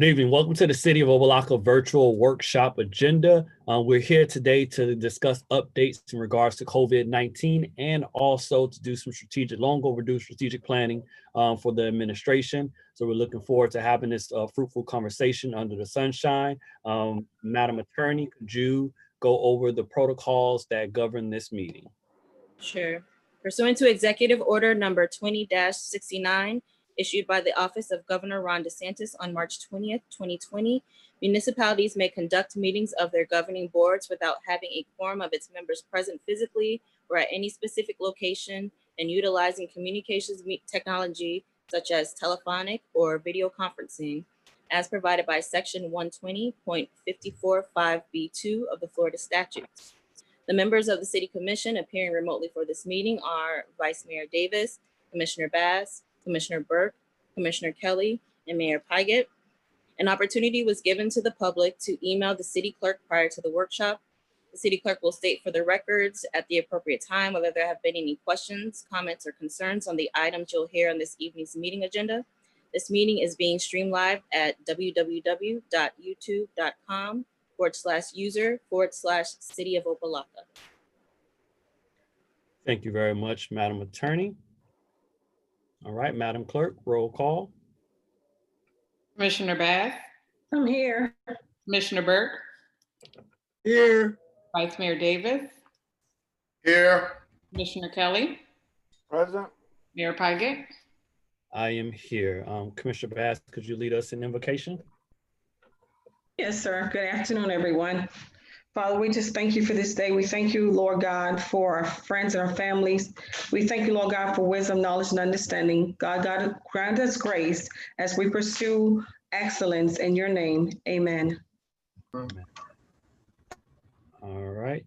Good evening. Welcome to the City of Opa-locka virtual workshop agenda. We're here today to discuss updates in regards to COVID-19 and also to do some long overdue strategic planning for the administration. So we're looking forward to having this fruitful conversation under the sunshine. Madam Attorney, could you go over the protocols that govern this meeting? Sure. Pursuant to Executive Order number 20-69, issued by the Office of Governor Ron DeSantis on March 20th, 2020, municipalities may conduct meetings of their governing boards without having a quorum of its members present physically or at any specific location and utilizing communications technology such as telephonic or video conferencing, as provided by Section 120.545B2 of the Florida statutes. The members of the City Commission appearing remotely for this meeting are Vice Mayor Davis, Commissioner Bass, Commissioner Burke, Commissioner Kelly, and Mayor Pygott. An opportunity was given to the public to email the city clerk prior to the workshop. The city clerk will state for the records at the appropriate time whether there have been any questions, comments, or concerns on the items you'll hear on this evening's meeting agenda. This meeting is being streamed live at www.youtube.com/user/City of Opa-locka. Thank you very much, Madam Attorney. All right, Madam Clerk, roll call. Commissioner Bass, I'm here. Commissioner Burke, Here. Vice Mayor Davis, Here. Commissioner Kelly, Present. Mayor Pygott. I am here. Commissioner Bass, could you lead us in invocation? Yes, sir. Good afternoon, everyone. Father, we just thank you for this day. We thank you, Lord God, for our friends and our families. We thank you, Lord God, for wisdom, knowledge, and understanding. God, grant us grace as we pursue excellence in your name. Amen. Amen. All right.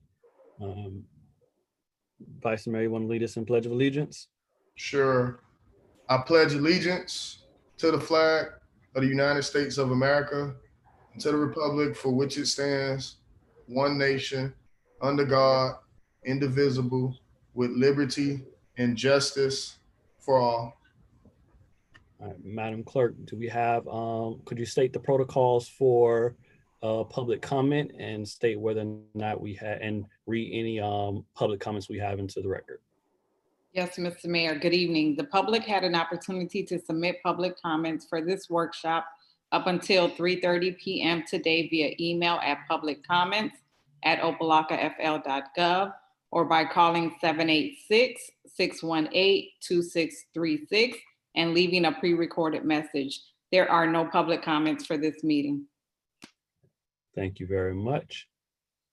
Vice Mayor, you want to lead us in Pledge of Allegiance? Sure. I pledge allegiance to the flag of the United States of America and to the republic for which it stands, one nation, under God, indivisible, with liberty and justice for all. All right, Madam Clerk, do we have, could you state the protocols for public comment and state whether or not we had, and read any public comments we have into the record? Yes, Mr. Mayor, good evening. The public had an opportunity to submit public comments for this workshop up until 3:30 p.m. today via email at publiccomments@opalockafl.gov or by calling 786-618-2636 and leaving a pre-recorded message. There are no public comments for this meeting. Thank you very much.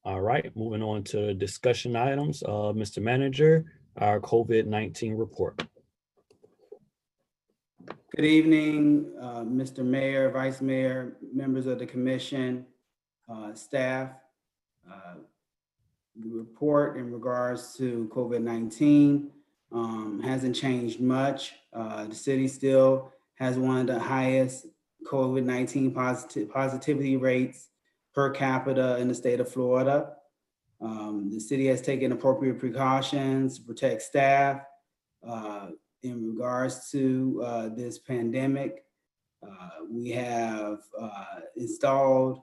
All right, moving on to discussion items. Mr. Manager, our COVID-19 report. Good evening, Mr. Mayor, Vice Mayor, members of the commission, staff. The report in regards to COVID-19 hasn't changed much. The city still has one of the highest COVID-19 positivity rates per capita in the state of Florida. The city has taken appropriate precautions to protect staff in regards to this pandemic. We have installed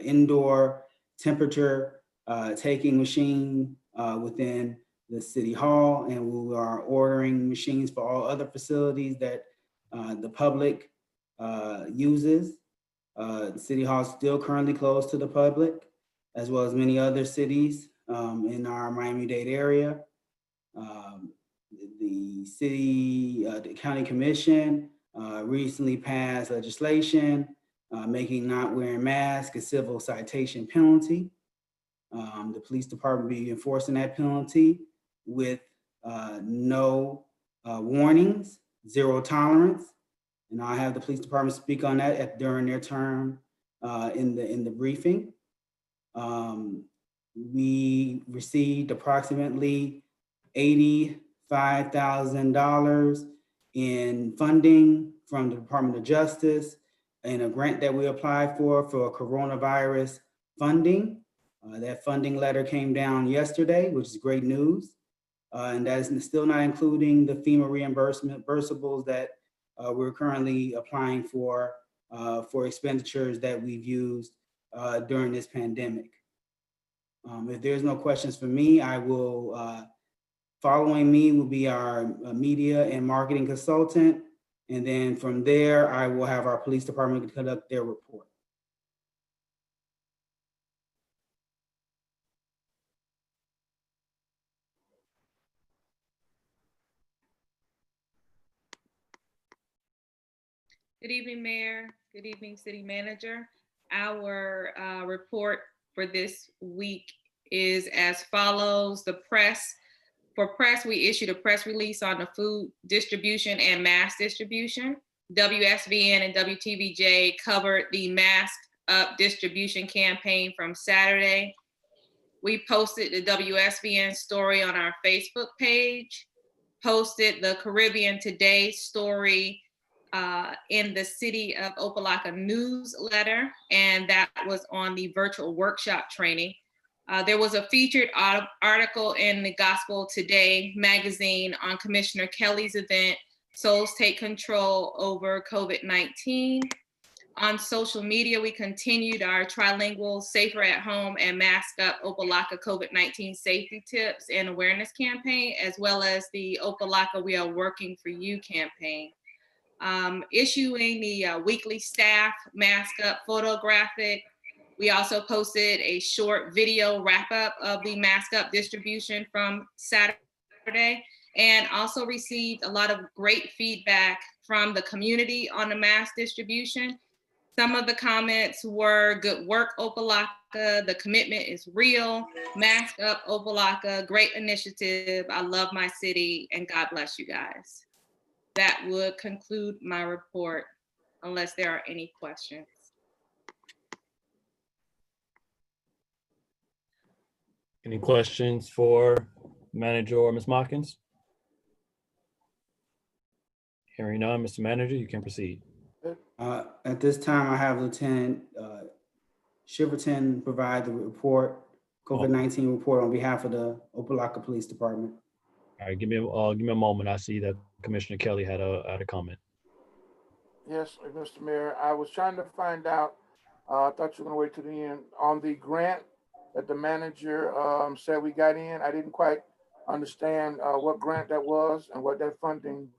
indoor temperature taking machine within the city hall, and we are ordering machines for all other facilities that the public uses. The city hall is still currently closed to the public, as well as many other cities in our Miami-Dade area. The county commission recently passed legislation making not wearing masks a civil citation penalty. The police department will be enforcing that penalty with no warnings, zero tolerance. And I'll have the police department speak on that during their term in the briefing. We received approximately $85,000 in funding from the Department of Justice and a grant that we applied for coronavirus funding. That funding letter came down yesterday, which is great news. And that is still not including the FEMA reimbursables that we're currently applying for for expenditures that we've used during this pandemic. If there's no questions for me, I will, following me will be our media and marketing consultant. And then from there, I will have our police department conduct their report. Good evening, Mayor. Good evening, City Manager. Our report for this week is as follows. For press, we issued a press release on the food distribution and mass distribution. WSVN and WTVJ covered the Mask Up distribution campaign from Saturday. We posted the WSVN story on our Facebook page, posted the Caribbean Today story in the City of Opa-locka newsletter, and that was on the virtual workshop training. There was a featured article in the Gospel Today magazine on Commissioner Kelly's event, Souls Take Control Over COVID-19. On social media, we continued our trilingual Safer at Home and Mask Up Opa-locka COVID-19 safety tips and awareness campaign, as well as the Opa-locka We Are Working For You campaign. Issuing the weekly staff Mask Up photographic. We also posted a short video wrap up of the Mask Up distribution from Saturday, and also received a lot of great feedback from the community on the mask distribution. Some of the comments were, good work, Opa-locka, the commitment is real, Mask Up Opa-locka, great initiative, I love my city, and God bless you guys. That would conclude my report, unless there are any questions. Any questions for Manager or Ms. Mockins? Hearing none, Mr. Manager, you can proceed. At this time, I have Lieutenant Shiverton provide the report, COVID-19 report on behalf of the Opa-locka Police Department. All right, give me a moment. I see that Commissioner Kelly had a comment. Yes, Mr. Mayor, I was trying to find out, I thought you were gonna wait to the end, on the grant that the manager said we got in. I didn't quite understand what grant that was and what that funding,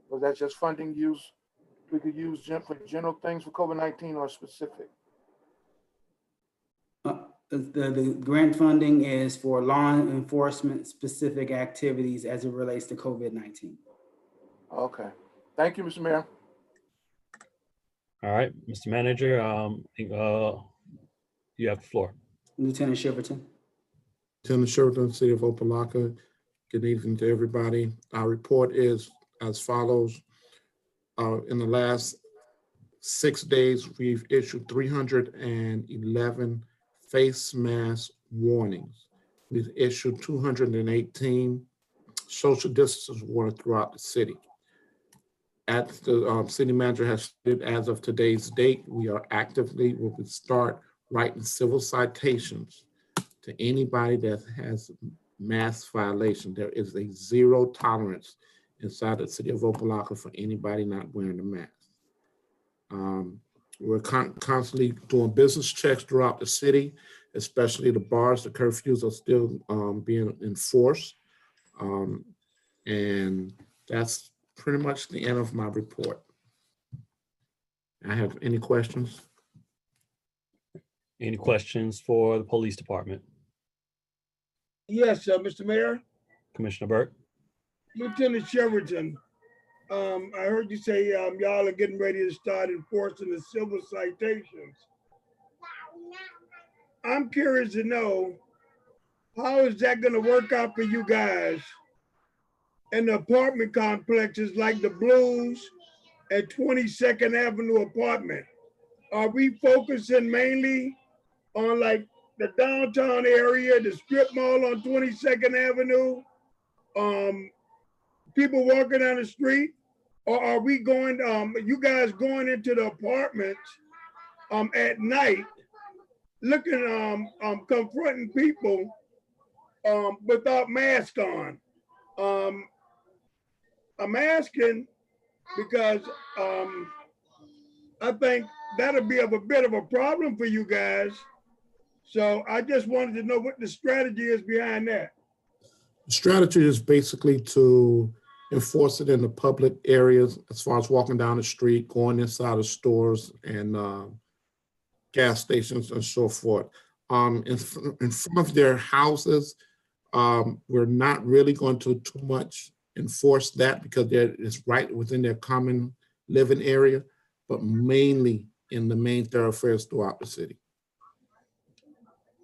was that just funding use? We could use for general things for COVID-19 or specific? The grant funding is for law enforcement specific activities as it relates to COVID-19. Okay, thank you, Mr. Mayor. All right, Mr. Manager, you have the floor. Lieutenant Shiverton. Lieutenant Shiverton, City of Opa-locka. Good evening to everybody. Our report is as follows. In the last 6 days, we've issued 311 face mask warnings. We've issued 218 social distance warnings throughout the city. As the city manager has stated, as of today's date, we will start writing civil citations to anybody that has mask violation. There is a zero tolerance inside the City of Opa-locka for anybody not wearing a mask. We're constantly doing business checks throughout the city, especially the bars. The curfews are still being enforced. And that's pretty much the end of my report. I have any questions? Any questions for the police department? Yes, Mr. Mayor. Commissioner Burke? Lieutenant Sheridan, I heard you say y'all are getting ready to start enforcing the civil citations. I'm curious to know, how is that going to work out for you guys in the apartment complexes like the Blues at 22nd Avenue apartment? Are we focusing mainly on like the downtown area, the strip mall on 22nd Avenue, people walking down the street? Or are we going, you guys going into the apartments at night, looking, confronting people without masks on? I'm asking because I think that'll be of a bit of a problem for you guys. So I just wanted to know what the strategy is behind that. The strategy is basically to enforce it in the public areas as far as walking down the street, going inside of stores and gas stations and so forth. In front of their houses, we're not really going to too much enforce that because it's right within their common living area, but mainly in the main thoroughfares throughout the city.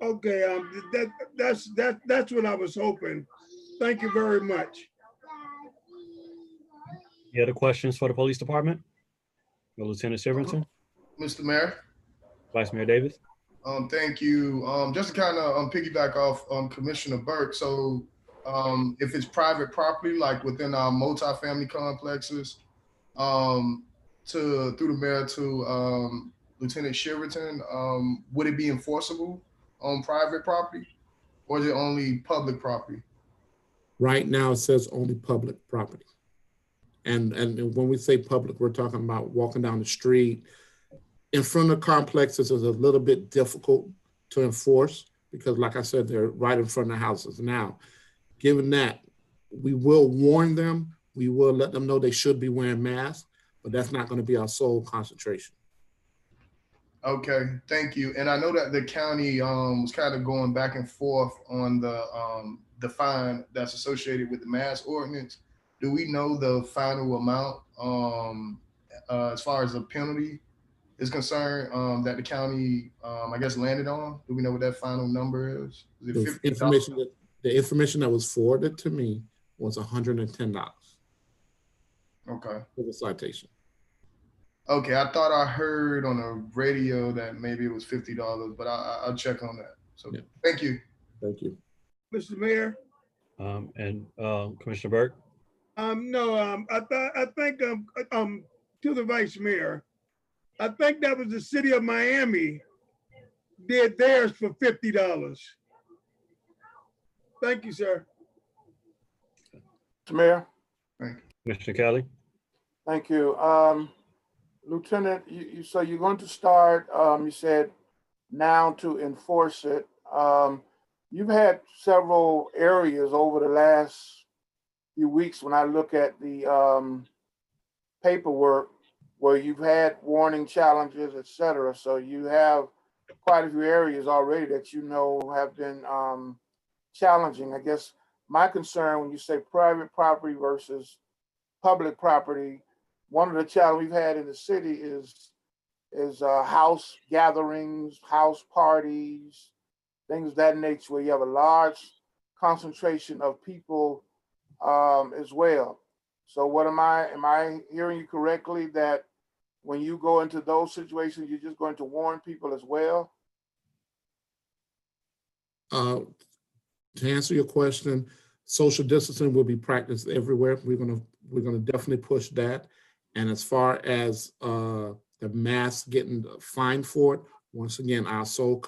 Okay, that's what I was hoping. Thank you very much. Any other questions for the police department? Lieutenant Silverton, Mr. Mayor. Vice Mayor Davis. Thank you. Just to kind of piggyback off Commissioner Burke. So if it's private property, like within our multifamily complexes, through the mayor to Lieutenant Shiverton, would it be enforceable on private property or is it only public property? Right now, it says only public property. And when we say public, we're talking about walking down the street. In front of complexes is a little bit difficult to enforce because, like I said, they're right in front of the houses. Now, given that, we will warn them, we will let them know they should be wearing masks, but that's not going to be our sole concentration. Okay, thank you. And I know that the county was kind of going back and forth on the fine that's associated with the mask ordinance. Do we know the final amount as far as the penalty is concerned that the county, I guess, landed on? Do we know what that final number is? Is it $50? The information that was forwarded to me was $110. Okay. For the citation. Okay, I thought I heard on the radio that maybe it was $50, but I'll check on that. So yeah. Thank you. Thank you. Mr. Mayor. And Commissioner Burke. No, I think to the Vice Mayor, I think that was the city of Miami did theirs for $50. Thank you, sir. Mr. Mayor. Thank you. Commissioner Kelly. Thank you. Lieutenant, so you're going to start, you said now to enforce it. You've had several areas over the last few weeks when I look at the paperwork where you've had warning challenges, et cetera. So you have quite a few areas already that you know have been challenging. I guess my concern when you say private property versus public property, one of the challenges we've had in the city is house gatherings, house parties, things of that nature, where you have a large concentration of people as well. So what am I hearing you correctly that when you go into those situations, you're just going to warn people as well? To answer your question, social distancing will be practiced everywhere. We're gonna definitely push that. And as far as the mask getting fined for it, once again, our sole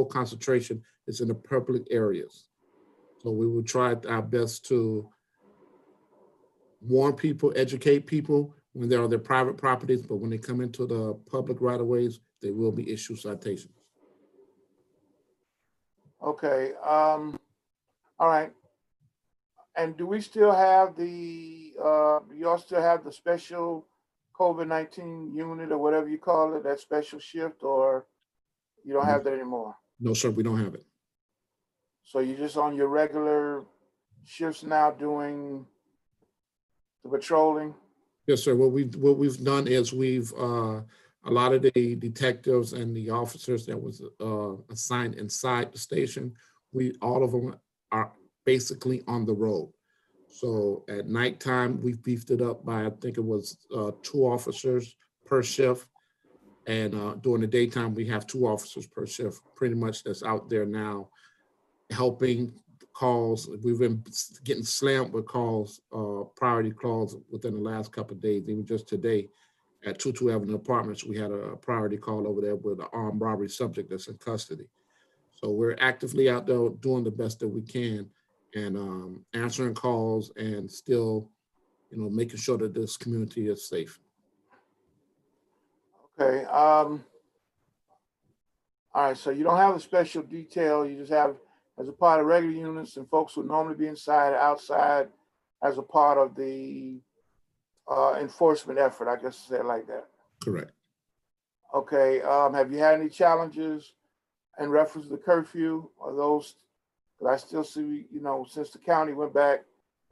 concentration is in the public areas. So we will try our best to warn people, educate people when they're on their private properties, but when they come into the public right-of-ways, they will be issued citations. Okay. All right. And do we still have you all still have the special COVID-19 unit or whatever you call it, that special shift, or you don't have that anymore? No, sir, we don't have it. So you're just on your regular shifts now doing the patrolling? Yes, sir. What we've done is we've a lot of the detectives and the officers that was assigned inside the station, all of them are basically on the road. So at nighttime, we've beefed it up by, I think it was 2 officers per shift. And during the daytime, we have 2 officers per shift, pretty much that's out there now helping calls. We've been getting slammed with calls, priority calls within the last couple of days. Even just today at 22 Avenue Apartments, we had a priority call over there with an armed robbery subject that's in custody. So we're actively out there doing the best that we can and answering calls and still, making sure that this community is safe. Okay. All right. So you don't have a special detail. You just have as a part of regular units and folks who normally be inside or outside as a part of the enforcement effort. I guess say it like that. Correct. Okay. Have you had any challenges in reference to the curfew or those? Because I still see, since the county went back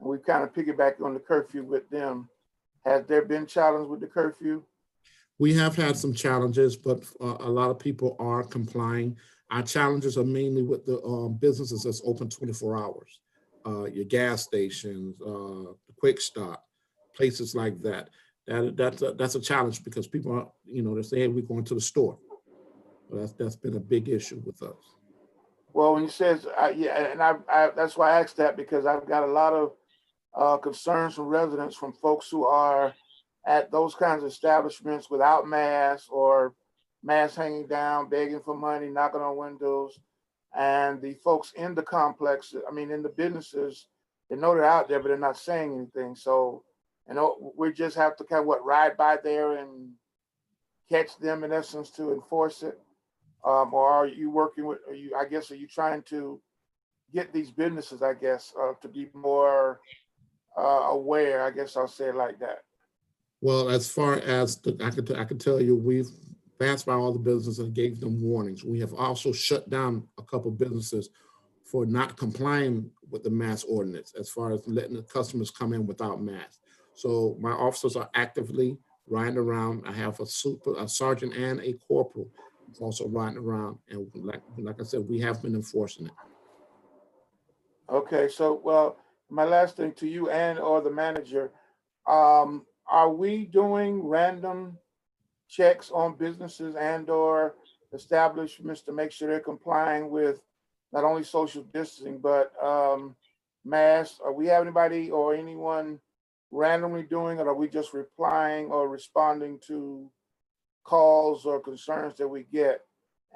and we kind of piggybacked on the curfew with them, has there been challenge with the curfew? We have had some challenges, but a lot of people are complying. Our challenges are mainly with the businesses that's open 24 hours. Your gas stations, the quick stop, places like that. That's a challenge because people are, they're saying, hey, we're going to the store. So that's been a big issue with us. Well, when you said, yeah, and I that's why I asked that because I've got a lot of concerns from residents, from folks who are at those kinds of establishments without masks or masks hanging down, begging for money, knocking on windows. And the folks in the complex, in the businesses, they know they're out there, but they're not saying anything. So, we just have to kind of ride by there and catch them in essence to enforce it. Or are you working with, are you trying to get these businesses, to be more aware? I guess I'll say it like that. Well, as far as I can tell you, we've passed by all the businesses and gave them warnings. We have also shut down a couple of businesses for not complying with the mask ordinance, as far as letting the customers come in without masks. So my officers are actively riding around. I have a sergeant and a corporal who's also riding around, and like I said, we have been enforcing it. Okay, so my last thing to you and or the manager, are we doing random checks on businesses and or establishments to make sure they're complying with not only social distancing, but masks? Are we have anybody or anyone randomly doing it? Or are we just replying or responding to calls or concerns that we get?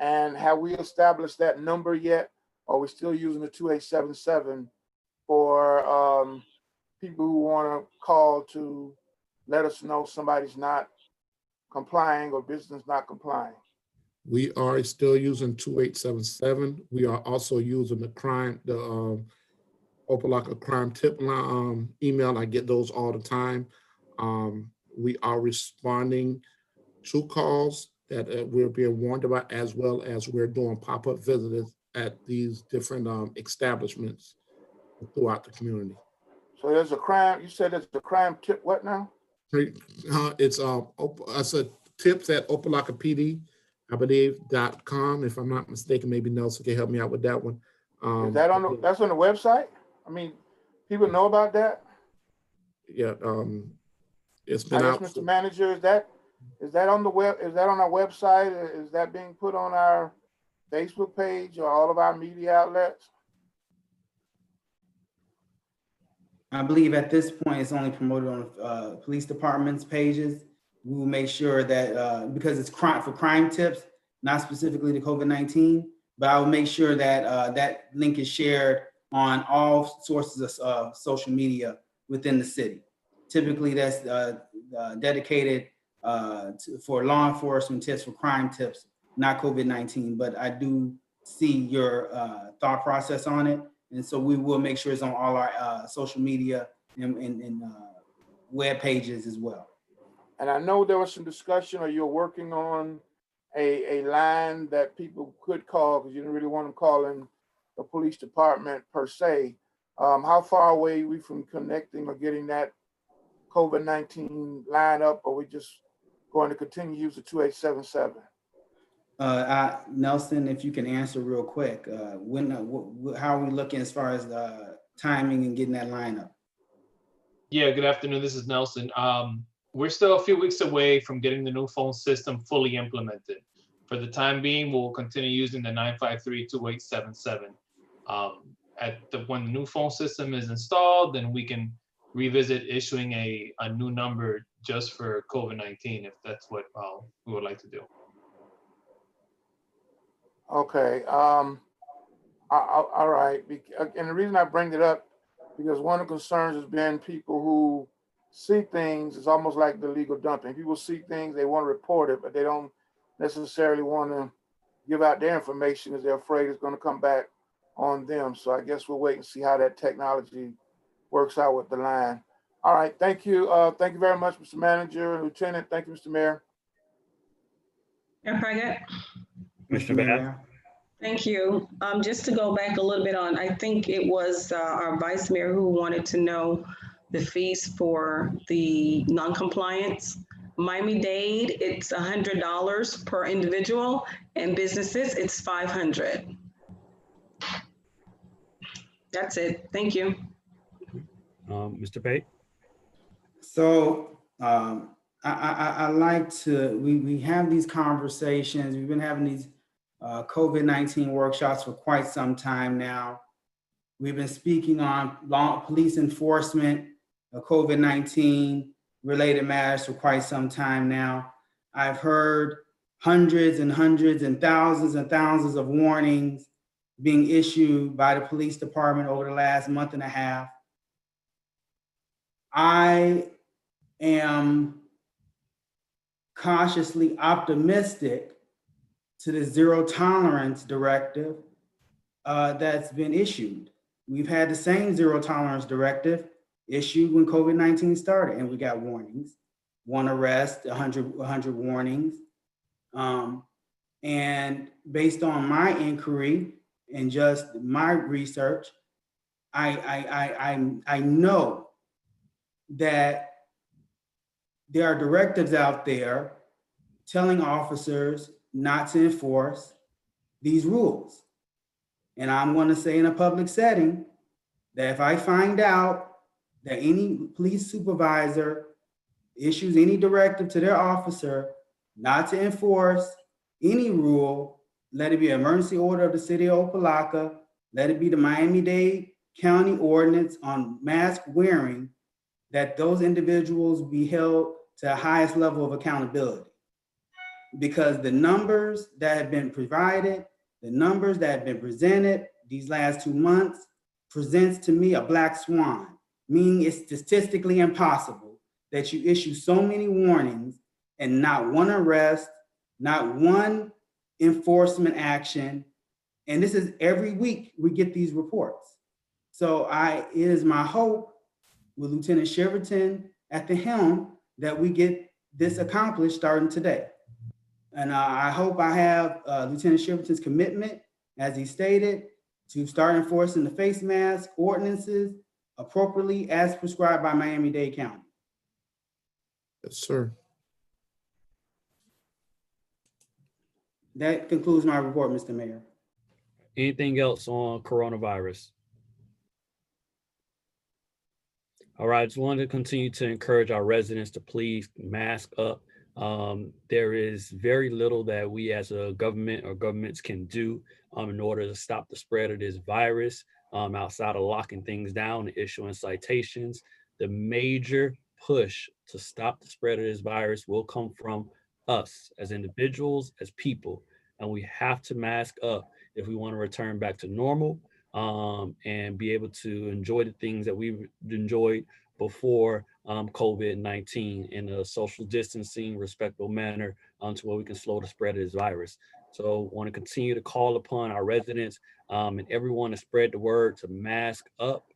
And have we established that number yet? Or are we still using the 2877 for people who want to call to let us know somebody's not complying or business not complying? We are still using 2877. We are also using the Opa-locka crime tip line email. I get those all the time. We are responding to calls that we're being warned about, as well as we're doing pop-up visitors at these different establishments throughout the community. So there's a crime, you said there's a crime tip, what now? It's I said tips at Opa-locka PD, I believe, .com, if I'm not mistaken. Maybe Nelson can help me out with that one. Is that that's on the website? People know about that? Yeah, it's been out. Mr. Manager, is that on the web? Is that on our website? Is that being put on our Facebook page or all of our media outlets? I believe at this point it's only promoted on police department's pages. We will make sure that because it's crime tips, not specifically to COVID-19, but I will make sure that that link is shared on all sources of social media within the city. Typically, that's dedicated for law enforcement tips, for crime tips, not COVID-19. But I do see your thought process on it. And so we will make sure it's on all our social media and web pages as well. And I know there was some discussion, or you're working on a line that people could call, because you didn't really want them calling the police department per se. How far away are we from connecting or getting that COVID-19 line up? Or are we just going to continue to use the 2877? Nelson, if you can answer real quick, how are we looking as far as timing and getting that line up? Yeah, good afternoon. This is Nelson. We're still a few weeks away from getting the new phone system fully implemented. For the time being, we'll continue using the 953-2877. When the new phone system is installed, then we can revisit issuing a new number just for COVID-19, if that's what we would like to do. Okay. All right. And the reason I bring it up, because one of the concerns has been people who see things, it's almost like the legal dumping. People see things, they want to report it, but they don't necessarily want to give out their information because they're afraid it's going to come back on them. So I guess we'll wait and see how that technology works out with the line. All right, thank you. Thank you very much, Mr. Manager and Lieutenant. Thank you, Mr. Mayor. Mayor Praggett? Commissioner Bass? Mayor. Thank you. Just to go back a little bit on, I think it was our vice mayor who wanted to know the fees for the non-compliance. Miami-Dade, it's $100 per individual, and businesses, it's $500. That's it. Thank you. Mr. Pate? So I like to, we have these conversations. We've been having these COVID-19 workshops for quite some time now. We've been speaking on police enforcement of COVID-19 related matters for quite some time now. I've heard hundreds and thousands of warnings being issued by the police department over the last month and a half. I am cautiously optimistic to the zero tolerance directive that's been issued. We've had the same zero tolerance directive issued when COVID-19 started, and we got warnings, 1 arrest, 100 warnings. And based on my inquiry and just my research, I know that there are directives out there telling officers not to enforce these rules. And I'm going to say in a public setting that if I find out that any police supervisor issues any directive to their officer not to enforce any rule, let it be an emergency order of the city of Opa-locka, let it be the Miami-Dade County ordinance on mask wearing, that those individuals be held to the highest level of accountability. Because the numbers that have been provided, the numbers that have been presented these last 2 months presents to me a black swan, meaning it's statistically impossible that you issue so many warnings and not one arrest, not one enforcement action. And this is every week we get these reports. So it is my hope with Lieutenant Shiverton at the helm that we get this accomplished starting today. And I hope I have Lieutenant Shiverton's commitment, as he stated, to start enforcing the face mask ordinances appropriately as prescribed by Miami-Dade County. Yes, sir. That concludes my report, Mr. Mayor. Anything else on coronavirus? All right, just wanted to continue to encourage our residents to please mask up. There is very little that we as a government or governments can do in order to stop the spread of this virus outside of locking things down and issuing citations. The major push to stop the spread of this virus will come from us as individuals, as people, and we have to mask up if we want to return back to normal and be able to enjoy the things that we've enjoyed before COVID-19 in a social distancing, respectful manner to where we can slow the spread of this virus. So want to continue to call upon our residents and everyone to spread the word to mask up,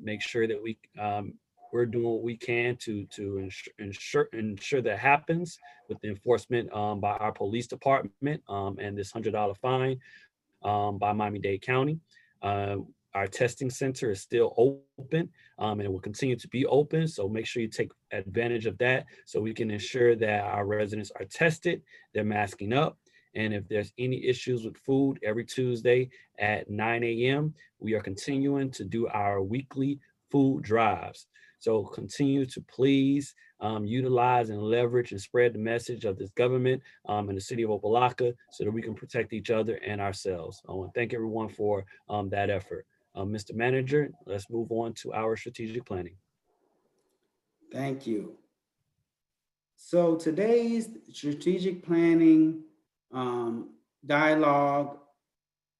make sure that we're doing what we can to ensure that happens with the enforcement by our police department and this $100 fine by Miami-Dade County. Our testing center is still open and it will continue to be open. So make sure you take advantage of that so we can ensure that our residents are tested, they're masking up. And if there's any issues with food, every Tuesday at 9 a.m., we are continuing to do our weekly food drives. So continue to please utilize and leverage and spread the message of this government in the city of Opa-locka so that we can protect each other and ourselves. I want to thank everyone for that effort. Mr. Manager, let's move on to our strategic planning. Thank you. So today's strategic planning dialogue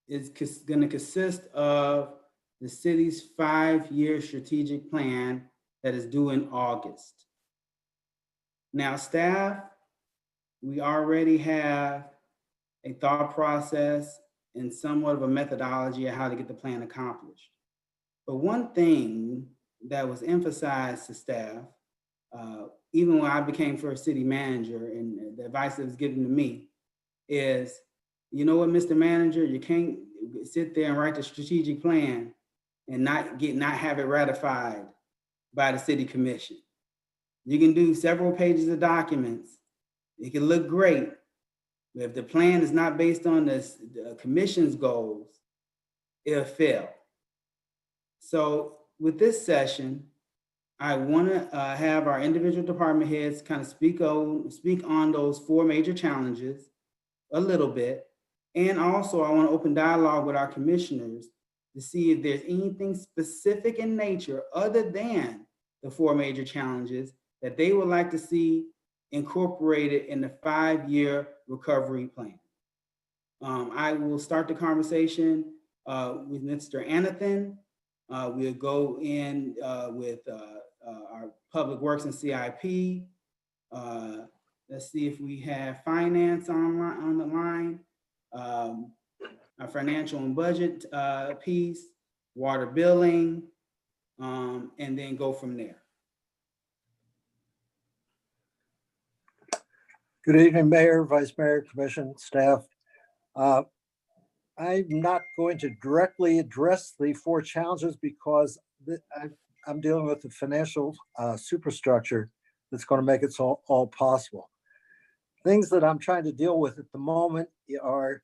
is going to consist of the city's 5-year strategic plan that is due in August. Now, staff, we already have a thought process and somewhat of a methodology of how to get the plan accomplished. But one thing that was emphasized to staff, even when I became first city manager, and the advice that was given to me is, you know what, Mr. Manager, you can't sit there and write the strategic plan and not have it ratified by the city commission. You can do several pages of documents. It can look great, but if the plan is not based on the commission's goals, it'll fail. So with this session, I want to have our individual department heads kind of speak on those 4 major challenges a little bit. And also I want to open dialogue with our commissioners to see if there's anything specific in nature other than the 4 major challenges that they would like to see incorporated in the 5-year recovery plan. I will start the conversation with Mr. Anathan. We'll go in with our Public Works and CIP. Let's see if we have finance on the line. Our financial and budget piece, water billing, and then go from there. Good evening, Mayor, Vice Mayor, Commission, staff. I'm not going to directly address the 4 challenges because I'm dealing with the financial superstructure that's going to make it all possible. Things that I'm trying to deal with at the moment are,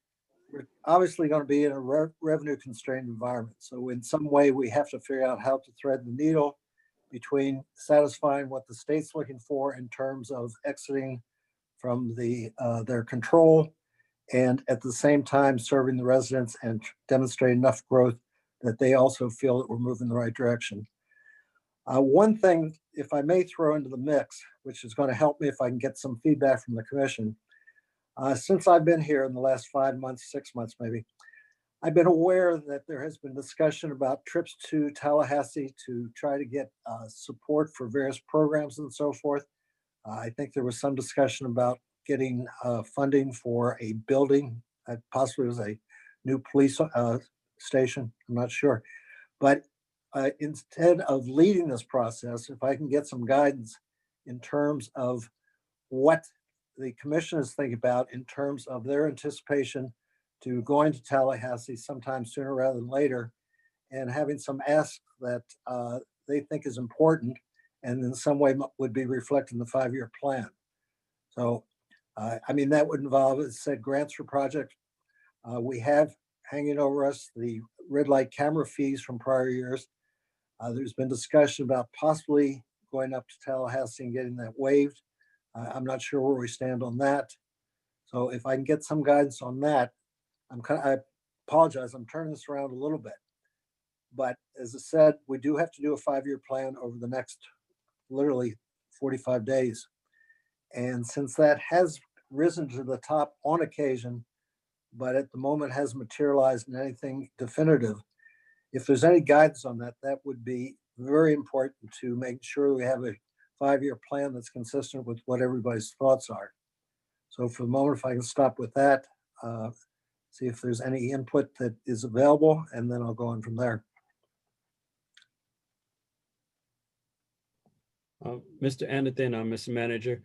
we're obviously going to be in a revenue constrained environment. So in some way we have to figure out how to thread the needle between satisfying what the state's looking for in terms of exiting from their control, and at the same time serving the residents and demonstrate enough growth that they also feel that we're moving in the right direction. One thing, if I may throw into the mix, which is going to help me if I can get some feedback from the commission, since I've been here in the last 5 months, 6 months maybe, I've been aware that there has been discussion about trips to Tallahassee to try to get support for various programs and so forth. I think there was some discussion about getting funding for a building, possibly was a new police station, I'm not sure. But instead of leading this process, if I can get some guidance in terms of what the commission is thinking about in terms of their anticipation to going to Tallahassee sometime sooner rather than later, and having some asks that they think is important and in some way would be reflected in the 5-year plan. So, I mean, that would involve, as I said, grants for projects. We have hanging over us the red light camera fees from prior years. There's been discussion about possibly going up to Tallahassee and getting that waived. I'm not sure where we stand on that. So if I can get some guidance on that, I apologize, I'm turning this around a little bit. But as I said, we do have to do a 5-year plan over the next literally 45 days. And since that has risen to the top on occasion, but at the moment hasn't materialized in anything definitive, if there's any guidance on that, that would be very important to make sure we have a 5-year plan that's consistent with what everybody's thoughts are. So for the moment, if I can stop with that, see if there's any input that is available, and then I'll go on from there. Mr. Anathan, Mr. Manager,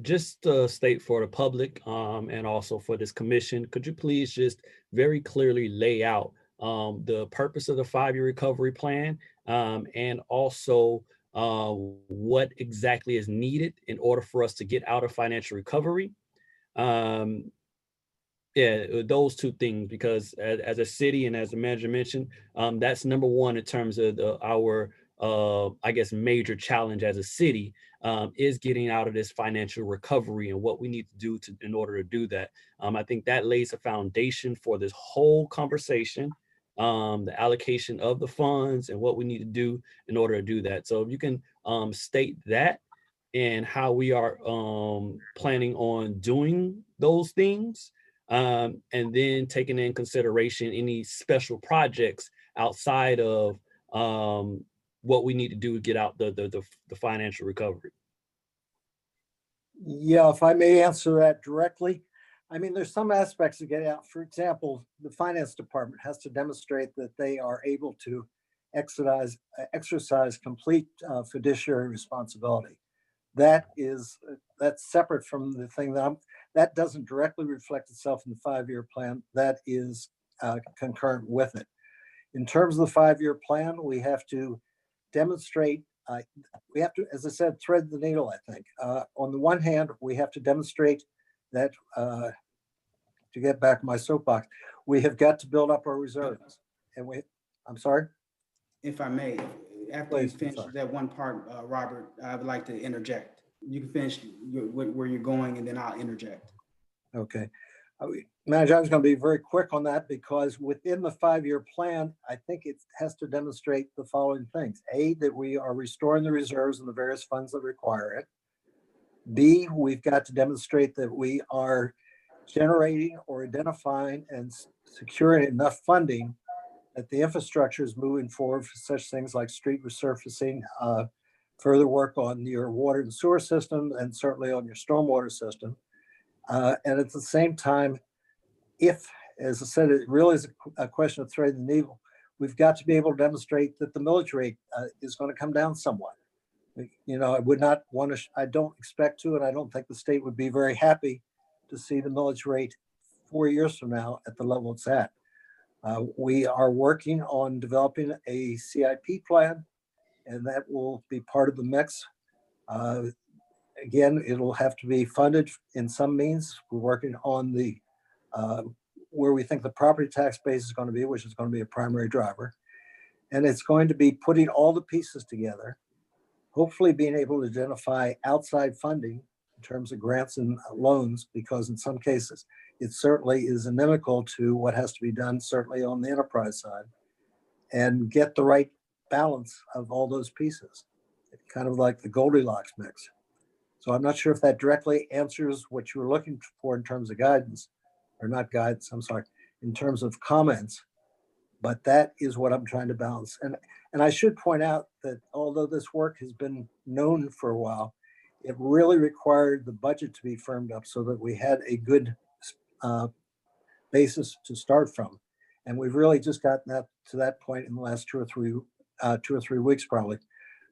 just to state for the public and also for this commission, could you please just very clearly lay out the purpose of the 5-year recovery plan and also what exactly is needed in order for us to get out of financial recovery? Yeah, those 2 things, because as a city and as the manager mentioned, that's number 1 in terms of our I guess major challenge as a city is getting out of this financial recovery and what we need to do in order to do that. I think that lays a foundation for this whole conversation, the allocation of the funds and what we need to do in order to do that. So if you can state that and how we are planning on doing those things, and then taking in consideration any special projects outside of what we need to do to get out the financial recovery? Yeah, if I may answer that directly. I mean, there's some aspects of getting out. For example, the finance department has to demonstrate that they are able to exercise complete fiduciary responsibility. That's separate from the thing that doesn't directly reflect itself in the 5-year plan. That is concurrent with it. In terms of the 5-year plan, we have to demonstrate, we have to, as I said, thread the needle, I think. On the one hand, we have to demonstrate that, to get back my soapbox, we have got to build up our reserves. And I'm sorry? If I may, after Please, you finish sorry. that one part, Robert, I would like to interject. You can finish where you're going and then I'll interject. Okay. Manager, I was going to be very quick on that because within the 5-year plan, I think it has to demonstrate the following things. A, that we are restoring the reserves and the various funds that require it. B, we've got to demonstrate that we are generating or identifying and securing enough funding that the infrastructure is moving forward for such things like street resurfacing, further work on your water and sewer system, and certainly on your stormwater system. And at the same time, if, as I said, it really is a question of threading the needle, we've got to be able to demonstrate that the millage rate is going to come down somewhat. You know, I would not want to, I don't expect to, and I don't think the state would be very happy to see the millage rate 4 years from now at the level it's at. We are working on developing a CIP plan, and that will be part of the mix. Again, it'll have to be funded in some means. We're working on the where we think the property tax base is going to be, which is going to be a primary driver. And it's going to be putting all the pieces together, hopefully being able to identify outside funding in terms of grants and loans, because in some cases, it certainly is inimical to what has to be done, certainly on the enterprise side, and get the right balance of all those pieces, kind of like the Goldilocks mix. So I'm not sure if that directly answers what you were looking for in terms of guidance, or not guidance, I'm sorry, in terms of comments, but that is what I'm trying to balance. And I should point out that although this work has been known for a while, it really required the budget to be firmed up so that we had a good basis to start from. And we've really just gotten that to that point in the last 2 or 3 weeks, probably.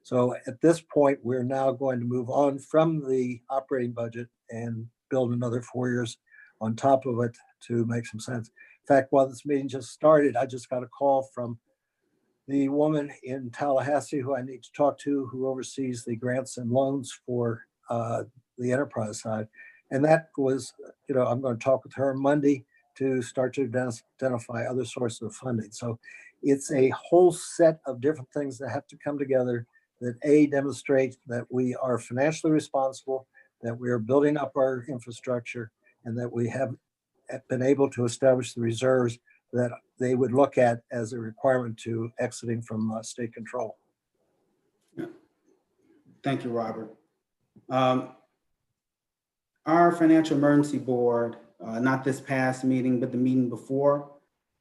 So at this point, we're now going to move on from the operating budget and build another 4 years on top of it to make some sense. In fact, while this meeting just started, I just got a call from the woman in Tallahassee who I need to talk to, who oversees the grants and loans for the enterprise side. And that was, you know, I'm going to talk with her Monday to start to identify other sources of funding. So it's a whole set of different things that have to come together that A, demonstrate that we are financially responsible, that we are building up our infrastructure, and that we have been able to establish the reserves that they would look at as a requirement to exiting from state control. Yeah. Thank you, Robert. Our financial emergency board, not this past meeting, but the meeting before,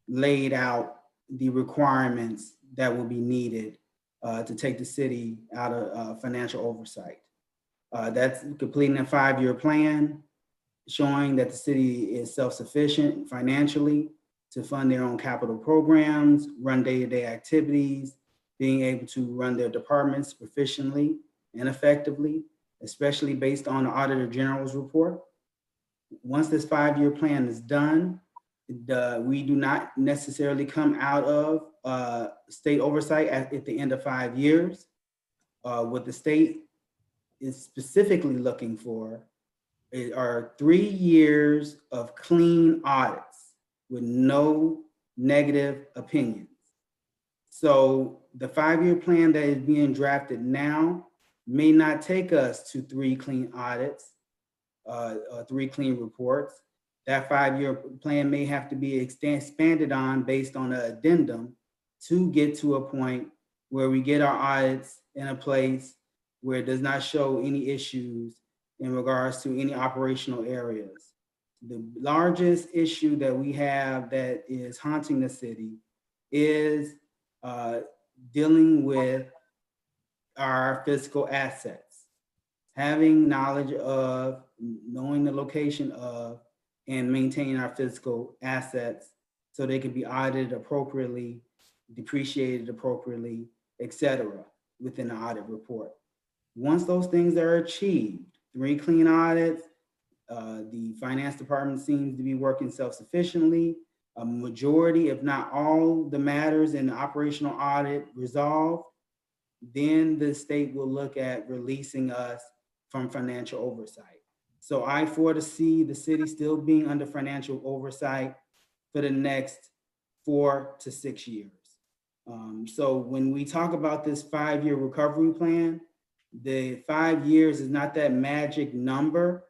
laid out the requirements that will be needed to take the city out of financial oversight. That's completing a 5-year plan, showing that the city is self-sufficient financially to fund their own capital programs, run day-to-day activities, being able to run their departments proficiently and effectively, especially based on the Auditor General's report. Once this 5-year plan is done, we do not necessarily come out of state oversight at the end of 5 years. What the state is specifically looking for are 3 years of clean audits with no negative opinions. So the 5-year plan that is being drafted now may not take us to 3 clean audits, 3 clean reports. That 5-year plan may have to be expanded on based on an addendum to get to a point where we get our audits in a place where it does not show any issues in regards to any operational areas. The largest issue that we have that is haunting the city is dealing with our physical assets. Having knowledge of, knowing the location of, and maintaining our physical assets so they can be audited appropriately, depreciated appropriately, etc., within the audit report. Once those things are achieved, 3 clean audits, the finance department seems to be working self-sufficiently. A majority, if not all, the matters in the operational audit resolved, then the state will look at releasing us from financial oversight. So I foresee the city still being under financial oversight for the next 4 to 6 years. So when we talk about this 5-year recovery plan, the 5 years is not that magic number.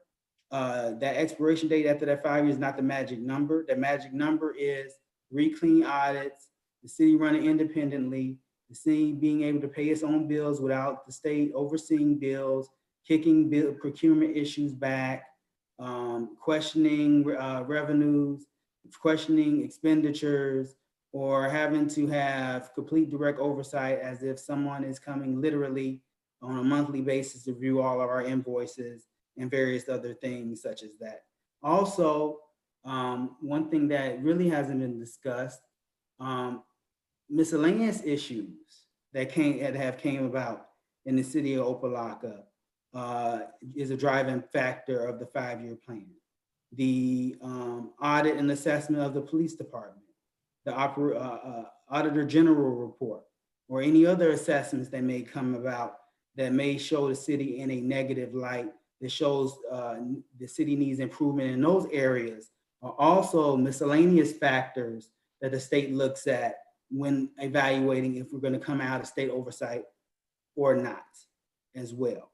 That expiration date after that 5 years is not the magic number. The magic number is 3 clean audits, the city running independently, the city being able to pay its own bills without the state overseeing bills, kicking bill procurement issues back, questioning revenues, questioning expenditures, or having to have complete direct oversight as if someone is coming literally on a monthly basis to review all of our invoices and various other things such as that. Also, one thing that really hasn't been discussed, miscellaneous issues that have came about in the city of Opa-locka is a driving factor of the 5-year plan. The audit and assessment of the police department, the auditor general report, or any other assessments that may come about that may show the city in a negative light, that shows the city needs improvement in those areas, are also miscellaneous factors that the state looks at when evaluating if we're going to come out of state oversight or not as well.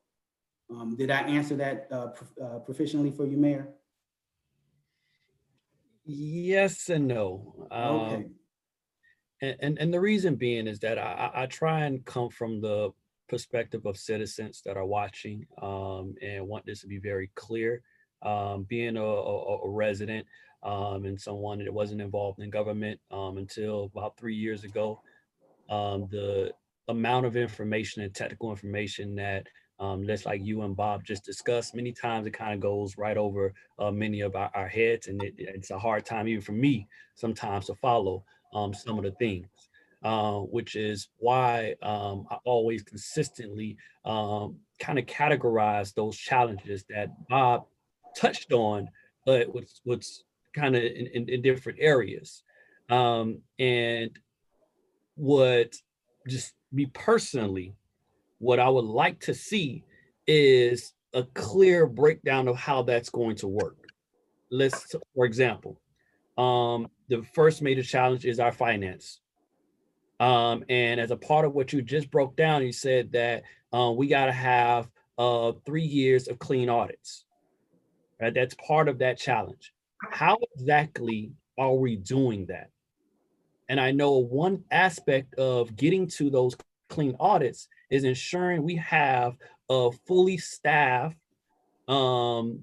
Did I answer that proficiently for you, Mayor? Yes and no. Okay. And the reason being is that I try and come from the perspective of citizens that are watching and want this to be very clear. Being a resident and someone that wasn't involved in government until about 3 years ago, the amount of information and technical information that just like you and Bob just discussed, many times it kind of goes right over many of our heads, and it's a hard time even for me sometimes to follow some of the things, which is why I always consistently kind of categorize those challenges that Bob touched on, but what's kind of in different areas. And what just me personally, what I would like to see is a clear breakdown of how that's going to work. For example, the first major challenge is our finance. And as a part of what you just broke down, you said that we got to have 3 years of clean audits. Right? That's part of that challenge. How exactly are we doing that? And I know one aspect of getting to those clean audits is ensuring we have a fully staffed and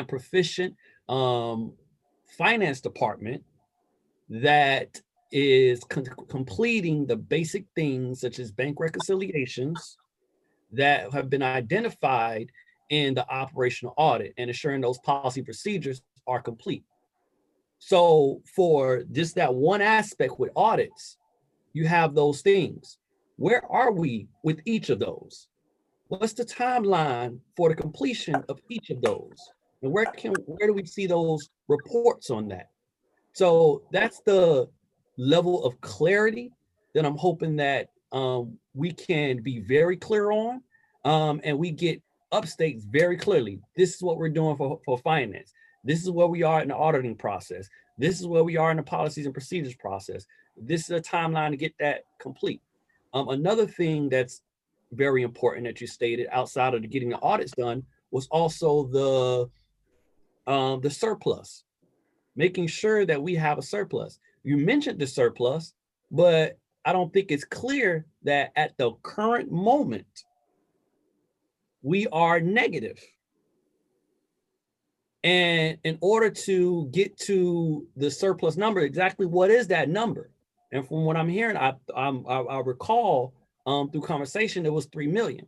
proficient finance department that is completing the basic things such as bank reconciliations that have been identified in the operational audit and ensuring those policy procedures are complete. So for just that one aspect with audits, you have those things. Where are we with each of those? What's the timeline for the completion of each of those? And where do we see those reports on that? So that's the level of clarity that I'm hoping that we can be very clear on, and we get upstates very clearly. This is what we're doing for finance. This is where we are in the auditing process. This is where we are in the policies and procedures process. This is a timeline to get that complete. Another thing that's very important that you stated outside of getting the audits done was also the surplus, making sure that we have a surplus. You mentioned the surplus, but I don't think it's clear that at the current moment, we are negative. And in order to get to the surplus number, exactly what is that number? And from what I'm hearing, I recall through conversation, it was 3 million.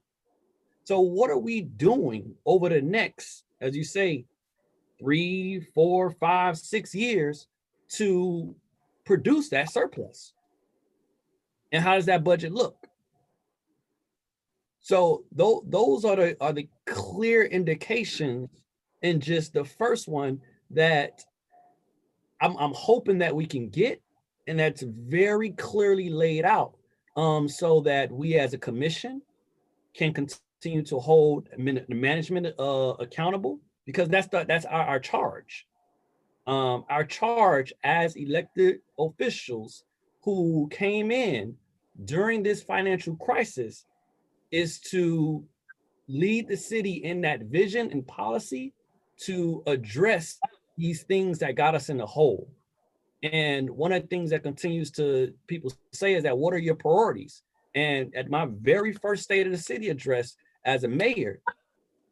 So what are we doing over the next, as you say, 3, 4, 5, 6 years to produce that surplus? And how does that budget look? So those are the clear indications in just the first one that I'm hoping that we can get, and that's very clearly laid out, so that we as a commission can continue to hold the management accountable, because that's our charge. Our charge as elected officials who came in during this financial crisis is to lead the city in that vision and policy to address these things that got us in the hole. And one of the things that continues to people say is that, what are your priorities? And at my very first State of the City address as a mayor,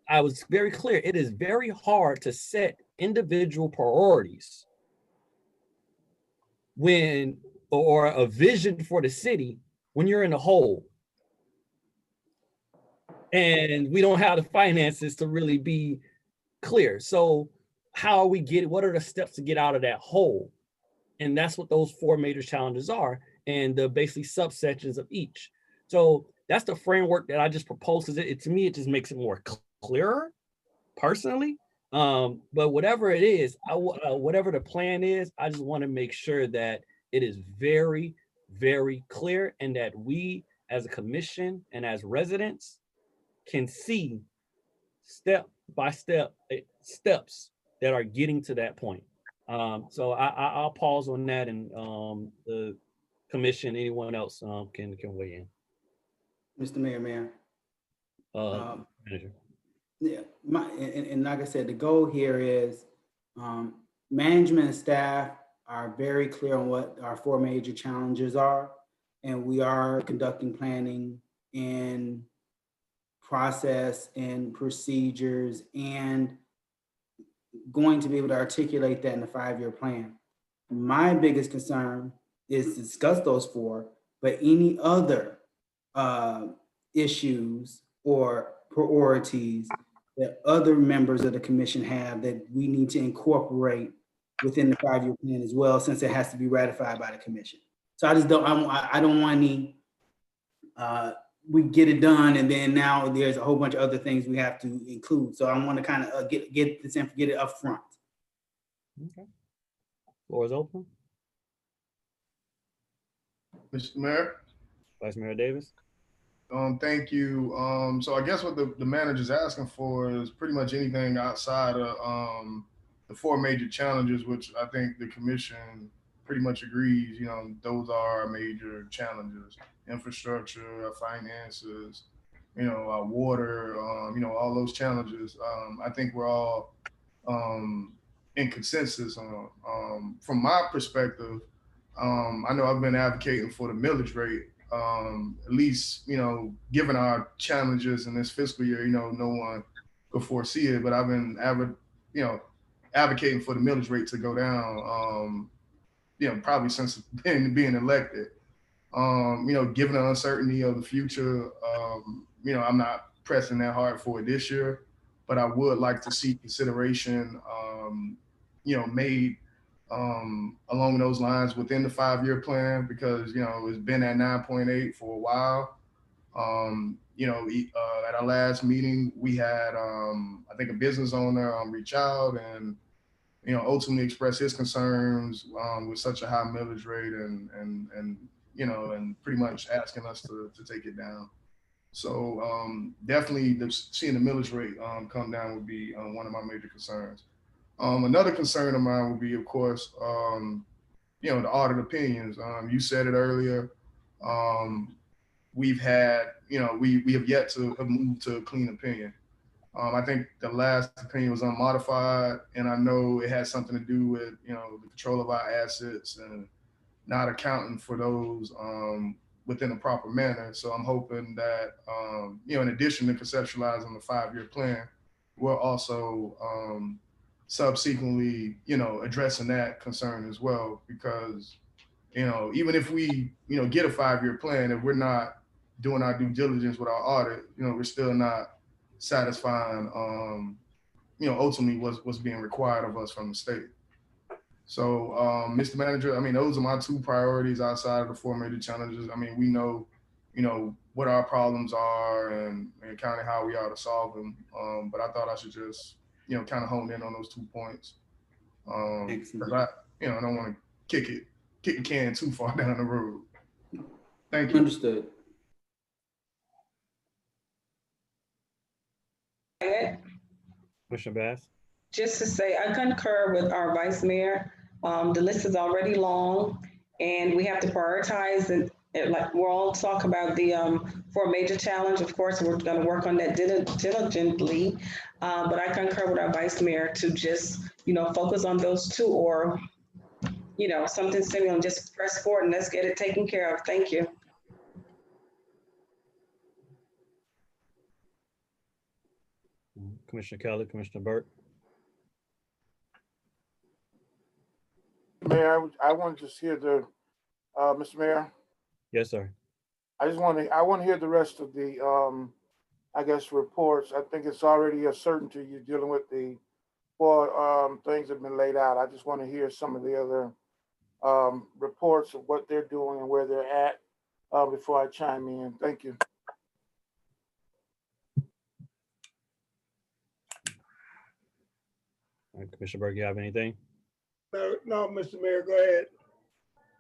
I was very clear. It is very hard to set individual priorities or a vision for the city when you're in the hole. And we don't have the finances to really be clear. So how are we getting, what are the steps to get out of that hole? And that's what those 4 major challenges are, and the basically subsections of each. So that's the framework that I just proposed, because to me, it just makes it more clearer personally. But whatever it is, whatever the plan is, I just want to make sure that it is very, very clear, and that we as a commission and as residents can see step by step steps that are getting to that point. So I'll pause on that, and the commission, anyone else can weigh in. Mr. Mayor. Manager. Yeah, and like I said, the goal here is management and staff are very clear on what our 4 major challenges are, and we are conducting planning and process and procedures and going to be able to articulate that in the 5-year plan. My biggest concern is to discuss those 4, but any other issues or priorities that other members of the commission have that we need to incorporate within the 5-year plan as well, since it has to be ratified by the commission. So I don't want any, we get it done and then now there's a whole bunch of other things we have to include. So I want to kind of get this and get it up front. Okay. Floor is open. Mr. Mayor. Vice Mayor Davis. Thank you. So I guess what the manager's asking for is pretty much anything outside of the 4 major challenges, which I think the commission pretty much agrees, those are our major challenges: infrastructure, finances, our water, all those challenges. I think we're all in consensus on. From my perspective, I know I've been advocating for the millage rate. At least, given our challenges in this fiscal year, no one could foresee it, but I've been advocating for the millage rate to go down, probably since being elected. Given the uncertainty of the future, I'm not pressing that hard for it this year, but I would like to see consideration, made along those lines within the 5-year plan, because it's been at 9.8 for a while. At our last meeting, we had I think a business owner reach out and ultimately express his concerns with such a high millage rate, and pretty much asking us to take it down. So definitely seeing the millage rate come down would be one of my major concerns. Another concern of mine would be, of course, the audit opinions. You said it earlier. We've had, we have yet to move to a clean opinion. I think the last opinion was unmodified, and I know it had something to do with, the control of our assets and not accounting for those within a proper manner. So I'm hoping that, in addition to conceptualizing the 5-year plan, we're also subsequently, addressing that concern as well, because, even if we, get a 5-year plan, if we're not doing our due diligence with our audit, we're still not satisfying, ultimately what's being required of us from the state. So, Mr. Manager, those are my two priorities outside of the four major challenges. We know, what our problems are and kind of how we ought to solve them. But I thought I should just, kind of hone in on those 2 points. Because I don't want to kick the can too far down the road. Thank you. Understood. Commissioner Bass? Just to say, I concur with our Vice Mayor. The list is already long and we have to prioritize, and like we're all talk about the four major challenge. Of course, we're going to work on that diligently. But I concur with our Vice Mayor to just, focus on those two, or, something similar, just press forward and let's get it taken care of. Thank you. Commissioner Kelly, Commissioner Burke? Mayor, I want to just hear the, Mr. Mayor. Yes, sir. I want to hear the rest of the, I guess, reports. I think it's already a certainty you're dealing with the four things that have been laid out. I just want to hear some of the other reports of what they're doing and where they're at before I chime in. Thank you. All right, Commissioner Burke, you have anything? No, Mr. Mayor, go ahead.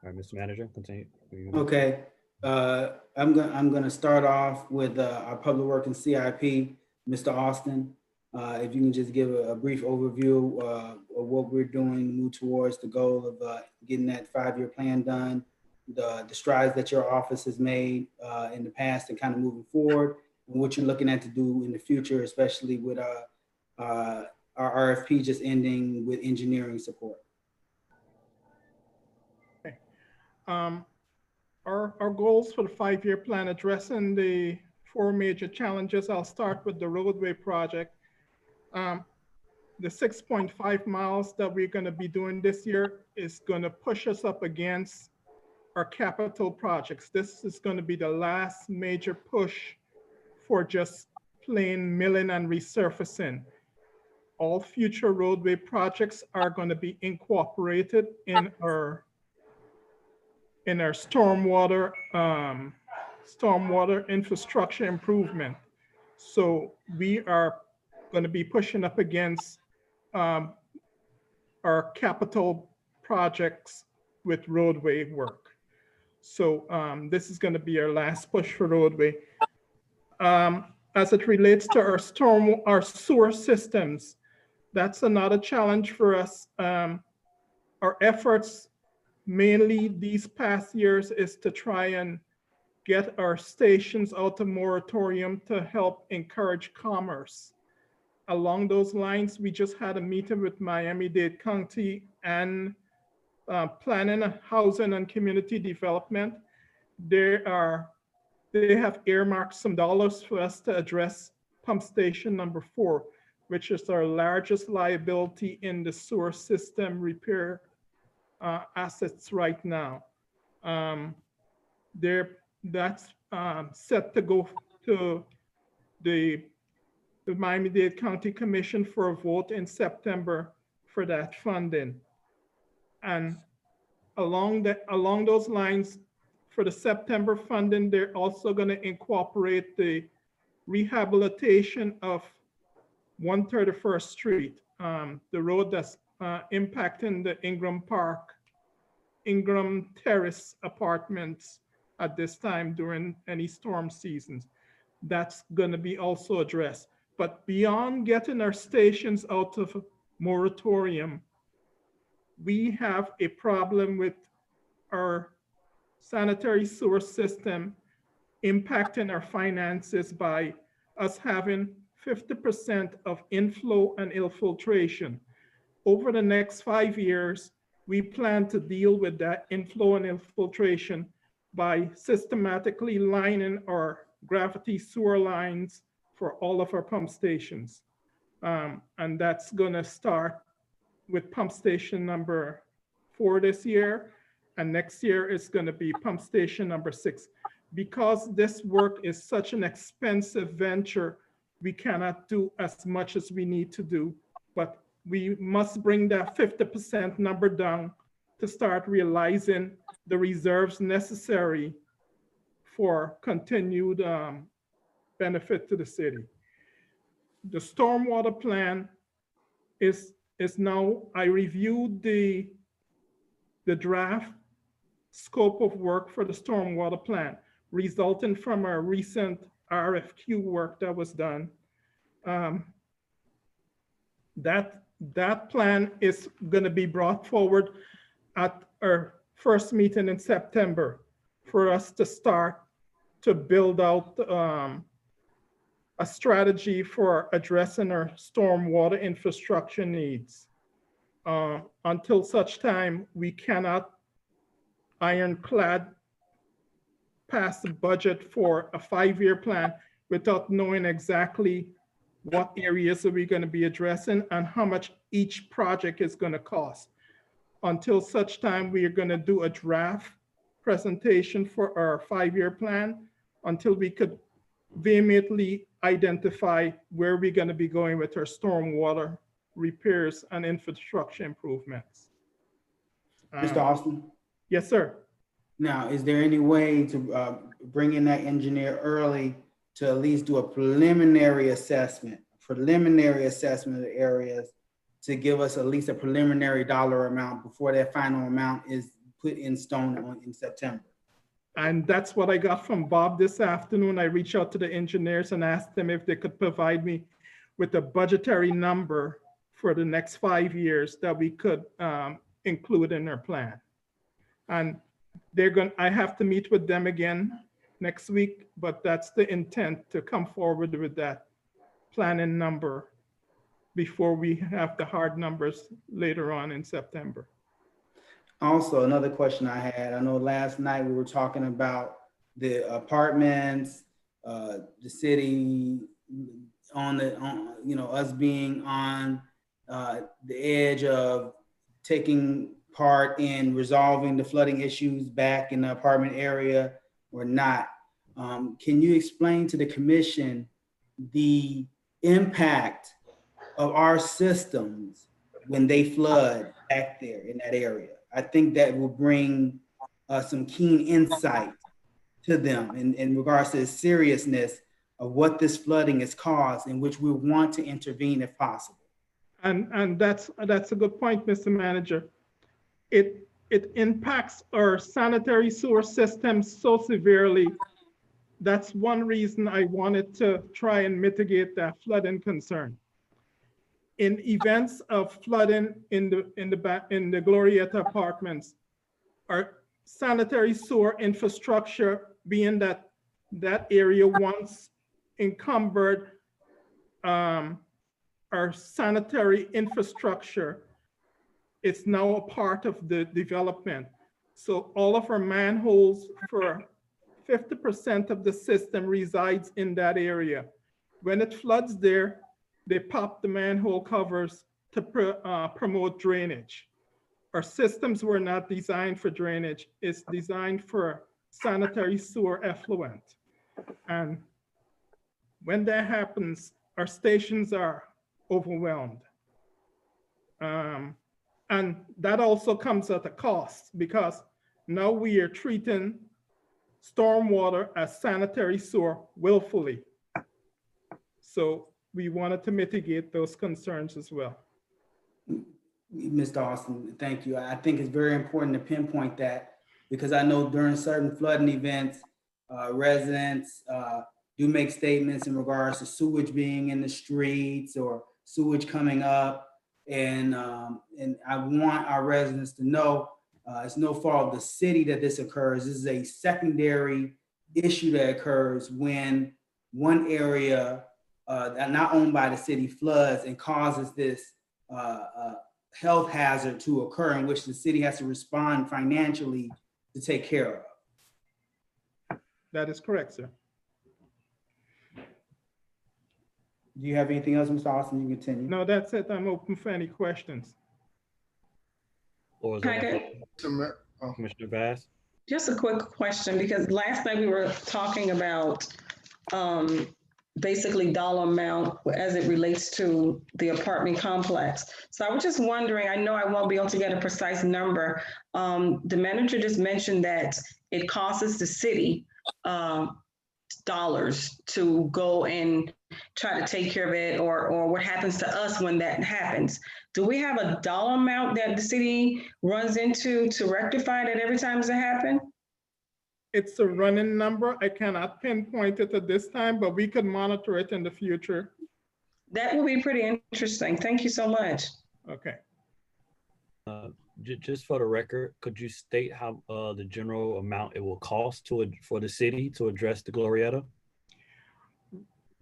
All right, Mr. Manager, continue. Okay, I'm gonna start off with our Public Work and CIP, Mr. Austin. If you can just give a brief overview of what we're doing to move towards the goal of getting that 5-year plan done, the strides that your office has made in the past and kind of moving forward, and what you're looking at to do in the future, especially with our RFP just ending with engineering support. Our goals for the 5-year plan addressing the 4 major challenges. I'll start with the roadway project. The 6.5 miles that we're going to be doing this year is going to push us up against our capital projects. This is going to be the last major push for just plain milling and resurfacing. All future roadway projects are going to be incorporated in our stormwater infrastructure improvement. So we are going to be pushing up against our capital projects with roadway work. So this is going to be our last push for roadway. As it relates to our sewer systems, that's another challenge for us. Our efforts mainly these past years is to try and get our stations out of moratorium to help encourage commerce. Along those lines, we just had a meeting with Miami-Dade County and Planning, Housing and Community Development. They have earmarked some dollars for us to address pump station number 4, which is our largest liability in the sewer system repair assets right now. That's set to go to the Miami-Dade County Commission for a vote in September for that funding. And along those lines, for the September funding, they're also going to incorporate the rehabilitation of 131st Street, the road that's impacting the Ingram Terrace apartments at this time during any storm seasons. That's going to be also addressed. But beyond getting our stations out of moratorium, we have a problem with our sanitary sewer system impacting our finances by us having 50% of inflow and infiltration. Over the next 5 years, we plan to deal with that inflow and infiltration by systematically lining our gravity sewer lines for all of our pump stations. And that's gonna start with pump station number 4 this year. And next year it's gonna be pump station number 6. because this work is such an expensive venture, we cannot do as much as we need to do, but we must bring that 50% number down to start realizing the reserves necessary for continued benefit to the city. The stormwater plan is now, I reviewed the draft scope of work for the stormwater plan, resulting from our recent RFQ work that was done. That plan is going to be brought forward at our first meeting in September for us to start to build out a strategy for addressing our stormwater infrastructure needs. Until such time, we cannot ironclad pass the budget for a 5-year plan without knowing exactly what areas are we going to be addressing and how much each project is going to cost. Until such time, we are going to do a draft presentation for our 5-year plan until we could vehemently identify where we're going to be going with our stormwater repairs and infrastructure improvements. Mr. Austin? Yes, sir. Now, is there any way to bring in that engineer early to at least do a preliminary assessment of the areas to give us at least a preliminary dollar amount before that final amount is put in stone in September? And that's what I got from Bob this afternoon. I reached out to the engineers and asked them if they could provide me with a budgetary number for the next 5 years that we could include in our plan. And I have to meet with them again next week, but that's the intent, to come forward with that planning number before we have the hard numbers later on in September. Also, another question I had, I know last night we were talking about the apartments, the city us being on the edge of taking part in resolving the flooding issues back in the apartment area or not. Can you explain to the commission the impact of our systems when they flood back there in that area? I think that will bring some keen insight to them in regards to the seriousness of what this flooding has caused, in which we want to intervene if possible. And that's a good point, Mr. Manager. It impacts our sanitary sewer systems so severely. That's one reason I wanted to try and mitigate that flooding concern. In events of flooding in the Glorieta apartments, our sanitary sewer infrastructure, being that area once encumbered, our sanitary infrastructure is now a part of the development. So all of our manholes, for 50% of the system, resides in that area. When it floods there, they pop the manhole covers to promote drainage. Our systems were not designed for drainage. It's designed for sanitary sewer effluent. And when that happens, our stations are overwhelmed. And that also comes at a cost, because now we are treating stormwater as sanitary sewer willfully. So we wanted to mitigate those concerns as well. Mr. Austin, thank you. I think it's very important to pinpoint that, because I know during certain flooding events, residents do make statements in regards to sewage being in the streets or sewage coming up. And I want our residents to know it's no fault of the city that this occurs. This is a secondary issue that occurs when one area not owned by the city floods and causes this health hazard to occur, in which the city has to respond financially to take care of. That is correct, sir. Do you have anything else, Mr. Austin? You can continue. No, that's it. I'm open for any questions. Commissioner Bass? Just a quick question, because last night we were talking about basically dollar amount as it relates to the apartment complex. So I was just wondering, I know I won't be able to get a precise number. The manager just mentioned that it costs the city dollars to go and try to take care of it, or what happens to us when that happens. Do we have a dollar amount that the city runs into to rectify that every time it happens? It's a running number. I cannot pinpoint it at this time, but we could monitor it in the future. That will be pretty interesting. Thank you so much. Okay. Just for the record, could you state how the general amount it will cost for the city to address the Glorietta?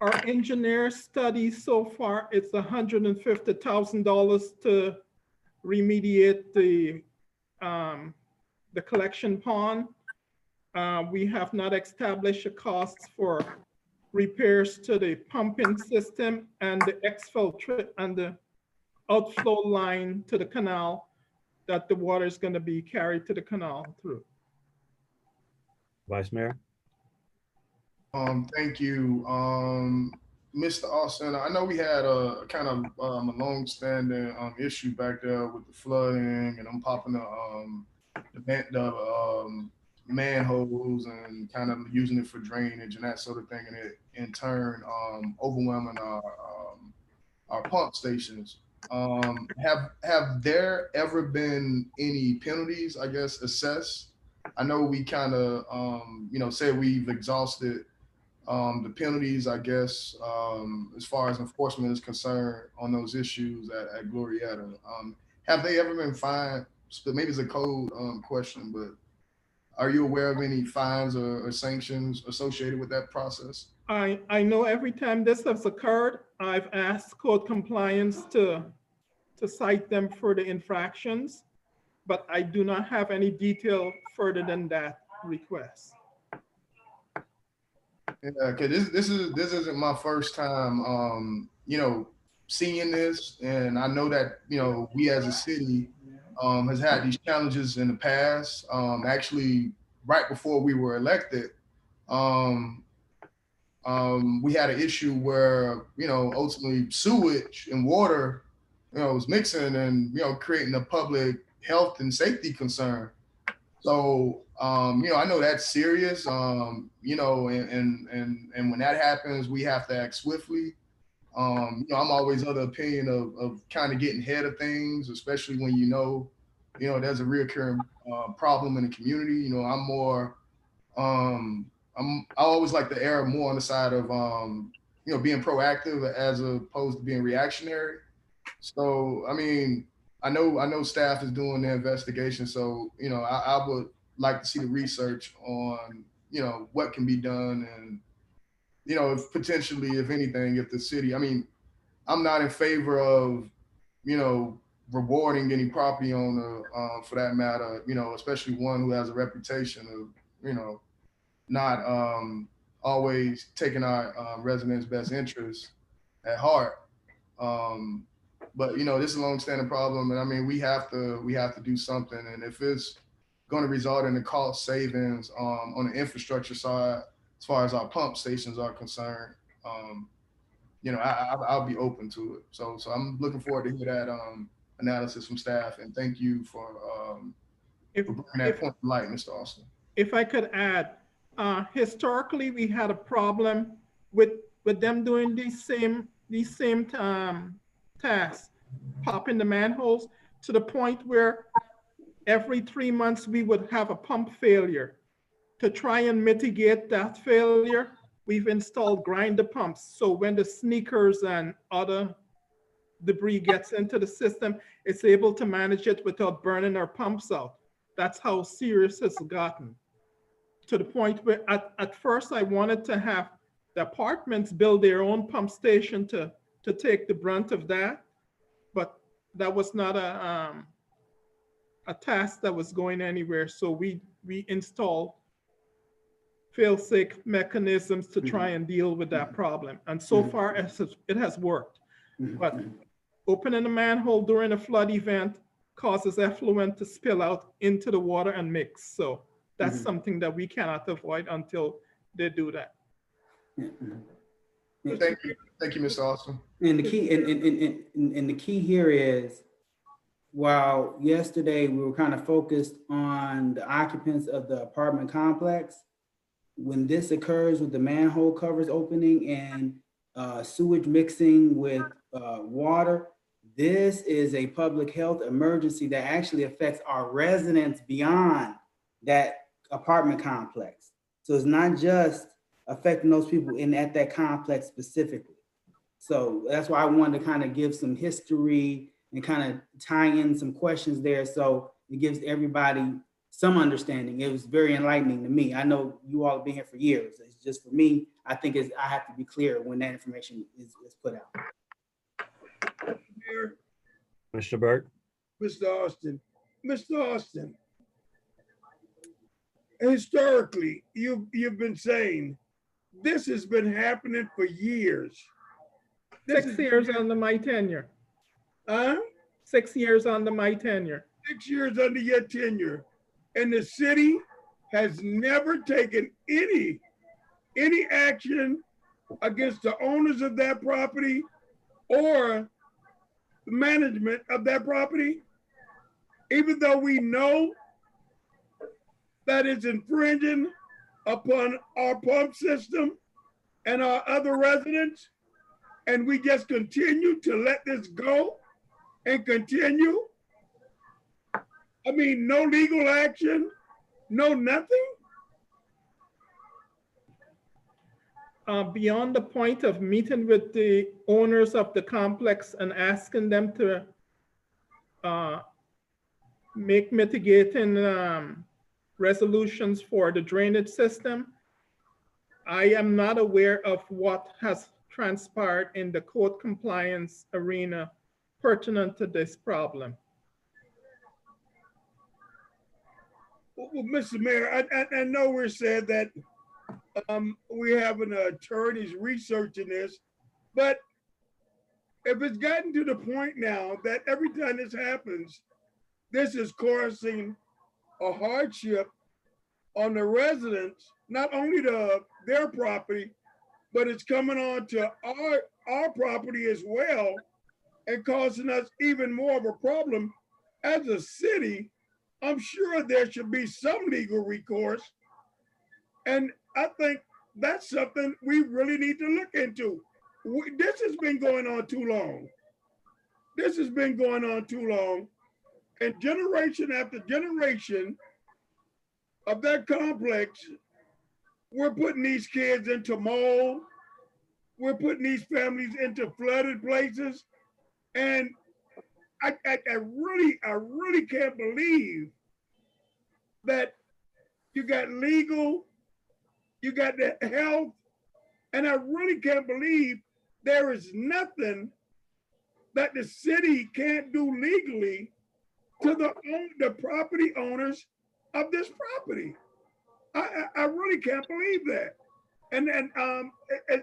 Our engineer study so far, it's $150,000 to remediate the collection pond. We have not established a cost for repairs to the pumping system and the exfiltrate and the outflow line to the canal that the water is going to be carried to the canal through. Vice Mayor? Thank you. Mr. Austin, I know we had a kind of a long-standing issue back there with the flooding and them popping the manholes and kind of using it for drainage and that sort of thing, and it in turn overwhelming our pump stations. Have there ever been any penalties, I guess, assessed? I know we kind of say we've exhausted the penalties, I guess, as far as enforcement is concerned on those issues at Glorietta. Have they ever been fined? Maybe it's a code question, but are you aware of any fines or sanctions associated with that process? I know every time this has occurred, I've asked code compliance to cite them for the infractions, but I do not have any detail further than that request. Yeah, because this isn't my first time, seeing this, and I know that we as a city has had these challenges in the past. Actually, right before we were elected, we had an issue where ultimately sewage and water was mixing and creating a public health and safety concern. So I know that's serious. And when that happens, we have to act swiftly. I'm always of the opinion of kind of getting ahead of things, especially when there's a reoccurring problem in the community. I always like to err more on the side of being proactive as opposed to being reactionary. So I know staff is doing their investigation. So I would like to see the research on what can be done, and if potentially, if anything, if the city. I'm not in favor of rewarding any property owner for that matter. Especially one who has a reputation of not always taking our residents' best interests at heart. But this is a long-standing problem, and we have to do something. And if it's going to result in the cost savings on the infrastructure side, as far as our pump stations are concerned, I'll be open to it. So I'm looking forward to hear that analysis from staff, and thank you for bringing that point to light, Mr. Austin. If I could add, historically we had a problem with them doing these same tasks, popping the manholes, to the point where every 3 months we would have a pump failure. To try and mitigate that failure, we've installed grinder pumps. So when the sneakers and other debris gets into the system, it's able to manage it without burning our pumps out. That's how serious it's gotten. To the point where at first I wanted to have the apartments build their own pump station to take the brunt of that, but that was not a task that was going anywhere. So we installed fail-safe mechanisms to try and deal with that problem. And so far it has worked. But opening a manhole during a flood event causes effluent to spill out into the water and mix. So That's something that we cannot avoid until they do that. Thank you, Mr. Austin. And the key, and the key here is, while yesterday we were kind of focused on the occupants of the apartment complex, when this occurs with the manhole covers opening and sewage mixing with water, this is a public health emergency that actually affects our residents beyond that apartment complex. So it's not just affecting those people at that complex specifically. So that's why I wanted to kind of give some history and kind of tie in some questions there, so it gives everybody some understanding. It was very enlightening to me. I know you all have been here for years. It's just for me, I think I have to be clear when that information is put out. Mr. Burke. Mr. Austin. Mr. Austin, historically, you've been saying this has been happening for years. 6 years under my tenure. 6 years under my tenure. 6 years under your tenure. And the city has never taken any action against the owners of that property or the management of that property, even though we know that it's infringing upon our pump system and our other residents, and we just continue to let this go and continue. I mean, no legal action, no nothing. Beyond the point of meeting with the owners of the complex and asking them to make mitigating resolutions for the drainage system, I am not aware of what has transpired in the code compliance arena pertinent to this problem. Well, Mr. Mayor, I know we're said that we have an attorneys researching this, but if it's gotten to the point now that every time this happens, this is causing a hardship on the residents, not only their property, but it's coming on to our property as well and causing us even more of a problem as a city. I'm sure there should be some legal recourse. And I think that's something we really need to look into. This has been going on too long. This has been going on too long. And generation after generation of that complex, we're putting these kids into mold. We're putting these families into flooded places. And I really can't believe that you got legal, you got the health, and I really can't believe there is nothing that the city can't do legally to the property owners of this property. I really can't believe that. And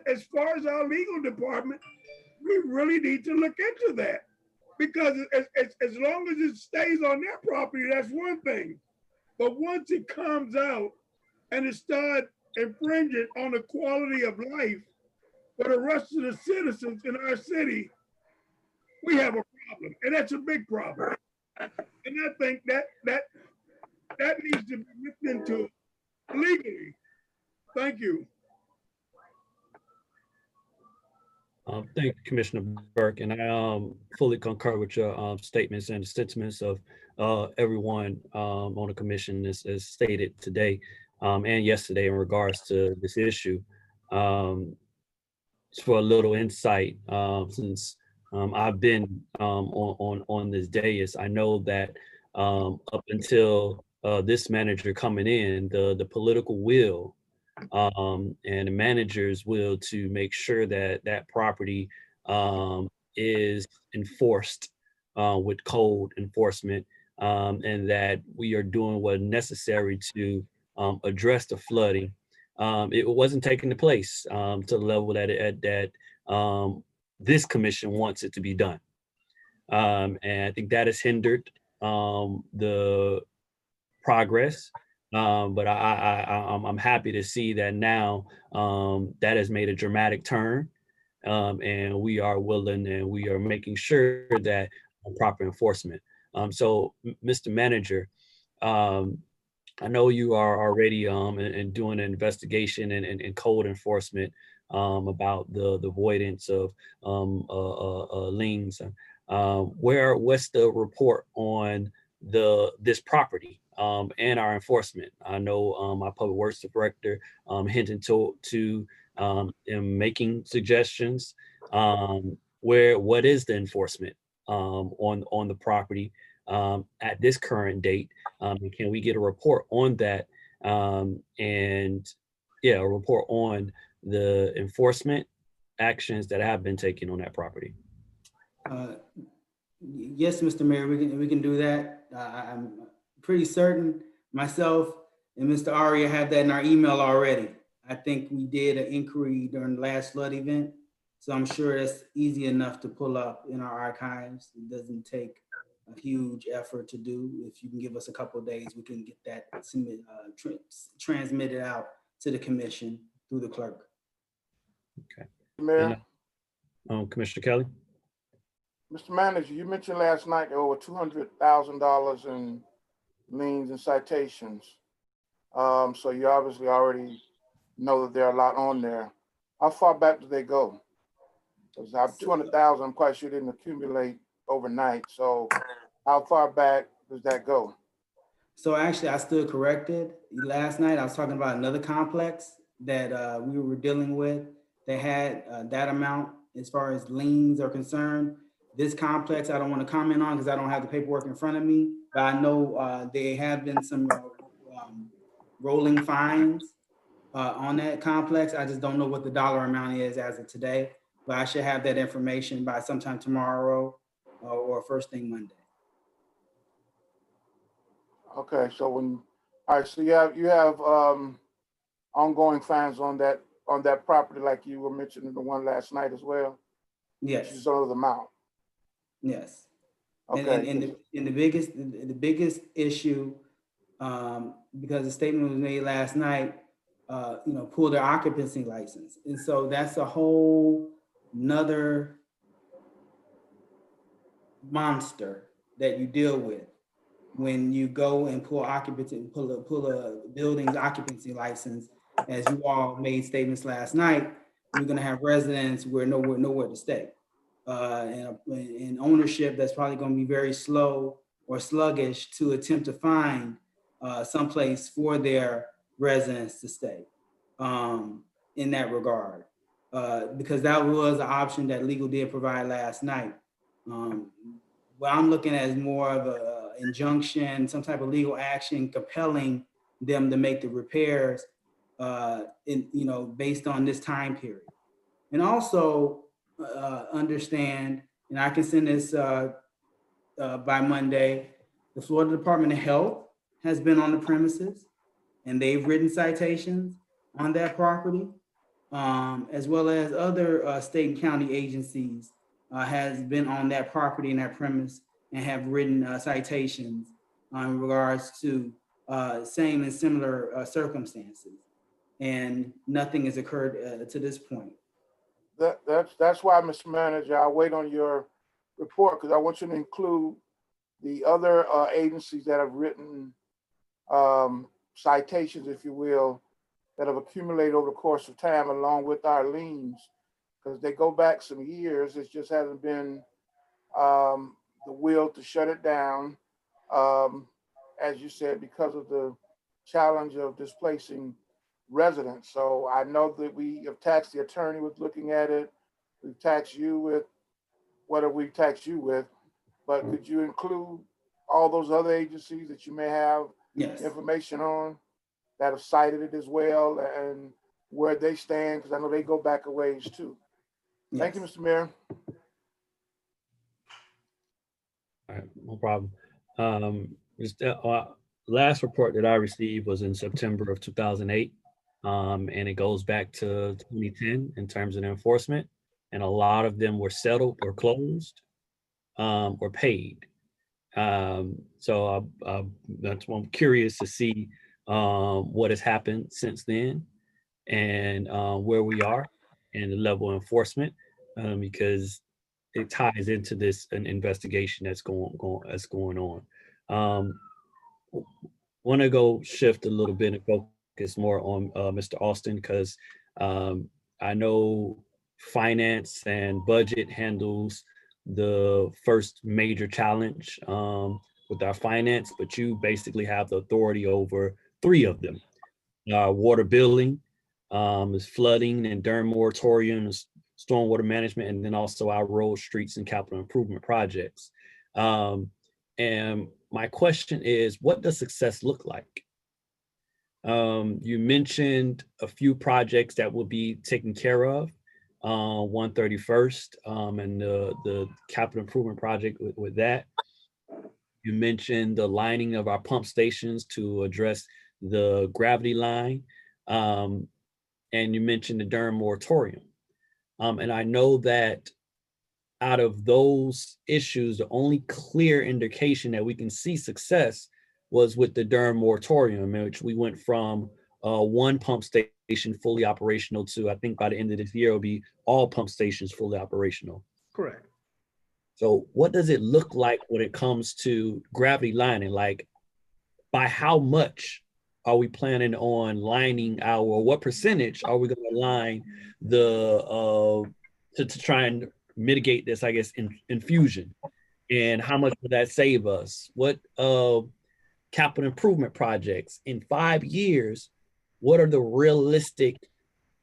as far as our legal department, we really need to look into that, because as long as it stays on their property, that's one thing. But once it comes out and it starts infringing on the quality of life for the rest of the citizens in our city, we have a problem, and that's a big problem. And I think that needs to be looked into legally. Thank you. Thank you, Commissioner Burke, and I fully concur with your statements and the sentiments of everyone on the commission as stated today and yesterday in regards to this issue. For a little insight, since I've been on this dais, I know that up until this manager coming in, the political will and the manager's will to make sure that that property is enforced with code enforcement, and that we are doing what necessary to address the flooding. It wasn't taking place to the level that this commission wants it to be done. And I think that has hindered the progress But I'm happy to see that now that has made a dramatic turn, and we are willing and we are making sure that proper enforcement. So, Mr. Manager, I know you are already and doing an investigation and code enforcement about the avoidance of liens. What's the report on this property and our enforcement? I know my public works director hinted to in making suggestions. What is the enforcement on the property at this current date? And can we get a report on that? And yeah, a report on the enforcement actions that have been taken on that property. Yes, Mr. Mayor, we can do that. I'm pretty certain myself and Mr. Aria have that in our email already. I think we did an inquiry during the last flood event, so I'm sure that's easy enough to pull up in our archives. It doesn't take a huge effort to do. If you can give us a couple of days, we can get that transmitted out to the commission through the clerk. Okay. Mayor. And, Commissioner Kelly. Mr. Manager, you mentioned last night there were $200,000 in liens and citations. So you obviously already know that there are a lot on there. How far back do they go? Because 200,000, I'm quite sure didn't accumulate overnight. So how far back does that go? So actually, I stood corrected. Last night, I was talking about another complex that we were dealing with. They had that amount as far as liens are concerned. This complex, I don't want to comment on because I don't have the paperwork in front of me, but I know there have been some rolling fines on that complex. I just don't know what the dollar amount is as of today, but I should have that information by sometime tomorrow or first thing Monday. Okay, so all right, so you have ongoing fines on that property, like you were mentioning the one last night as well. Yes. Which is another amount. Yes. Okay. And the biggest issue, because the statement was made last night, pull their occupancy license, and so that's a whole nother monster that you deal with when you go and pull a building's occupancy license. As you all made statements last night, you're going to have residents where nowhere to stay. And ownership that's probably going to be very slow or sluggish to attempt to find someplace for their residents to stay in that regard. Because that was an option that legal did provide last night. What I'm looking at is more of a injunction, some type of legal action compelling them to make the repairs based on this time period. And also understand, and I can send this by Monday, the Florida Department of Health has been on the premises and they've written citations on that property, as well as other state and county agencies has been on that property and that premise and have written citations in regards to same and similar circumstances. And nothing has occurred to this point. That's why, Mr. Manager, I'll wait on your report because I want you to include the other agencies that have written citations, if you will, that have accumulated over the course of time along with our liens, because they go back some years. It just hasn't been the will to shut it down, as you said, because of the challenge of displacing residents. So I know that we have taxed the attorney with looking at it. We've taxed you with whatever we've taxed you with, but could you include all those other agencies that you may have information on that have cited it as well and where they stand? Because I know they go back a ways too. Yes. Thank you, Mr. Mayor. All right, no problem. Last report that I received was in September of 2008. And it goes back to 2010 in terms of enforcement. And a lot of them were settled or closed or paid. So that's why I'm curious to see what has happened since then, and where we are, and the level of enforcement, because it ties into this an investigation that's going on. Want to go shift a little bit and focus more on Mr. Austin, because I know finance and budget handles the first major challenge with our finance, but you basically have the authority over three of them. Water billing, is flooding and DERM moratorium, is stormwater management, and then also our road, streets, and capital improvement projects. And my question is, what does success look like? You mentioned a few projects that will be taken care of, 131st, and the capital improvement project with that. You mentioned the lining of our pump stations to address the gravity line, and you mentioned the DERM moratorium. And I know that out of those issues, the only clear indication that we can see success was with the DERM moratorium, in which we went from one pump station fully operational to, I think by the end of this year, it'll be all pump stations fully operational. Correct. So what does it look like when it comes to gravity lining? Like, by how much are we planning on lining our, what percentage are we going to line the, to try and mitigate this, I guess, infusion? And how much would that save us? What capital improvement projects in 5 years, what are the realistic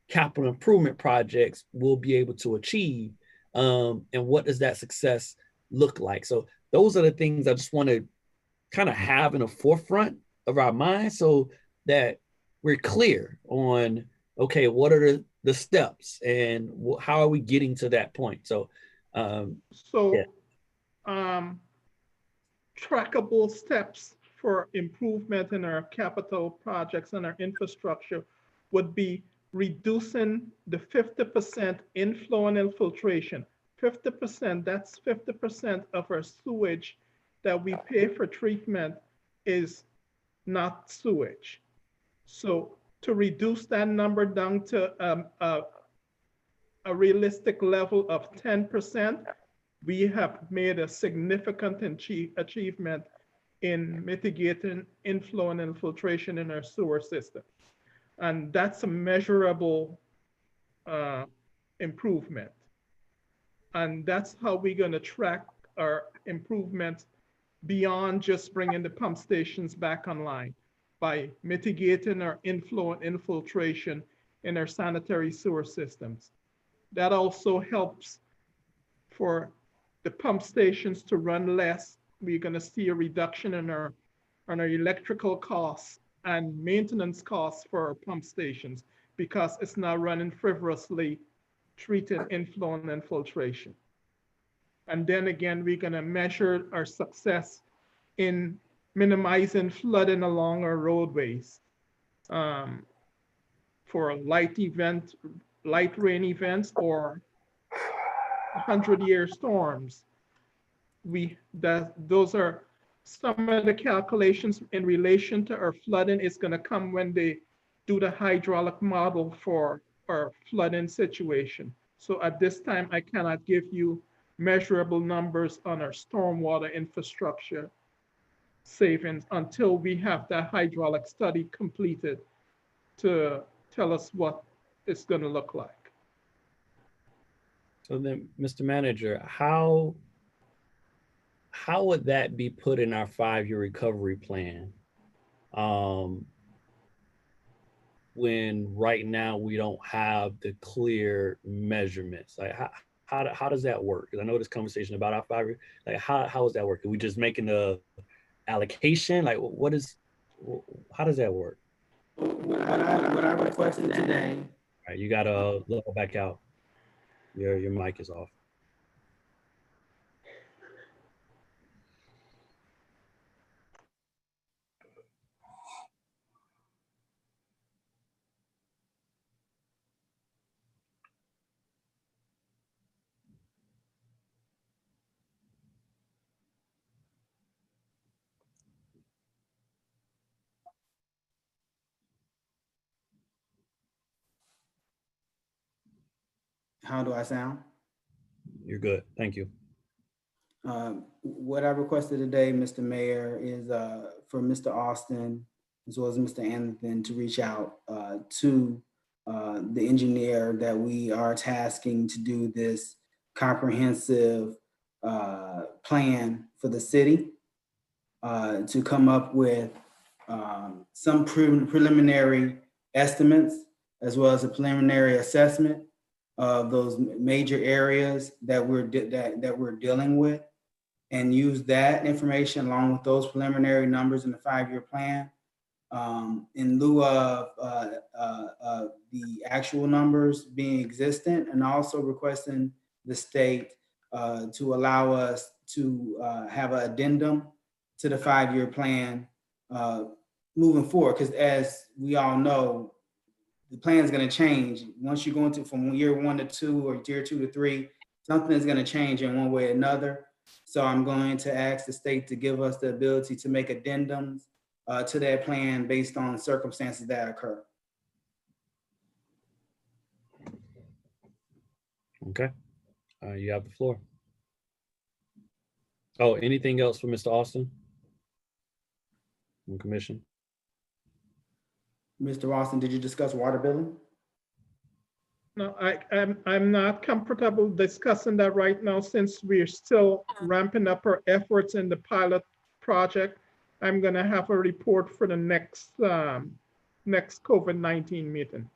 capital improvement projects we'll be able to achieve? And what does that success look like? So those are the things I just want to kind of have in the forefront of our mind, so that we're clear on, okay, what are the steps and how are we getting to that point? So, trackable steps for improvement in our capital projects and our infrastructure would be reducing the 50% inflow and infiltration. 50%, that's 50% of our sewage that we pay for treatment is not sewage. So to reduce that number down to a realistic level of 10%, we have made a significant achievement in mitigating inflow and infiltration in our sewer system. And that's a measurable improvement. And that's how we're going to track our improvements beyond just bringing the pump stations back online, by mitigating our inflow and infiltration in our sanitary sewer systems. That also helps for the pump stations to run less. We're going to see a reduction in our electrical costs and maintenance costs for our pump stations, because it's not running frivolously, treating inflow and infiltration. And then again, we're going to measure our success in minimizing flooding along our roadways. For light rain events or 100-year storms. Those are some of the calculations in relation to our flooding. Is going to come when they do the hydraulic model for our flooding situation. So at this time, I cannot give you measurable numbers on our stormwater infrastructure savings until we have that hydraulic study completed to tell us what it's going to look like. So then, Mr. Manager, how would that be put in our 5-year recovery plan? When right now we don't have the clear measurements? Like, how does that work? Because I know this conversation about our 5 year, like how is that work? Are we just making the allocation? Like, how does that work? What I requested today. All right, you gotta level back out. Your mic is off. How do I sound? You're good. Thank you. What I requested today, Mr. Mayor, is for Mr. Austin as well as Mr. Anderson to reach out to the engineer that we are tasking to do this comprehensive plan for the city, to come up with some preliminary estimates as well as a preliminary assessment of those major areas that we're dealing with, and use that information along with those preliminary numbers in the 5-year plan in lieu of the actual numbers being existent, and also requesting the state to allow us to have an addendum to the 5-year plan moving forward. Because as we all know, the plan is going to change. Once you go into from year 1 to 2 or year 2 to 3, something is going to change in one way or another. So I'm going to ask the state to give us the ability to make addendums to that plan based on circumstances that occur. Okay. You have the floor. Oh, anything else for Mr. Austin? From Commission? Mr. Austin, did you discuss water billing? No, I'm not comfortable discussing that right now since we're still ramping up our efforts in the pilot project. I'm gonna have a report for the next COVID-19 meeting.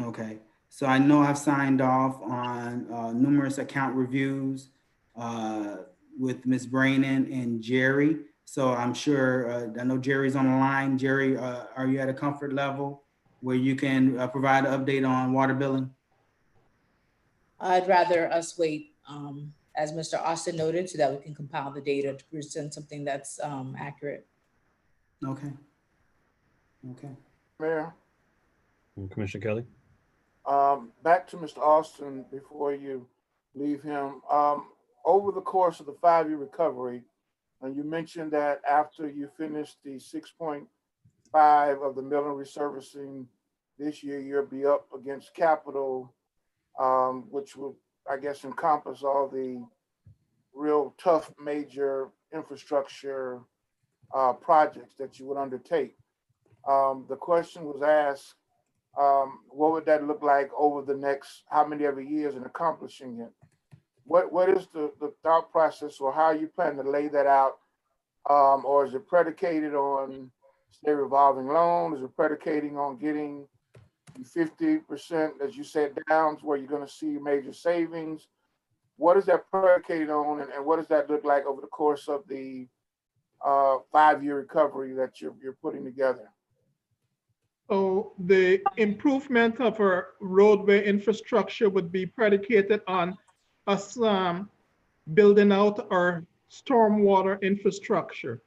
Okay, so I know I've signed off on numerous account reviews with Ms. Brannon and Jerry. So I'm sure, I know Jerry's on the line. Jerry, are you at a comfort level where you can provide an update on water billing? I'd rather us wait, as Mr. Austin noted, so that we can compile the data to present something that's accurate. Okay. Okay. Mayor, Commissioner Kelly? back to Mr. Austin before you leave him. Over the course of the 5-year recovery, and you mentioned that after you finish the 6.5 of the mill and resurfacing this year, you'll be up against capital, which will, I guess, encompass all the real tough major infrastructure projects that you would undertake. The question was asked, what would that look like over the next how many ever years in accomplishing it? What is the thought process, or how you plan to lay that out? Or is it predicated on state revolving loan? Is it predicating on getting 50%, as you said, down to where you're going to see major savings? What is that predicated on, and what does that look like over the course of the 5-year recovery that you're putting together? So the improvement of our roadway infrastructure would be predicated on us building out our stormwater infrastructure.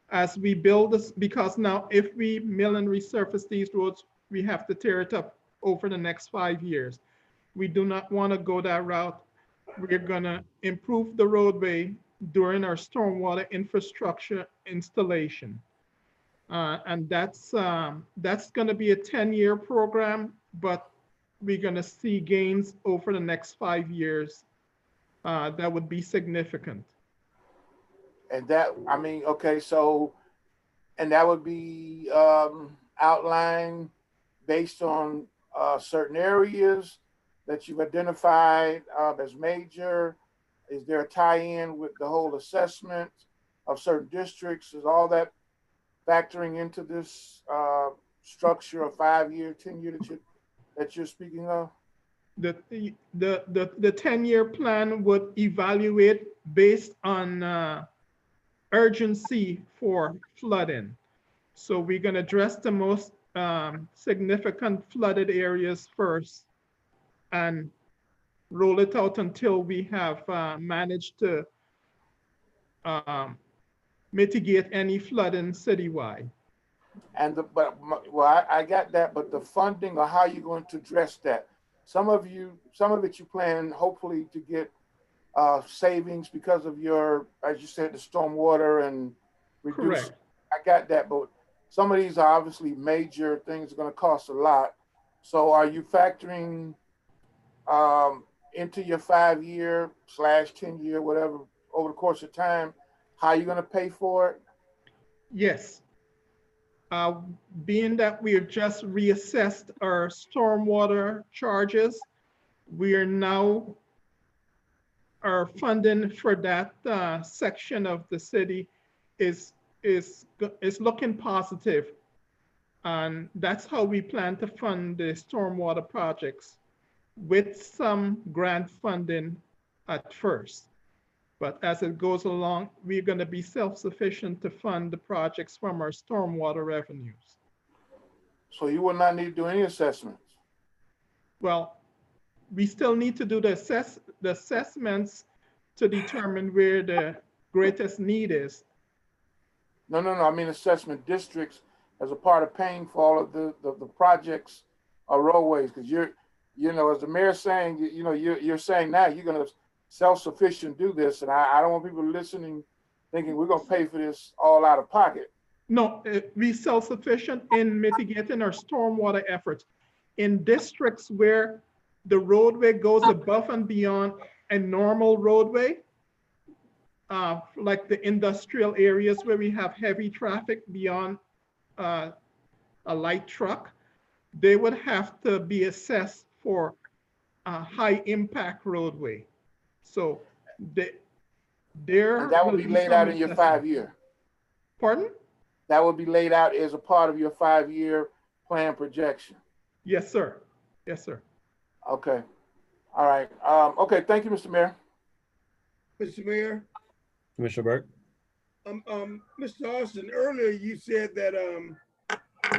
As we build this, because now if we mill and resurface these roads, we have to tear it up over the next 5 years. We do not want to go that route. We're going to improve the roadway during our stormwater infrastructure installation. And that's going to be a 10-year program, but we're going to see gains over the next 5 years that would be significant. And that, I mean, okay, so, and that would be outlined based on certain areas that you've identified as major. Is there a tie-in with the whole assessment of certain districts? Is all that factoring into this structure of 5-year, 10-year that you're speaking of? The 10-year plan would evaluate based on urgency for flooding. So we're going to address the most significant flooded areas first and roll it out until we have managed to mitigate any flooding citywide. And I got that, but the funding, or how you're going to address that? Some of it you plan hopefully to get savings because of your, as you said, the stormwater and reduce. Correct. I got that, but some of these are obviously major things, are going to cost a lot. So are you factoring into your 5-year/10-year, whatever, over the course of time, how you're gonna pay for it? Yes. Being that we have just reassessed our stormwater charges, we are now, our funding for that section of the city is looking positive. And that's how we plan to fund the stormwater projects, with some grant funding at first. But as it goes along, we're going to be self-sufficient to fund the projects from our stormwater revenues. So you will not need to do any assessments? Well, we still need to do the assessments to determine where the greatest need is. No, I mean assessment districts as a part of paying for all of the projects or roadways, because you know, as the mayor's saying, you're saying now you're going to self-sufficient do this, and I don't want people listening thinking we're going to pay for this all out of pocket. No, we self-sufficient in mitigating our stormwater efforts. In districts where the roadway goes above and beyond a normal roadway, like the industrial areas where we have heavy traffic beyond a light truck, they would have to be assessed for a high impact roadway. So and that will be laid out in your 5-year. Pardon? That will be laid out as a part of your 5-year plan projection. Yes, sir. Yes, sir. Okay. All right. Okay. Thank you, Mr. Mayor. Mr. Mayor. Commissioner Burke. Mr. Austin, earlier you said that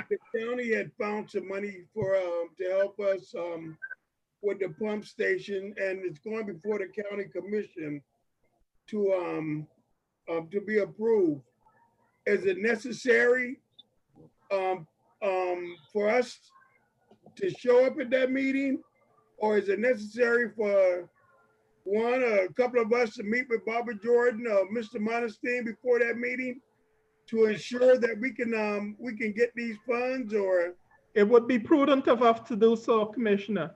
the county had found some money for to help us with the pump station, and it's going before the county commission to be approved. Is it necessary for us to show up at that meeting, or is it necessary for one or a couple of us to meet with Barbara Jordan or Mr. Monestein before that meeting to ensure that we can get these funds? Or it would be prudent of us to do so, Commissioner.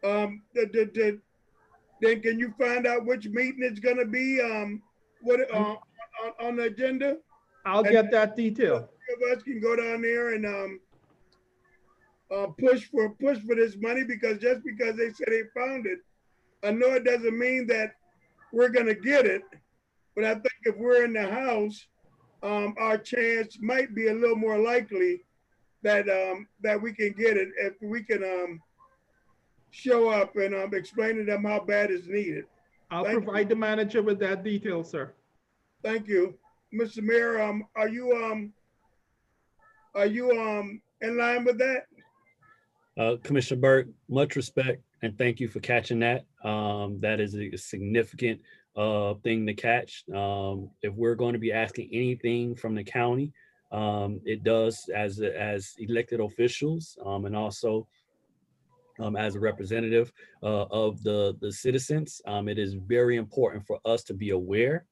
Then can you find out which meeting it's going to be? What on the agenda? I'll get that detail. Of us can go down there and push for this money, because just because they said they found it, I know it doesn't mean that we're going to get it. But I think if we're in the house, our chance might be a little more likely that that we can get it if we can show up and explain to them how bad it's needed. I'll provide the manager with that detail, sir. Thank you. Mr. Mayor, are you in line with that? Commissioner Burke, much respect and thank you for catching that. That is a significant thing to catch. If we're going to be asking anything from the county, it does as elected officials and also as a representative of the citizens. It is very important for us to be aware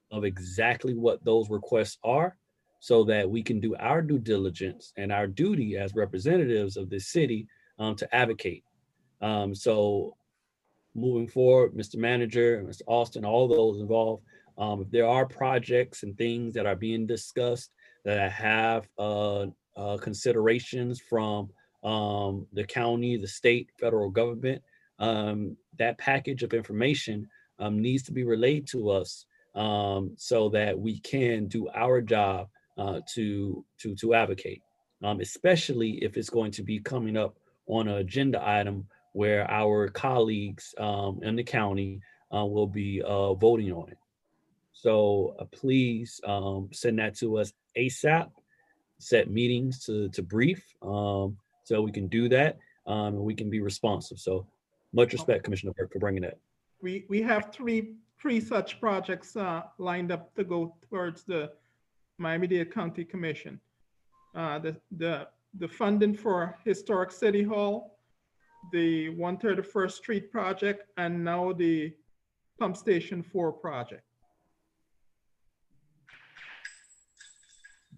of exactly what those requests are, so that we can do our due diligence and our duty as representatives of the city to advocate. So moving forward, Mr. Manager, Mr. Austin, all those involved, if there are projects and things that are being discussed that have considerations from the county, the state, federal government, that package of information needs to be relayed to us so that we can do our job to advocate, especially if it's going to be coming up on an agenda item where our colleagues in the county will be voting on it. So please send that to us ASAP, set meetings to brief so we can do that and we can be responsive. So much respect, Commissioner Burke, for bringing that. We have three such projects lined up to go towards the Miami-Dade County Commission. The funding for Historic City Hall, the 131st Street project, and now the Pump Station 4 project.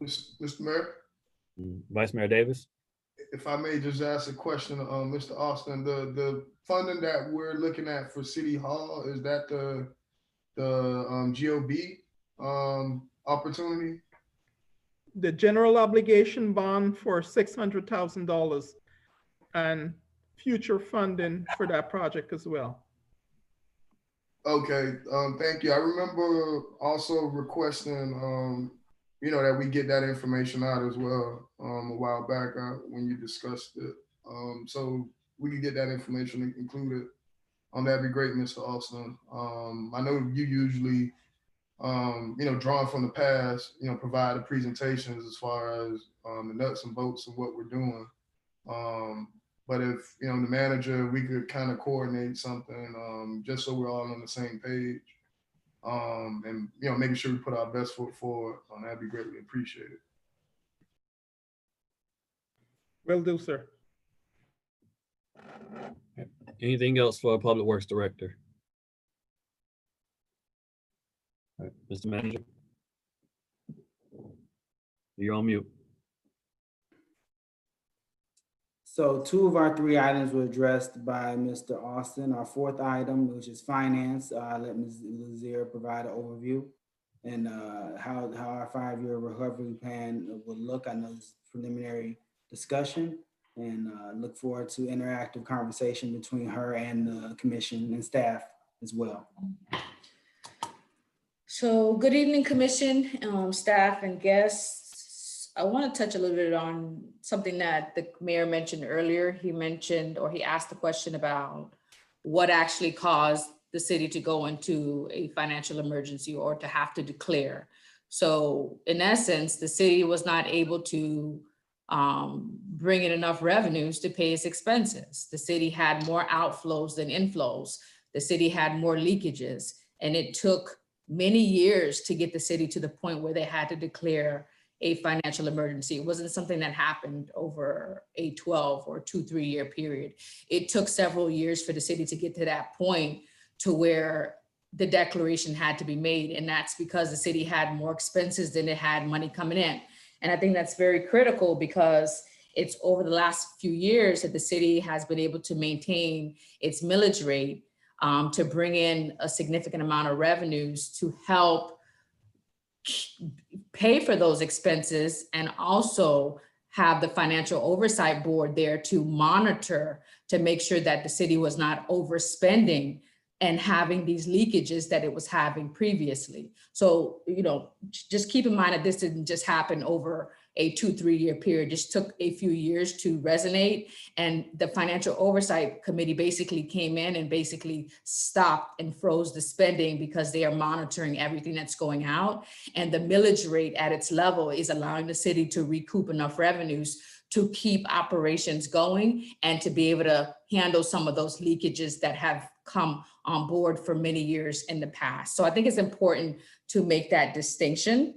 Mr. Mayor? Vice Mayor Davis? if I may just ask a question, Mr. Austin, the funding that we're looking at for City Hall, is that the GOB opportunity? The general obligation bond for $600,000 and future funding for that project as well. Okay, thank you. I remember also requesting, you know, that we get that information out as well a while back when you discussed it. So we could get that information included. That'd be great, Mr. Austin. I know you usually, you know, drawing from the past, you know, provide the presentations as far as the nuts and bolts of what we're doing. But if, you know, the manager, we could kind of coordinate something just so we're all on the same page. And, you know, making sure we put our best foot forward, that'd be greatly appreciated. Will do, sir. Anything else for our Public Works Director? All right, Mr. Manager. You're on mute. So 2 of our 3 items were addressed by Mr. Austin. Our 4th item, which is finance, let Ms. Lazier provide an overview and how our 5-year recovery plan would look. I know this preliminary discussion, and look forward to interactive conversation between her and the commission and staff as well. So good evening, commission, staff and guests. I want to touch a little bit on something that the mayor mentioned earlier. He mentioned, or he asked the question about what actually caused the city to go into a financial emergency or to have to declare. So in essence, the city was not able to bring in enough revenues to pay its expenses. The city had more outflows than inflows. The city had more leakages, and it took many years to get the city to the point where they had to declare a financial emergency. It wasn't something that happened over a 12 or 2-3 year period. It took several years for the city to get to that point to where the declaration had to be made. And that's because the city had more expenses than it had money coming in. And I think that's very critical because it's over the last few years that the city has been able to maintain its millage rate to bring in a significant amount of revenues to help pay for those expenses, and also have the financial oversight board there to monitor to make sure that the city was not overspending and having these leakages that it was having previously. So, you know, just keep in mind that this didn't just happen over a 2-3 year period. Just took a few years to resonate. And the Financial Oversight Committee basically came in and basically stopped and froze the spending because they are monitoring everything that's going out. And the millage rate at its level is allowing the city to recoup enough revenues to keep operations going and to be able to handle some of those leakages that have come on board for many years in the past. So I think it's important to make that distinction.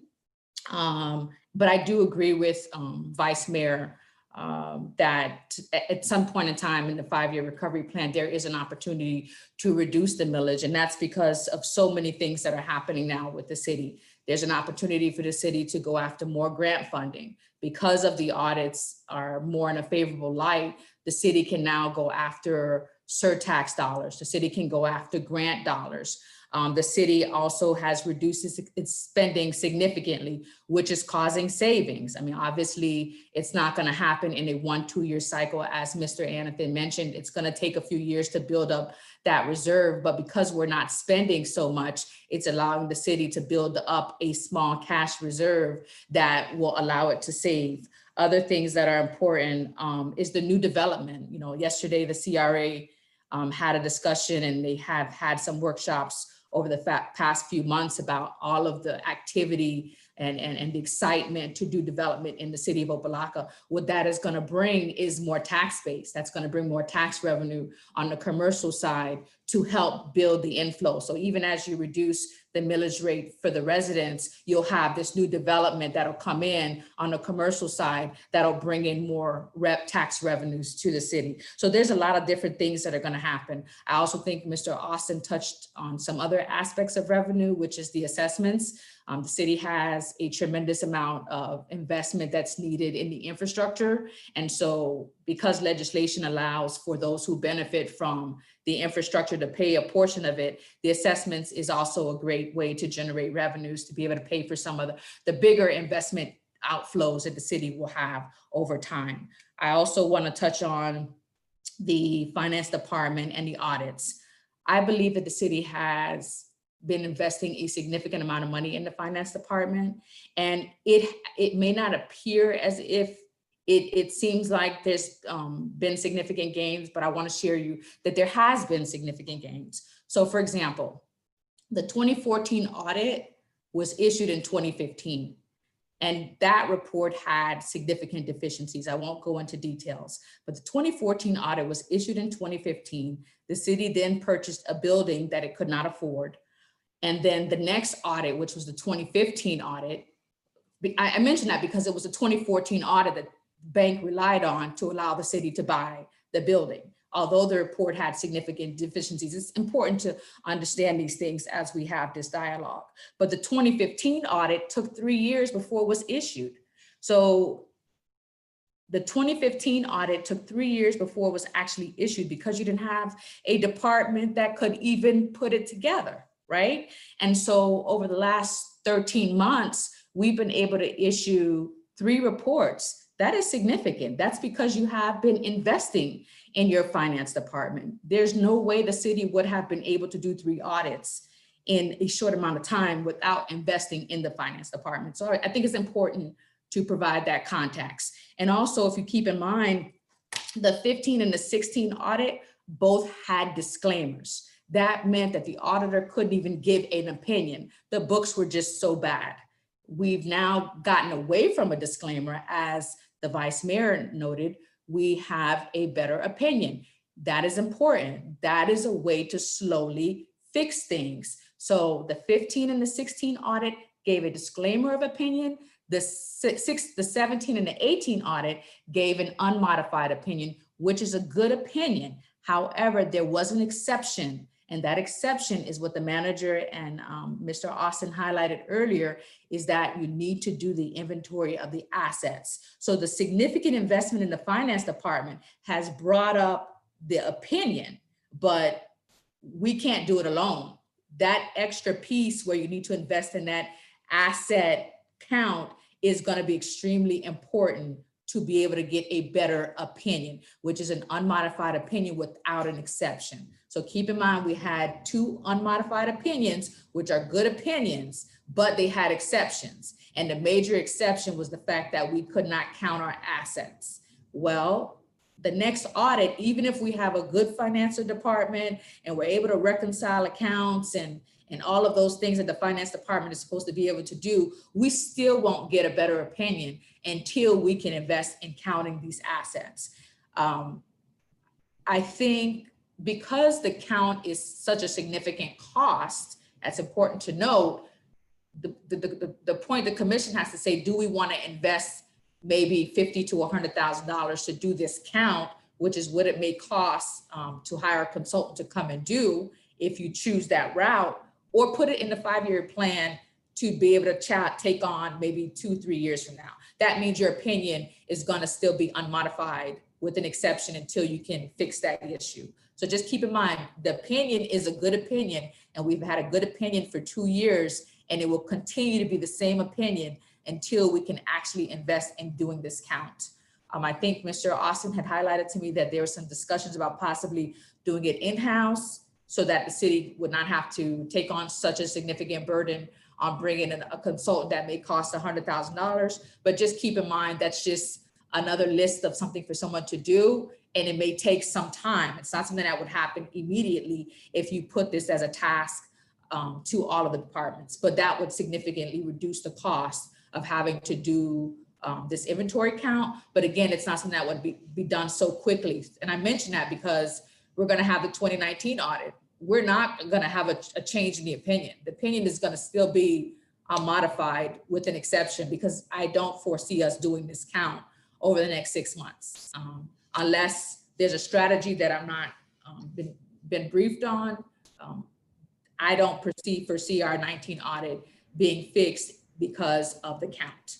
But I do agree with Vice Mayor that at some point in time in the 5-year recovery plan, there is an opportunity to reduce the millage. And that's because of so many things that are happening now with the city. There's an opportunity for the city to go after more grant funding. Because of the audits are more in a favorable light, the city can now go after surtax dollars. The city can go after grant dollars. The city also has reduced its spending significantly, which is causing savings. I mean, obviously, it's not going to happen in a 1-2 year cycle. As Mr. Anathan mentioned, it's going to take a few years to build up that reserve. But because we're not spending so much, it's allowing the city to build up a small cash reserve that will allow it to save. Other things that are important is the new development. You know, yesterday, the CRA had a discussion, and they have had some workshops over the past few months about all of the activity and the excitement to do development in the city of Opa-locka. What that is going to bring is more tax base. That's going to bring more tax revenue on the commercial side to help build the inflow. So even as you reduce the millage rate for the residents, you'll have this new development that'll come in on the commercial side that'll bring in more tax revenues to the city. So there's a lot of different things that are going to happen. I also think Mr. Austin touched on some other aspects of revenue, which is the assessments. The city has has a tremendous amount of investment that's needed in the infrastructure. And so because legislation allows for those who benefit from the infrastructure to pay a portion of it, the assessments is also a great way to generate revenues to be able to pay for some of the bigger investment outflows that the city will have over time. I also want to touch on the finance department and the audits. I believe that the city has been investing a significant amount of money in the finance department, and it may not appear as if it seems like there's been significant gains, but I want to share you that there has been significant gains. So for example, the 2014 audit was issued in 2015. And that report had significant deficiencies. I won't go into details, but the 2014 audit was issued in 2015. The city then purchased a building that it could not afford. And then the next audit, which was the 2015 audit, I mentioned that because it was a 2014 audit that the bank relied on to allow the city to buy the building. Although the report had significant deficiencies, it's important to understand these things as we have this dialogue. But the 2015 audit took 3 years before it was issued. So the 2015 audit took 3 years before it was actually issued because you didn't have a department that could even put it together, right? And so over the last 13 months, we've been able to issue 3 reports. That is significant. That's because you have been investing in your finance department. There's no way the city would have been able to do 3 audits in a short amount of time without investing in the finance department. So I think it's important to provide that context. And also, if you keep in mind, the 15 and the 16 audit both had disclaimers. That meant that the auditor couldn't even give an opinion. The books were just so bad. We've now gotten away from a disclaimer, as the vice mayor noted. We have a better opinion. That is important. That is a way to slowly fix things. So the 15 and the 16 audit gave a disclaimer of opinion. The 17 and the 18 audit gave an unmodified opinion, which is a good opinion. However, there was an exception, and that exception is what the manager and Mr. Austin highlighted earlier, is that you need to do the inventory of the assets. So the significant investment in the finance department has brought up the opinion, but we can't do it alone. That extra piece where you need to invest in that asset count is going to be extremely important to be able to get a better opinion, which is an unmodified opinion without an exception. So keep in mind, we had 2 unmodified opinions, which are good opinions, but they had exceptions. And the major exception was the fact that we could not count our assets. Well, the next audit, even if we have a good financial department and we're able to reconcile accounts and all of those things that the finance department is supposed to be able to do, we still won't get a better opinion until we can invest in counting these assets. I think because the count is such a significant cost, that's important to note. The point the commission has to say, do we want to invest maybe $50,000 to $100,000 to do this count, which is what it may cost to hire a consultant to come and do if you choose that route, or put it in the 5-year plan to be able to take on maybe 2-3 years from now. That means your opinion is going to still be unmodified with an exception until you can fix that issue. So just keep in mind, the opinion is a good opinion, and we've had a good opinion for 2 years, and it will continue to be the same opinion until we can actually invest in doing this count. I think Mr. Austin had highlighted to me that there were some discussions about possibly doing it in-house so that the city would not have to take on such a significant burden on bringing in a consultant that may cost $100,000. But just keep in mind, that's just another list of something for someone to do, and it may take some time. It's not something that would happen immediately if you put this as a task to all of the departments, but that would significantly reduce the cost of having to do this inventory count. But again, it's not something that would be done so quickly. And I mention that because we're going to have the 2019 audit. We're not going to have a change in the opinion. The opinion is going to still be modified with an exception, because I don't foresee us doing this count over the next 6 months, unless there's a strategy that I'm not been briefed on. I don't foresee our 19 audit being fixed because of the count.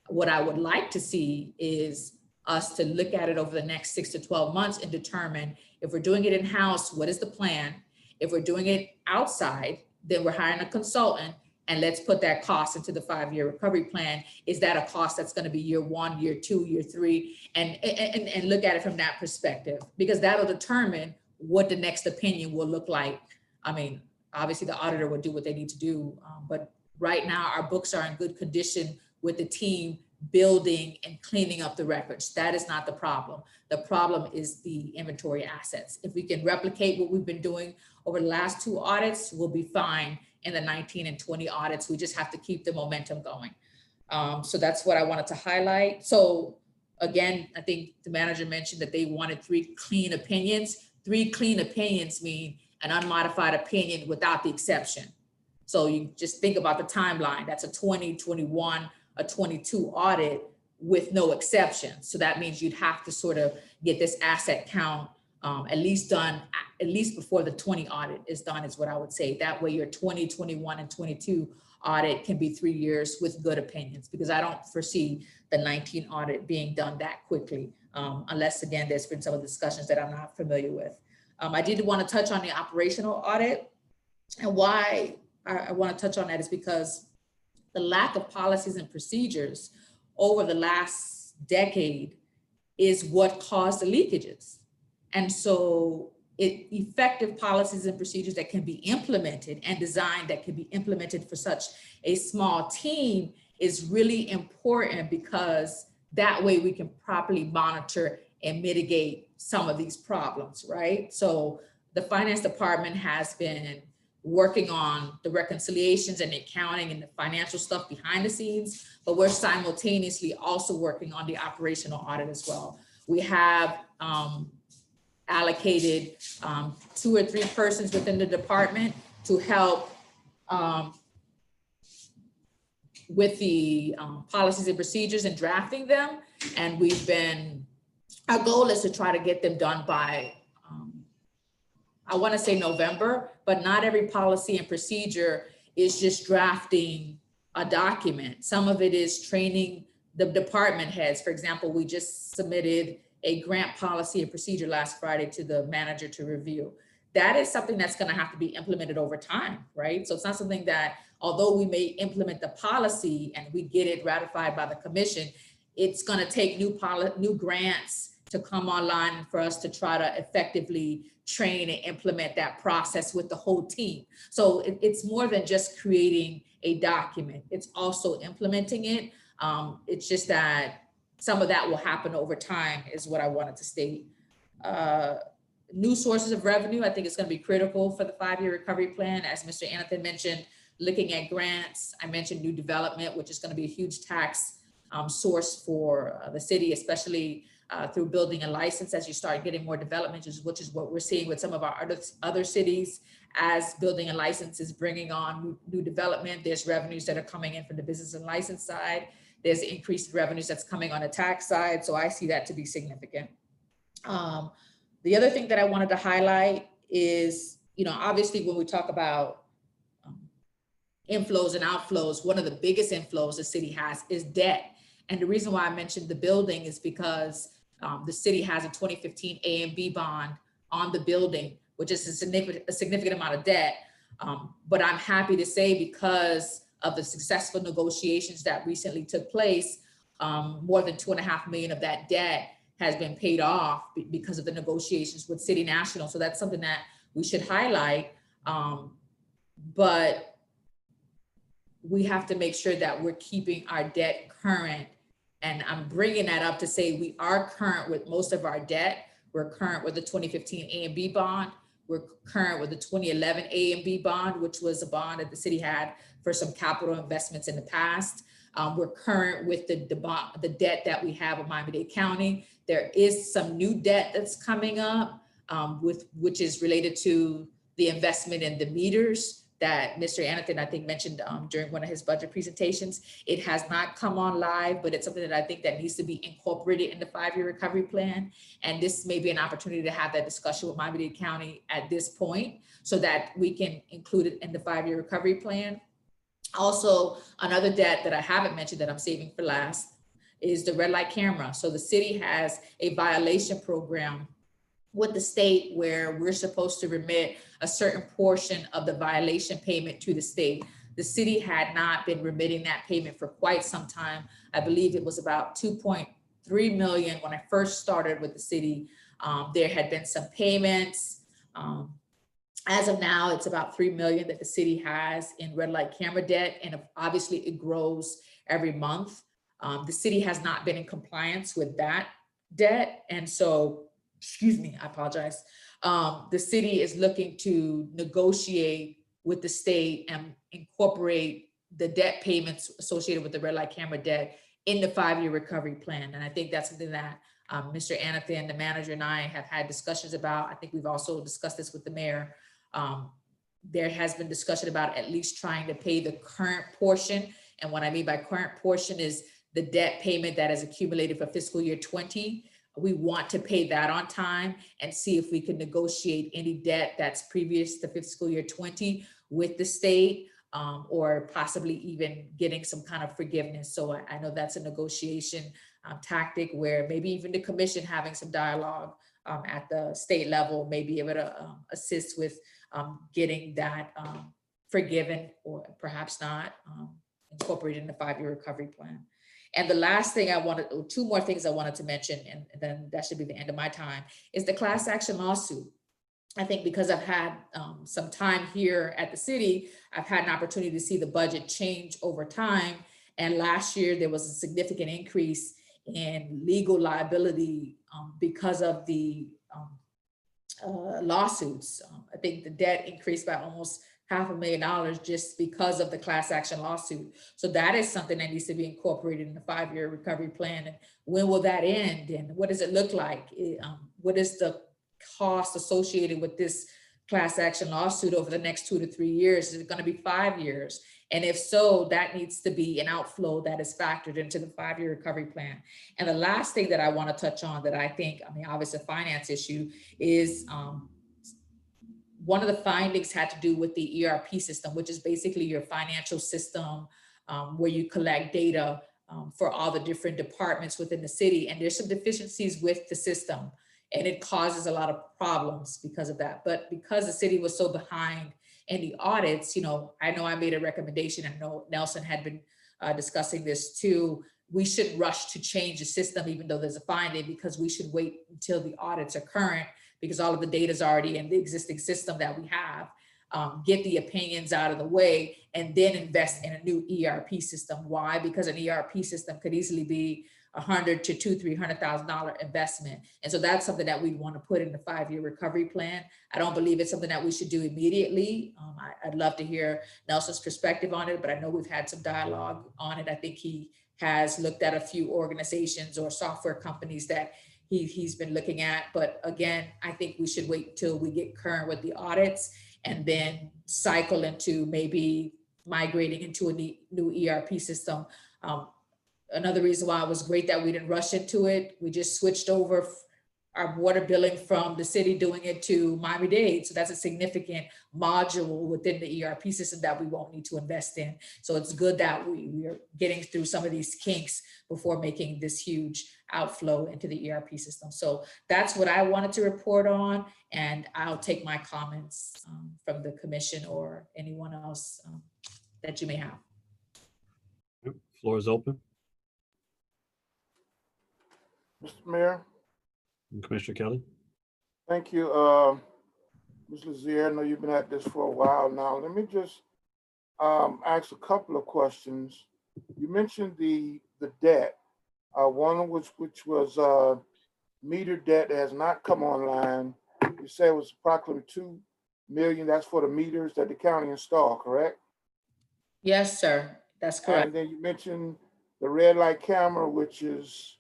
What I would like to see is us to look at it over the next 6 to 12 months and determine if we're doing it in-house, what is the plan? If we're doing it outside, then we're hiring a consultant and let's put that cost into the 5-year recovery plan. Is that a cost that's gonna be year 1, year 2, year 3? And look at it from that perspective, because that'll determine what the next opinion will look like. I mean, obviously the auditor will do what they need to do, but right now our books are in good condition with the team building and cleaning up the records. That is not the problem. The problem is the inventory assets. If we can replicate what we've been doing over the last 2 audits, we'll be fine in the 19 and 20 audits. We just have to keep the momentum going. So that's what I wanted to highlight. So again, I think the manager mentioned that they wanted 3 clean opinions. 3 clean opinions mean an unmodified opinion without the exception. So you just think about the timeline. That's a 20, 21, a 22 audit with no exception. So that means you'd have to sort of get this asset count at least done, at least before the 20 audit is done, is what I would say. That way your 20, 21, and 22 audit can be 3 years with good opinions, because I don't foresee the 19 audit being done that quickly, unless again, there's been some of the discussions that I'm not familiar with. I did want to touch on the operational audit, and why I want to touch on that is because the lack of policies and procedures over the last decade is what caused the leakages. And so effective policies and procedures that can be implemented and designed that can be implemented for such a small team is really important, because that way we can properly monitor and mitigate some of these problems, right? So the finance department has been working on the reconciliations and the accounting and the financial stuff behind the scenes, but we're simultaneously also working on the operational audit as well. We have allocated 2 or 3 persons within the department to help with the policies and procedures and drafting them. And our goal is to try to get them done by, I want to say November, but not every policy and procedure is just drafting a document. Some of it is training the department heads. For example, we just submitted a grant policy and procedure last Friday to the manager to review. That is something that's going to have to be implemented over time, right? So it's not something that, although we may implement the policy and we get it ratified by the commission, it's going to take new grants to come online for us to try to effectively train and implement that process with the whole team. So it's more than just creating a document, it's also implementing it. It's just that some of that will happen over time, is what I wanted to state. New sources of revenue, I think it's going to be critical for the 5-year recovery plan. As Mr. Anathan mentioned, looking at grants, I mentioned new development, which is going to be a huge tax source for the city, especially through building a license as you start getting more development, which is what we're seeing with some of our other cities. As building a license is bringing on new development, there's revenues that are coming in from the business and license side. There's increased revenues that's coming on the tax side. So I see that to be significant. The other thing that I wanted to highlight is, obviously when we talk about inflows and outflows, one of the biggest inflows the city has is debt. And the reason why I mentioned the building is because the city has a 2015 A and B bond on the building, which is a significant amount of debt. But I'm happy to say, because of the successful negotiations that recently took place, more than $2.5 million of that debt has been paid off because of the negotiations with City National. So that's something that we should highlight. But we have to make sure that we're keeping our debt current. And I'm bringing that up to say we are current with most of our debt. We're current with the 2015 A and B bond. We're current with the 2011 A and B bond, which was a bond that the city had for some capital investments in the past. We're current with the debt that we have with Miami-Dade County. There is some new debt that's coming up, which is related to the investment in the meters that Mr. Anathan, I think, mentioned during one of his budget presentations. It has not come on live, but it's something that I think that needs to be incorporated in the 5-year recovery plan. And this may be an opportunity to have that discussion with Miami-Dade County at this point, so that we can include it in the 5-year recovery plan. Also, another debt that I haven't mentioned that I'm saving for last is the red light camera. So the city has a violation program with the state where we're supposed to remit a certain portion of the violation payment to the state. The city had not been remitting that payment for quite some time. I believe it was about 2.3 million when I first started with the city. There had been some payments. As of now, it's about 3 million that the city has in red light camera debt, and obviously it grows every month. The city has not been in compliance with that debt, and so, excuse me, I apologize. The city is looking to negotiate with the state and incorporate the debt payments associated with the red light camera debt in the 5-year recovery plan, and I think that's something that Mr. Anathan, the manager, and I have had discussions about. I think we've also discussed this with the mayor. There has been discussion about at least trying to pay the current portion. And what I mean by current portion is the debt payment that is accumulated for fiscal year 20. We want to pay that on time and see if we can negotiate any debt that's previous to fiscal year 20 with the state, or possibly even getting some kind of forgiveness. So I know that's a negotiation tactic where maybe even the commission having some dialogue at the state level may be able to assist with getting that forgiven, or perhaps not, incorporated in the 5-year recovery plan. And the last thing I wanted, or 2 more things I wanted to mention, and then that should be the end of my time, is the class action lawsuit. I think because I've had some time here at the city, I've had an opportunity to see the budget change over time. And last year there was a significant increase in legal liability because of the lawsuits. I think the debt increased by almost $500,000 just because of the class action lawsuit. So that is something that needs to be incorporated in the 5-year recovery plan. And when will that end? And what does it look like? What is the cost associated with this class action lawsuit over the next 2 to 3 years? Is it going to be 5 years? And if so, that needs to be an outflow that is factored into the 5-year recovery plan. And the last thing that I want to touch on that I think, I mean, obviously a finance issue is one of the findings had to do with the ERP system, which is basically your financial system where you collect data for all the different departments within the city. And there's some deficiencies with the system, and it causes a lot of problems because of that. But because the city was so behind in the audits, you know I made a recommendation, and I know Nelson had been discussing this too. We shouldn't rush to change the system, even though there's a finding, because we should wait until the audits are current, because all of the data is already in the existing system that we have. Get the opinions out of the way, and then invest in a new ERP system. Why? Because an ERP system could easily be $100,000 to $300,000 investment. And so that's something that we want to put in the 5-year recovery plan. I don't believe it's something that we should do immediately. I'd love to hear Nelson's perspective on it, but I know we've had some dialogue on it. I think he has looked at a few organizations or software companies that he's been looking at. But again, I think we should wait till we get current with the audits and then cycle into maybe migrating into a new ERP system. Another reason why it was great that we didn't rush into it, we just switched over our water billing from the city doing it to Miami-Dade. So that's a significant module within the ERP system that we won't need to invest in. So it's good that we are getting through some of these kinks before making this huge outflow into the ERP system. So that's what I wanted to report on, and I'll take my comments from the commission or anyone else that you may have. Floor is open. Mr. Mayor. Commissioner Kelly. Thank you, Ms. Lazier. I know you've been at this for a while now. Let me just ask a couple of questions. You mentioned the debt, one of which was meter debt that has not come online. You said it was approximately $2 million. That's for the meters that the county installed, correct? Yes, sir. That's correct. And then you mentioned the red light camera, which is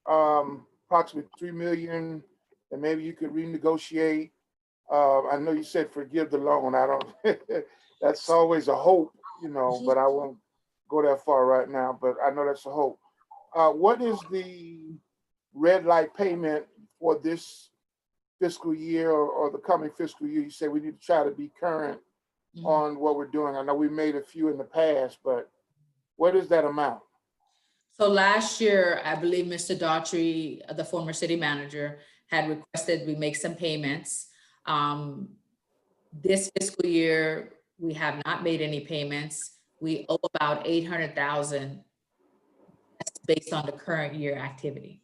approximately $3 million, and maybe you could renegotiate. I know you said forgive the loan. I don't, that's always a hope, but I won't go that far right now, but I know that's a hope. What is the red light payment for this fiscal year or the coming fiscal year? You say we need to try to be current on what we're doing? I know we made a few in the past, but what is that amount? So last year, I believe Mr. Daughtry, the former city manager, had requested we make some payments. This fiscal year, we have not made any payments. We owe about 800,000 based on the current year activity.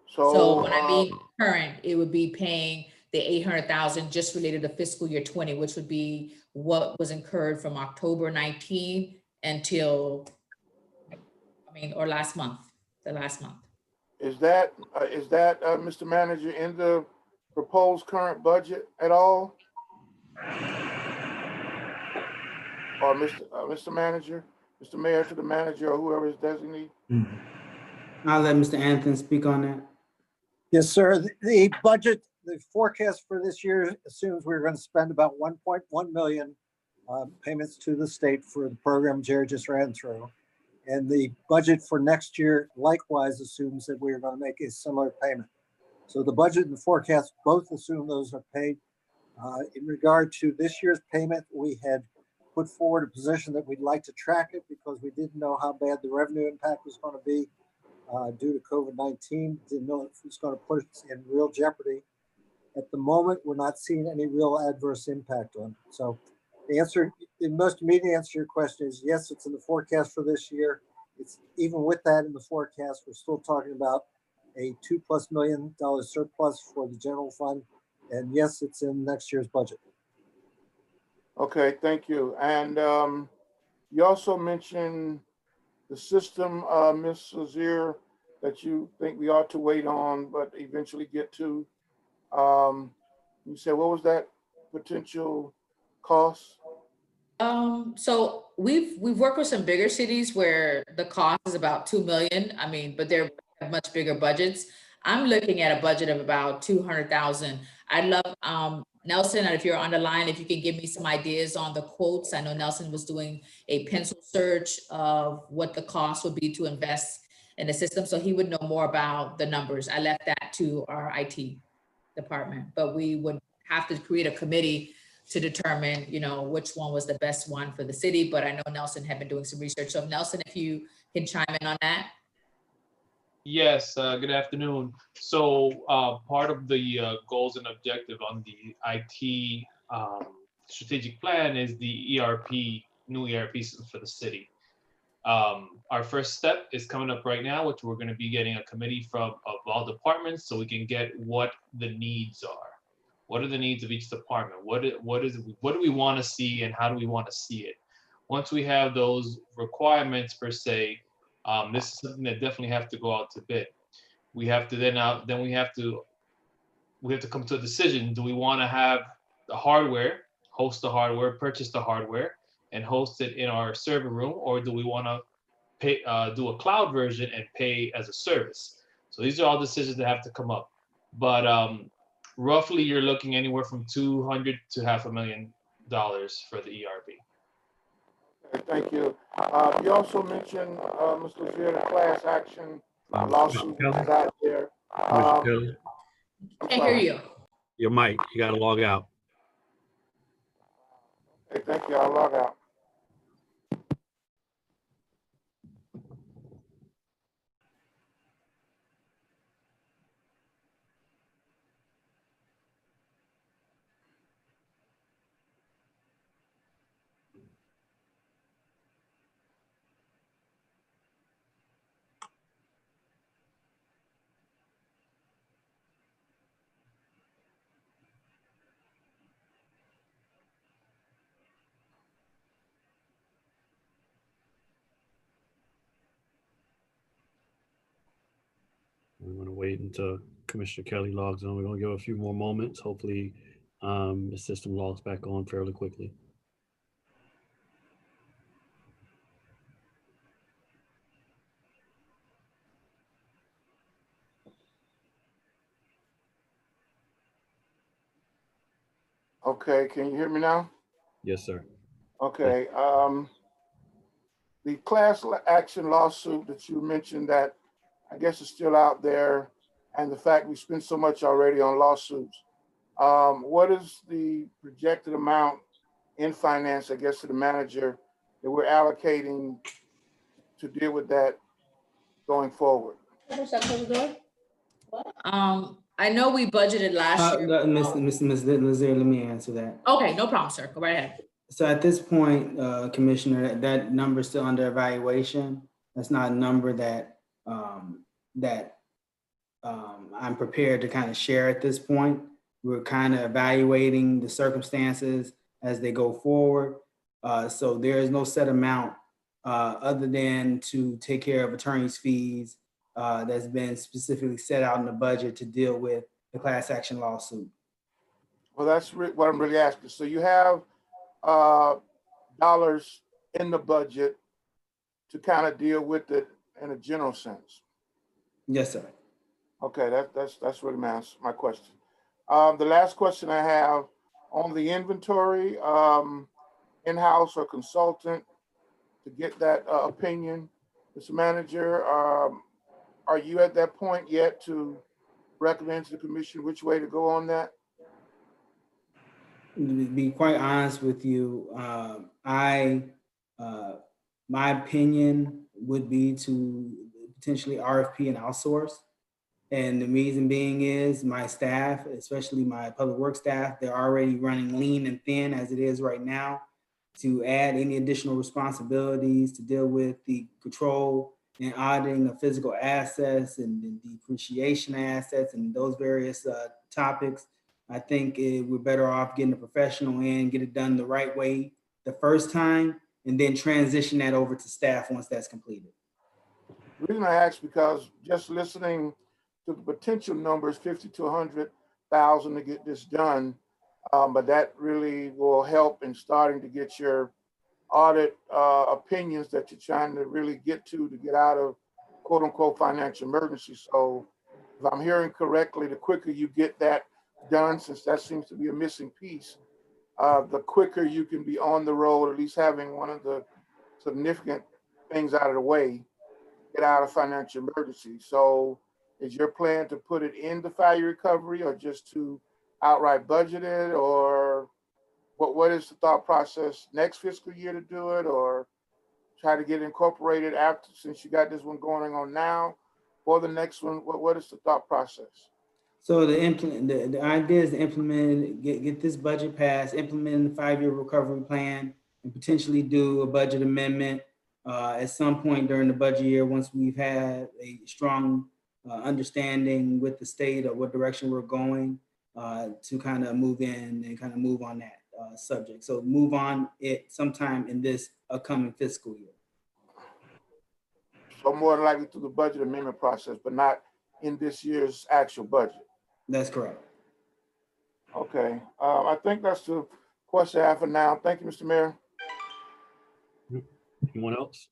So when I mean current, it would be paying the 800,000 just related to fiscal year 20, which would be what was incurred from October 19 until, or last month, the last month. Is that, Mr. Manager, in the proposed current budget at all? Or Mr. Manager, Mr. Mayor to the manager, or whoever is designated? I'll let Mr. Anthony speak on that. Yes, sir. The budget, the forecast for this year assumes we're going to spend about 1.1 million payments to the state for the program Jerry just ran through. And the budget for next year likewise assumes that we're going to make a similar payment. So the budget and the forecast both assume those are paid. In regard to this year's payment, we had put forward a position that we'd like to track it because we didn't know how bad the revenue impact was going to be due to COVID-19. Didn't know if it was going to put us in real jeopardy. At the moment, we're not seeing any real adverse impact on it. So the answer, the most immediate answer to your question is yes, it's in the forecast for this year. It's even with that in the forecast, we're still talking about a $2+ million surplus for the general fund. And yes, it's in next year's budget. Okay, thank you. And you also mentioned the system, Ms. Lazier, that you think we ought to wait on, but eventually get to. You said, what was that potential cost? So we've worked with some bigger cities where the cost is about 2 million. I mean, but they're much bigger budgets. I'm looking at a budget of about 200,000. I'd love, Nelson, if you're on the line, if you can give me some ideas on the quotes. I know Nelson was doing a pencil search of what the cost would be to invest in the system. So he would know more about the numbers. I left that to our IT department, but we would have to create a committee to determine, which one was the best one for the city. But I know Nelson had been doing some research. So Nelson, if you can chime in on that. Yes, good afternoon. So part of the goals and objective on the IT strategic plan is the new ERP system for the city. Our first step is coming up right now, which we're going to be getting a committee of all departments so we can get what the needs are. What are the needs of each department? What do we want to see and how do we want to see it? Once we have those requirements per se, this is something that definitely have to go out to bid. We have to then we have to come to a decision. Do we want to have the hardware, host the hardware, purchase the hardware, and host it in our server room, or do we want to pay, do a cloud version and pay as a service? So these are all decisions that have to come up. But roughly, you're looking anywhere from $200,000 to $500,000 for the ERP. Okay, thank you. You also mentioned, Mr. Lazier, the class action lawsuit that's out there. Can't hear you. Your mic, you got to log out. Okay, thank you. I'll log out. We're going to wait until Commissioner Kelly logs on. We're going to give a few more moments. Hopefully the system logs back on fairly quickly. Okay, can you hear me now? Yes, sir. Okay. The class action lawsuit that you mentioned that I guess is still out there, and the fact we spent so much already on lawsuits. What is the projected amount in finance, I guess, to the manager that we're allocating to deal with that going forward? I know we budgeted last year. Ms. Lazier, let me answer that. Okay, no problem, sir. Go right ahead. So at this point, Commissioner, that number is still under evaluation. That's not a number that I'm prepared to kind of share at this point. We're kind of evaluating the circumstances as they go forward. So there is no set amount other than to take care of attorney's fees that's been specifically set out in the budget to deal with the class action lawsuit. Well, that's what I'm really asking. So you have dollars in the budget to kind of deal with it in a general sense. Yes, sir. Okay, that's really my question. The last question I have on the inventory, in-house or consultant to get that opinion, Mr. Manager, are you at that point yet to recommend to the commission which way to go on that? To be quite honest with you, my opinion would be to potentially RFP and outsource. And the reason being is my staff, especially my public works staff, they're already running lean and thin as it is right now. To add any additional responsibilities to deal with the control and auditing of physical assets and depreciation assets and those various topics, I think we're better off getting a professional in, get it done the right way the first time, and then transition that over to staff once that's completed. The reason I ask because just listening to the potential numbers, 50 to 100,000 to get this done, but that really will help in starting to get your audit opinions that you're trying to really get out of quote unquote financial emergency. So if I'm hearing correctly, the quicker you get that done, since that seems to be a missing piece, the quicker you can be on the road, at least having one of the significant things out of the way, get out of financial emergency. So is your plan to put it in the fire recovery or just to outright budget it, or what is the thought process next fiscal year to do it, or try to get incorporated after, since you got this one going on now, for the next one? What is the thought process? So the idea is to implement, get this budget passed, implement the 5-year recovery plan, and potentially do a budget amendment at some point during the budget year once we've had a strong understanding with the state of what direction we're going to kind of move in and kind of move on that subject. So move on it sometime in this upcoming fiscal year. So more than likely through the budget amendment process, but not in this year's actual budget. That's correct. Okay, I think that's the question I have for now. Thank you, Mr. Mayor. Anyone else?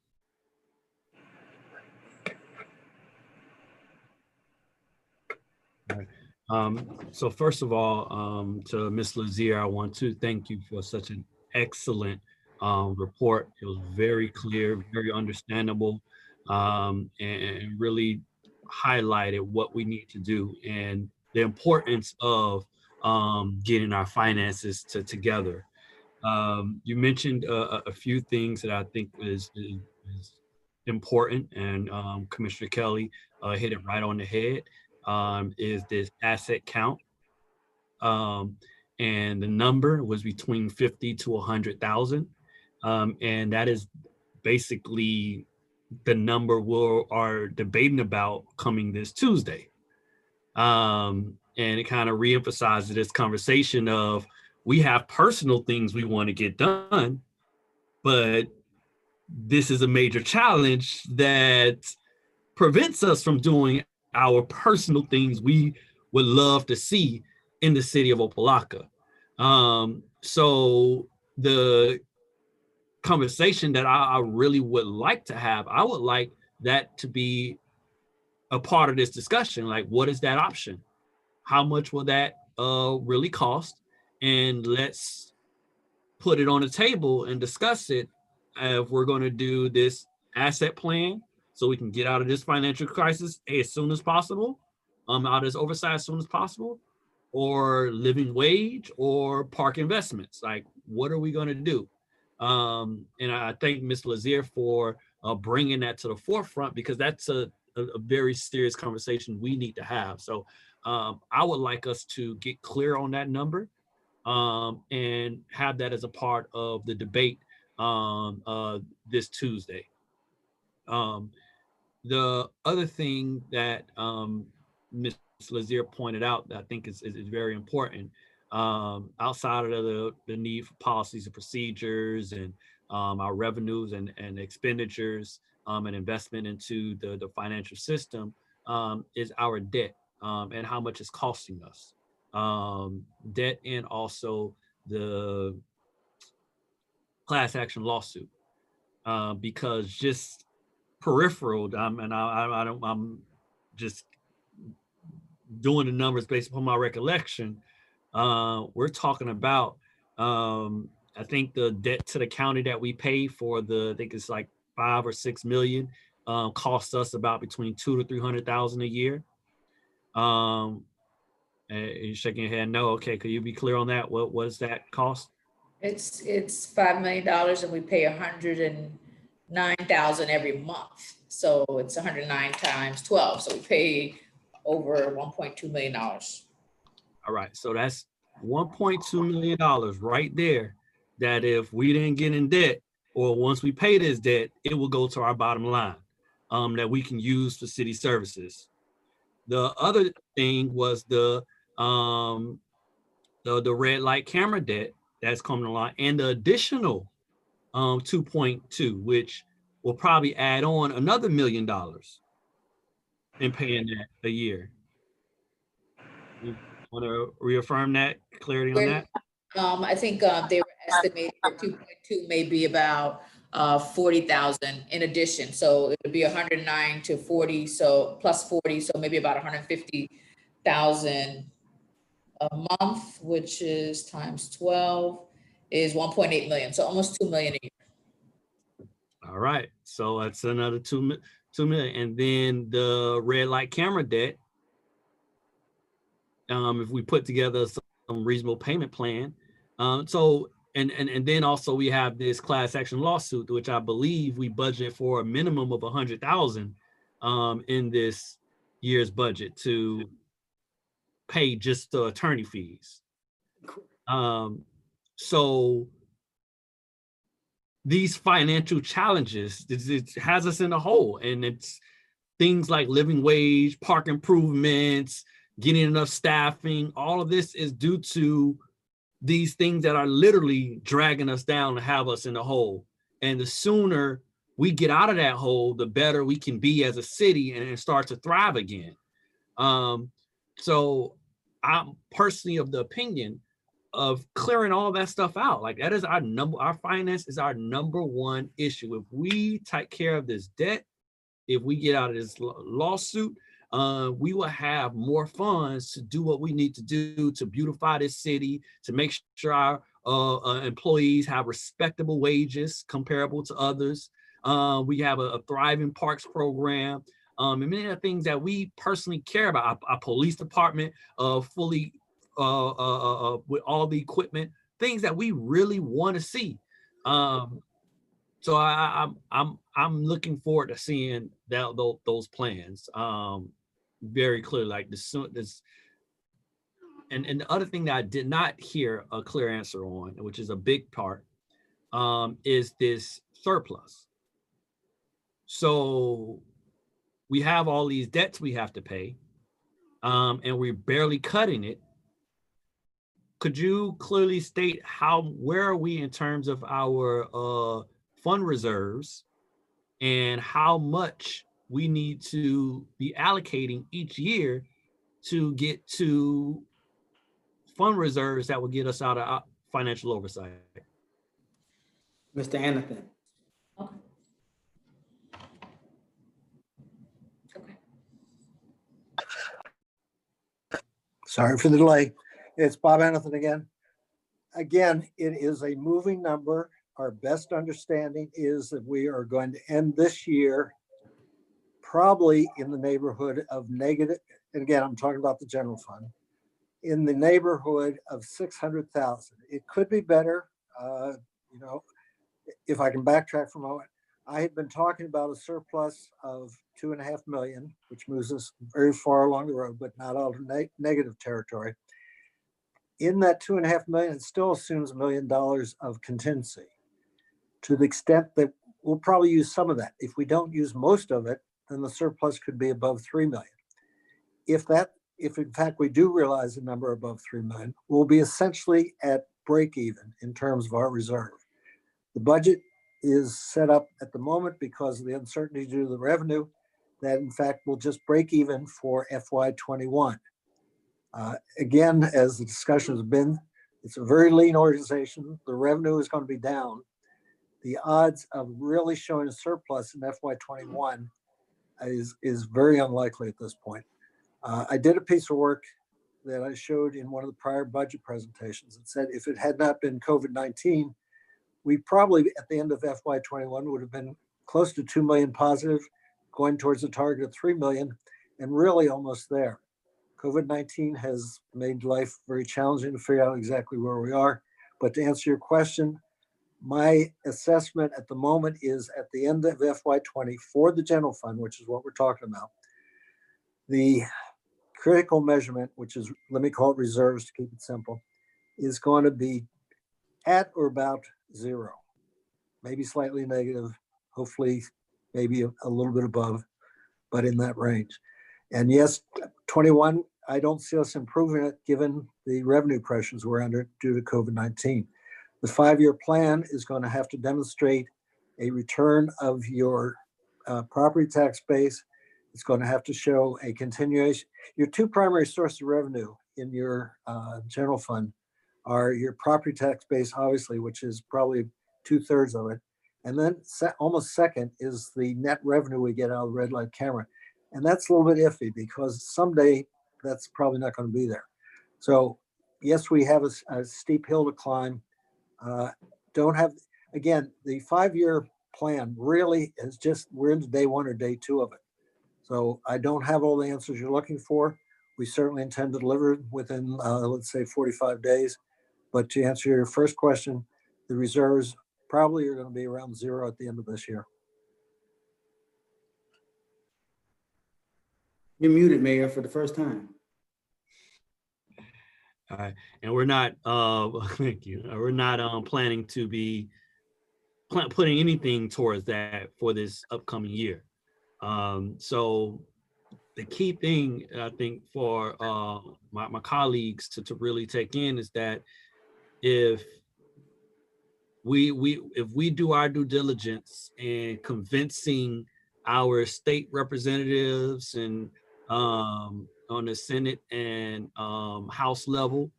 All right. So first of all, to Ms. Lazier, I want to thank you for such an excellent report. It was very clear, very understandable, and really highlighted what we need to do and the importance of getting our finances together. You mentioned a few things that I think is important, and Commissioner Kelly hit it right on the head. Is this asset count, and the number was between 50 to 100,000, and that is basically the number we are debating about coming this Tuesday. And it kind of reemphasizes this conversation of we have personal things we want to get done, but this is a major challenge that prevents us from doing our personal things we would love to see in the city of Opa-locka. So the conversation that I really would like to have, I would like that to be a part of this discussion. Like, what is that option? How much will that really cost? And let's put it on the table and discuss it if we're going to do this asset plan so we can get out of this financial crisis as soon as possible, out of this oversight as soon as possible, or living wage or park investments? Like, what are we going to do? And I thank Ms. Lazier for bringing that to the forefront, because that's a very serious conversation we need to have. So I would like us to get clear on that number and have that as a part of the debate this Tuesday. The other thing that Ms. Lazier pointed out that I think is very important, outside of the need for policies and procedures and our revenues and expenditures and investment into the financial system, is our debt and how much it's costing us. Debt and also the class action lawsuit, because just peripheral, I'm just doing the numbers based upon my recollection. We're talking about, I think the debt to the county that we pay for I think it's like 5 or 6 million, costs us about between 200,000 to 300,000 a year. And you're shaking your head no. Okay, could you be clear on that? What does that cost? It's $5 million and we pay 109,000 every month. So it's 109 times 12. So we pay over $1.2 million. All right, so that's $1.2 million right there, that if we didn't get in debt, or once we pay this debt, it will go to our bottom line, that we can use for city services. The other thing was the red light camera debt that's coming along, and the additional 2.2, which will probably add on another $1 million in paying that a year. You want to reaffirm that, clarity on that? I think they were estimating that 2.2 may be about 40,000 in addition. So it would be 109 to 40, so plus 40, so maybe about 150,000 a month, which is times 12 is 1.8 million. So almost 2 million a year. All right, so that's another 2 million. And then the red light camera debt, if we put together some reasonable payment plan. So and then also we have this class action lawsuit, which I believe we budgeted for a minimum of 100,000 in this year's budget to pay just the attorney fees. So these financial challenges, it has us in a hole, and it's things like living wage, park improvements, getting enough staffing. All of this is due to these things that are literally dragging us down to have us in a hole. And the sooner we get out of that hole, the better we can be as a city and start to thrive again. So I'm personally of the opinion of clearing all that stuff out. Like, that is our finance is our #1 issue. If we take care of this debt, if we get out of this lawsuit, we will have more funds to do what we need to do to beautify this city, to make sure our employees have respectable wages comparable to others. We have a thriving parks program, and many of the things that we personally care about. Our police department fully with all the equipment, things that we really want to see. So I'm looking forward to seeing those plans very clearly. Like this, and the other thing that I did not hear a clear answer on, which is a big part, is this surplus. So we have all these debts we have to pay, and we're barely cutting it. Could you clearly state where are we in terms of our fund reserves and how much we need to be allocating each year to get to fund reserves that will get us out of financial oversight? Mr. Anderson. Sorry for the delay. It's Bob Anderson again. Again, it is a moving number. Our best understanding is that we are going to end this year probably in the neighborhood of negative. And again, I'm talking about the general fund, in the neighborhood of 600,000. It could be better. You know, if I can backtrack for a moment, I had been talking about a surplus of 2.5 million, which moves us very far along the road, but not out of negative territory. In that 2.5 million, it still assumes $1 million of contingency, to the extent that we'll probably use some of that. If we don't use most of it, then the surplus could be above 3 million. If in fact we do realize a number above 3 million, we'll be essentially at break even in terms of our reserve. The budget is set up at the moment because of the uncertainty due to the revenue that in fact will just break even for FY21. Again, as the discussion has been, it's a very lean organization. The revenue is going to be down. The odds of really showing a surplus in FY21 is very unlikely at this point. I did a piece of work that I showed in one of the prior budget presentations that said if it had not been COVID-19, we probably at the end of FY21 would have been close to 2 million positive, going towards a target of 3 million, and really almost there. COVID-19 has made life very challenging to figure out exactly where we are. But to answer your question, my assessment at the moment is at the end of FY20 for the general fund, which is what we're talking about, the critical measurement, which is, let me call it reserves to keep it simple, is going to be at or about 0, maybe slightly negative, hopefully maybe a little bit above, but in that range. And yes, 21, I don't see us improving it given the revenue pressures we're under due to COVID-19. The 5-year plan is going to have to demonstrate a return of your property tax base. It's going to have to show a continuation. Your 2 primary sources of revenue in your general fund are your property tax base, obviously, which is probably 2/3 of it. And then almost second is the net revenue we get out of the red light camera. And that's a little bit iffy because someday that's probably not going to be there. So yes, we have a steep hill to climb. Don't have, again, the 5-year plan really is just, we're into day 1 or day 2 of it. So I don't have all the answers you're looking for. We certainly intend to deliver within, let's say 45 days. But to answer your first question, the reserves probably are going to be around 0 at the end of this year. You're muted, Mayor, for the first time. All right, and we're not, thank you. We're not planning to be putting anything towards that for this upcoming year. So the key thing I think for my colleagues to really take in is that if we do our due diligence in convincing our state representatives and on the Senate and House level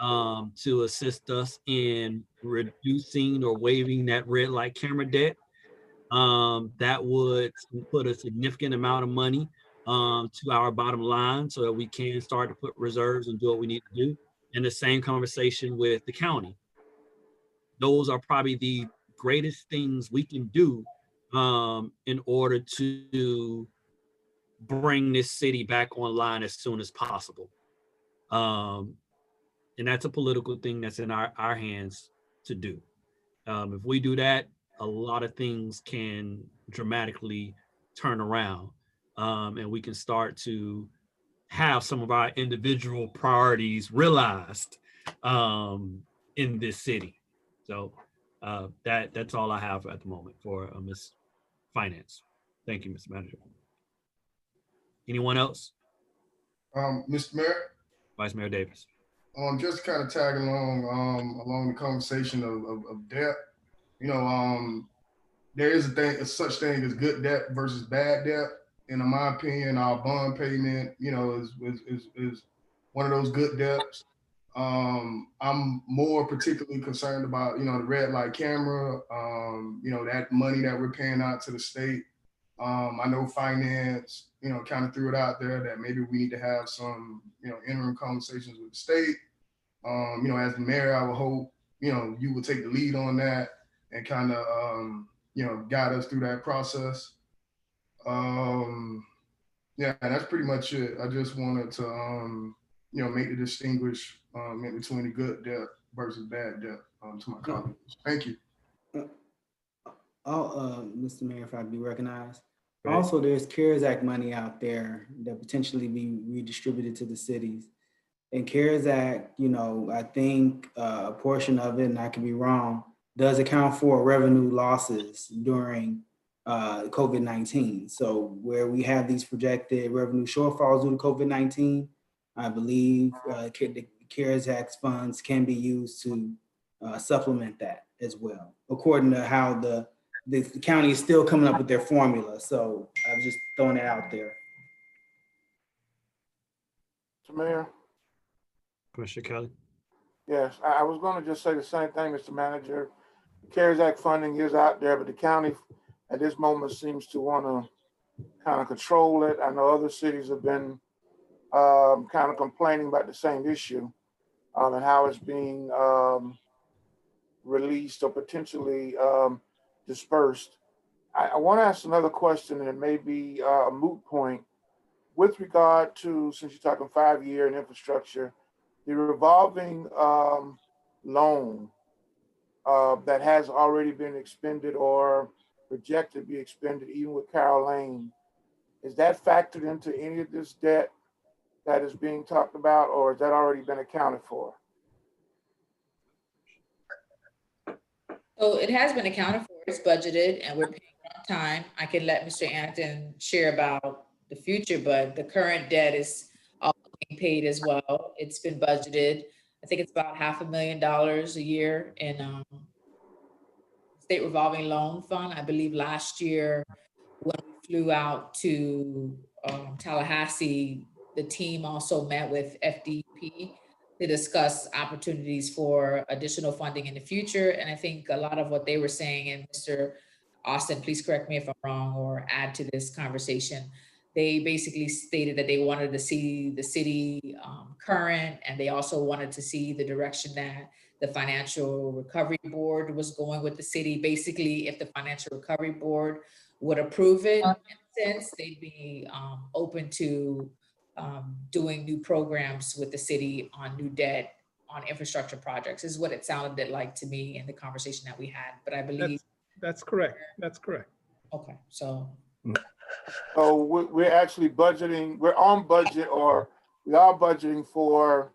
to assist us in reducing or waiving that red light camera debt, that would put a significant amount of money to our bottom line so that we can start to put reserves and do what we need to do. And the same conversation with the county. Those are probably the greatest things we can do in order to bring this city back online as soon as possible. And that's a political thing that's in our hands to do. If we do that, a lot of things can dramatically turn around, and we can start to have some of our individual priorities realized in this city. So that's all I have at the moment for Ms. Finance. Thank you, Mr. Manager. Anyone else? Mr. Mayor? Vice Mayor Davis. Just kind of tagging along the conversation of debt. You know, there is a such thing as good debt versus bad debt. And in my opinion, our bond payment, you know, is one of those good debts. I'm more particularly concerned about, you know, the red light camera, you know, that money that we're paying out to the state. I know finance, you know, kind of threw it out there that maybe we need to have some, you know, interim conversations with the state. You know, as the mayor, I would hope, you know, you would take the lead on that and kind of, you know, guide us through that process. Yeah, that's pretty much it. I just wanted to, make the distinguish in between the good debt versus bad debt to my colleagues. Thank you. Mr. Mayor, if I'd be recognized. Right. Also, there's CARES Act money out there that potentially be redistributed to the cities. And CARES Act, I think a portion of it, and I could be wrong, does account for revenue losses during COVID-19. So where we have these projected revenue shortfalls due to COVID-19, I believe the CARES Act funds can be used to supplement that as well, according to how the county is still coming up with their formula. So I was just throwing it out there. Mr. Mayor? Commissioner Kelly. Yes, I was going to just say the same thing, Mr. Manager. The CARES Act funding is out there, but the county at this moment seems to want to kind of control it. I know other cities have been kind of complaining about the same issue and how it's being released or potentially dispersed. I want to ask another question, and it may be a moot point with regard to, since you're talking 5-year and infrastructure, the revolving loan that has already been expended or projected to be expended, even with Carol Lane, is that factored into any of this debt that is being talked about, or has that already been accounted for? So it has been accounted for, it's budgeted, and we're paying on time. I can let Mr. Anton share about the future, but the current debt is all being paid as well. It's been budgeted. I think it's about $500,000 a year in state revolving loan fund. I believe last year when we flew out to Tallahassee, the team also met with FDP to discuss opportunities for additional funding in the future. And I think a lot of what they were saying, and Mr. Austin, please correct me if I'm wrong or add to this conversation, they basically stated that they wanted to see the city current, and they also wanted to see the direction that the Financial Recovery Board was going with the city. Basically, if the Financial Recovery Board would approve it, in a sense, they'd be open to doing new programs with the city on new debt, on infrastructure projects, is what it sounded like to me in the conversation that we had. But I believe that's correct. That's correct. Okay, so. So we're actually budgeting, we're on budget, or we are budgeting for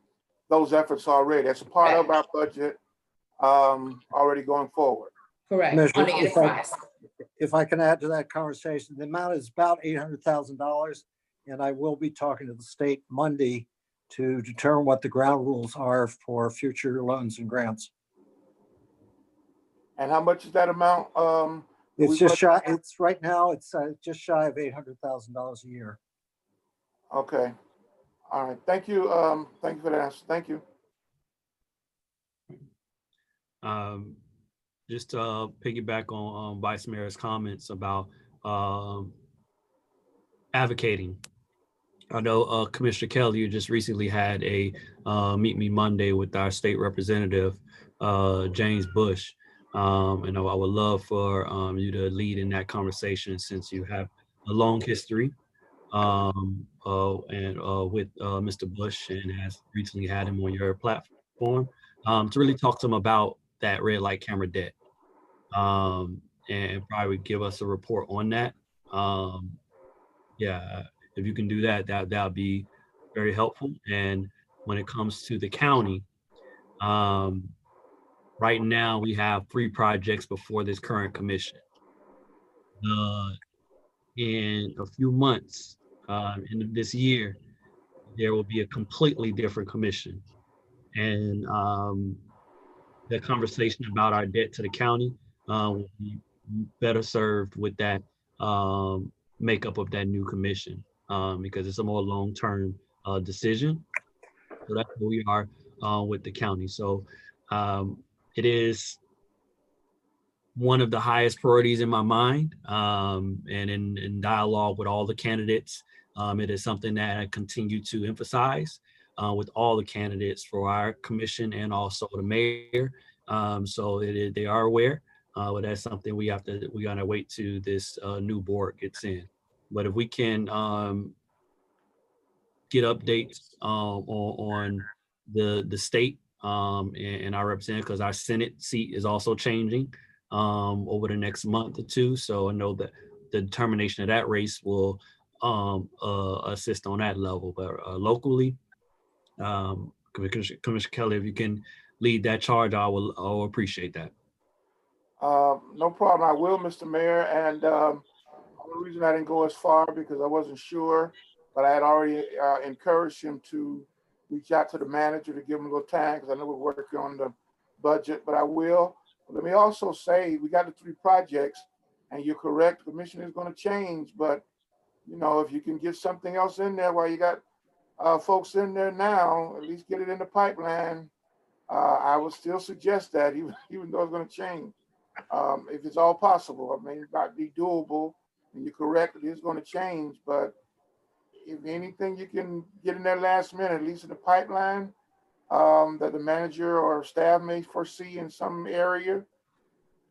those efforts already. That's a part of our budget already going forward. Correct. On the enterprise. If I can add to that conversation, the amount is about $800,000, and I will be talking to the state Monday to determine what the ground rules are for future loans and grants. And how much is that amount? It's just shy. It's right now. It's just shy of $800,000 a year. Okay. All right. Thank you. Thank you for that answer. Thank you. Just to piggyback on Vice Mayor's comments about advocating. I know Commissioner Kelly, you just recently had a Meet Me Monday with our state representative, James Bush. And I would love for you to lead in that conversation, since you have a long history and with Mr. Bush, and has recently had him on your platform to really talk to him about that red light camera debt, and probably give us a report on that. Yeah, if you can do that, that would be very helpful. And when it comes to the county, right now we have 3 projects before this current commission. In a few months, end of this year, there will be a completely different commission. And the conversation about our debt to the county will be better served with that makeup of that new commission, because it's a more long-term decision. So that's where we are with the county. So it is one of the highest priorities in my mind, and in dialogue with all the candidates. It is something that I continue to emphasize with all the candidates for our commission, and also the mayor. So they are aware, but that's something we gotta wait to this new board gets in. But if we can get updates on the state and our representative, because our Senate seat is also changing over the next month or two. So I know that the determination of that race will assist on that level. But locally, Commissioner Kelly, if you can lead that charge, I'll appreciate that. No problem. I will, Mr. Mayor. And the reason I didn't go as far because I wasn't sure, but I had already encouraged him to reach out to the manager to give him a little time because I know we're working on the budget, but I will. Let me also say we got the 3 projects, and you're correct. The commission is going to change, but you know, if you can get something else in there while you got folks in there now, at least get it in the pipeline. I would still suggest that, even though it's going to change, if it's all possible. I mean, it might be doable, and you're correct, it is going to change. But if anything you can get in there last minute, at least in the pipeline, that the manager or staff may foresee in some area,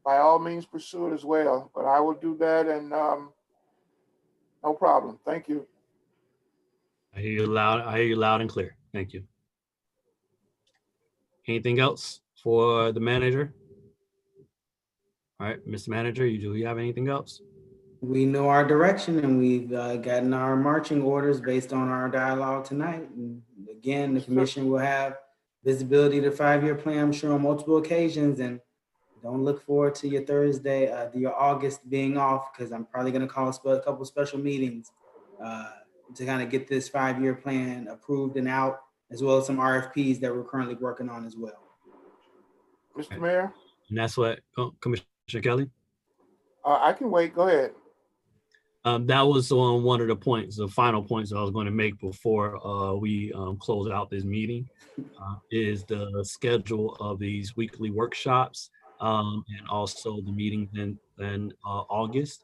by all means pursue it as well. But I will do that, and no problem. Thank you. I hear you loud. I hear you loud and clear. Thank you. Anything else for the manager? All right, Mr. Manager, do you have anything else? We know our direction, and we've gotten our marching orders based on our dialogue tonight. And again, the commission will have visibility to the 5-year plan, I'm sure, on multiple occasions. And don't look forward to your Thursday, your August being off, because I'm probably going to call a couple special meetings to kind of get this 5-year plan approved and out, as well as some RFPs that we're currently working on as well. Mr. Mayor? And that's what, Commissioner Kelly? I can wait. Go ahead. That was on one of the points, the final points that I was going to make before we close out this meeting, is the schedule of these weekly workshops and also the meetings in August.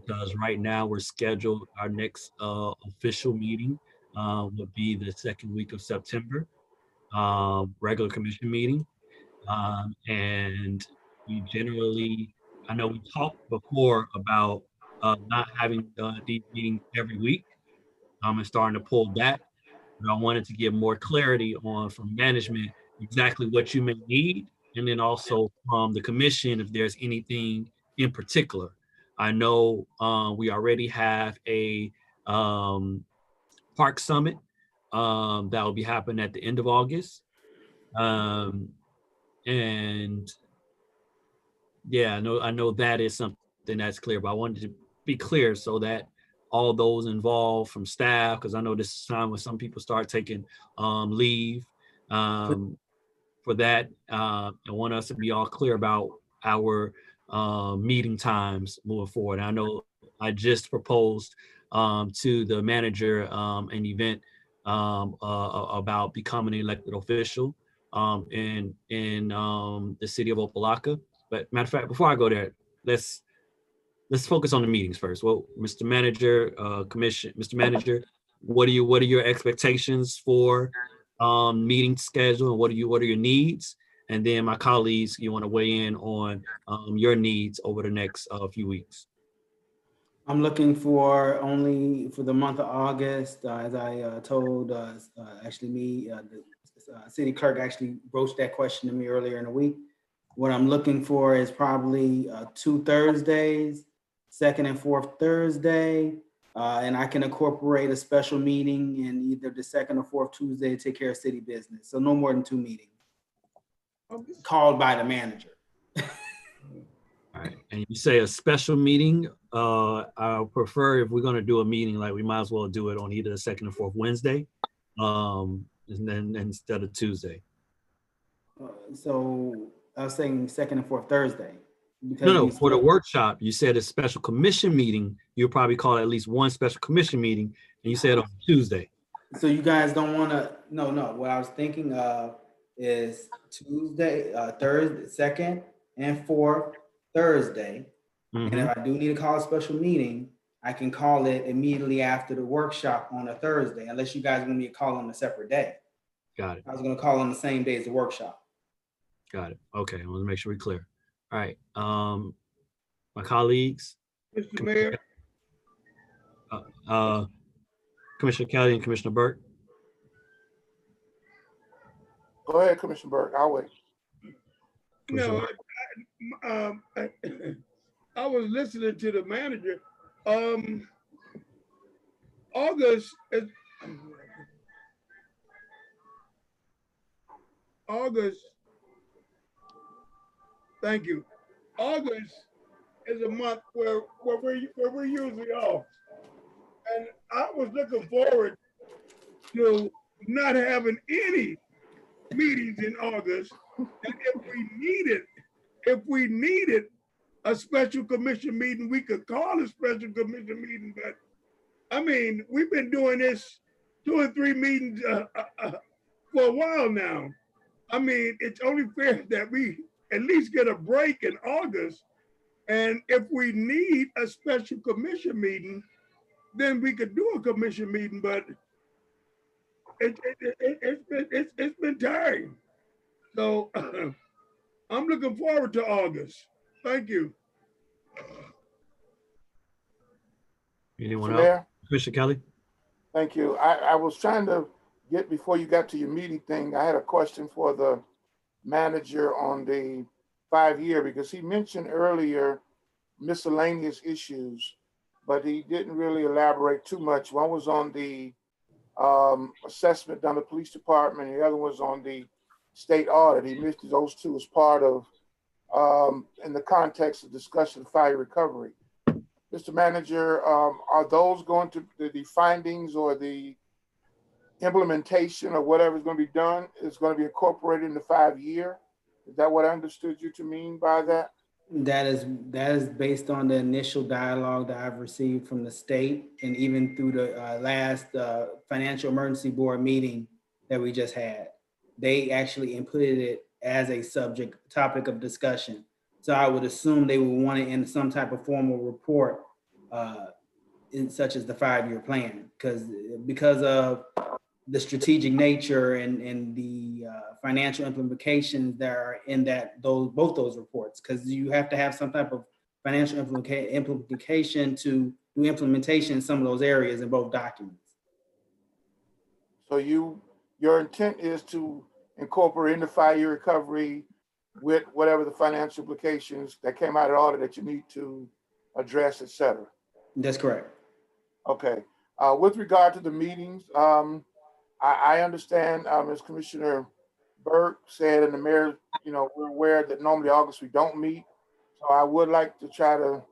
Because right now we're scheduled, our next official meeting would be the 2nd week of September, regular commission meeting. And we generally, I know we talked before about not having these meetings every week. And starting to pull back. But I wanted to get more clarity on from management exactly what you may need, and then also from the commission if there's anything in particular. I know we already have a park summit that will be happening at the end of August. And yeah, I know that is something that's clear, but I wanted to be clear so that all those involved from staff, because I know this is time when some people start taking leave for that. I want us to be all clear about our meeting times moving forward. I know I just proposed to the manager an event about becoming an elected official in the city of Opa-locka. But matter of fact, before I go there, let's focus on the meetings first. Well, Mr. Manager, Mr. Manager, what are your expectations for meeting schedule, and what are your needs? And then my colleagues, you want to weigh in on your needs over the next few weeks. I'm looking for only for the month of August, as I told actually me, the city clerk actually broached that question to me earlier in the week. What I'm looking for is probably 2 Thursdays, 2nd and 4th Thursday, and I can incorporate a special meeting in either the 2nd or 4th Tuesday to take care of city business. So no more than 2 meetings called by the manager. All right, and you say a special meeting. I prefer, if we're going to do a meeting, like we might as well do it on either the 2nd or 4th Wednesday, and then instead of Tuesday. So I was saying 2nd and 4th Thursday. No, for the workshop, you said a special commission meeting. You'll probably call at least one special commission meeting, and you said on Tuesday. So you guys don't want to? No. What I was thinking of is Tuesday, Thursday, 2nd and 4th Thursday. And if I do need to call a special meeting, I can call it immediately after the workshop on a Thursday, unless you guys want me to call on a separate day. Got it. I was going to call on the same day as the workshop. Got it. Okay, I want to make sure we're clear. All right, my colleagues. Mr. Mayor. Commissioner Kelly and Commissioner Burke. Go ahead, Commissioner Burke. I'll wait. No, I was listening to the manager. August is August. Thank you. August is a month where we're usually off, and I was looking forward to not having any meetings in August. And if we needed a special commission meeting, we could call a special commission meeting. But I mean, we've been doing this 2 or 3 meetings for a while now. I mean, it's only fair that we at least get a break in August. And if we need a special commission meeting, then we could do a commission meeting. But it's been tiring. So I'm looking forward to August. Thank you. Anyone Mr. else? Mayor? Commissioner Kelly? Thank you. I was trying to get, before you got to your meeting thing, I had a question for the manager on the 5-year, because he mentioned earlier miscellaneous issues, but he didn't really elaborate too much. One was on the assessment done the police department, and the other was on the state audit. He mentioned those two as part of, in the context of discussion of fire recovery. Mr. Manager, are those going to, the findings or the implementation or whatever is going to be done is going to be incorporated in the 5-year? Is that what I understood you to mean by that? That is based on the initial dialogue that I've received from the state, and even through the last financial emergency board meeting that we just had. They actually inputted it as a topic of discussion. So I would assume they would want it in some type of formal report, such as the 5-year plan, because of the strategic nature and the financial implications that are in both those reports, because you have to have some type of financial implication to do implementation in some of those areas in both documents. So your intent is to incorporate in the 5-year recovery with whatever the financial implications that came out of audit that you need to address, et cetera. That's correct. Okay. With regard to the meetings, I understand, as Commissioner Burke said, and the mayor, we're aware that normally August we don't meet. So I would like to try to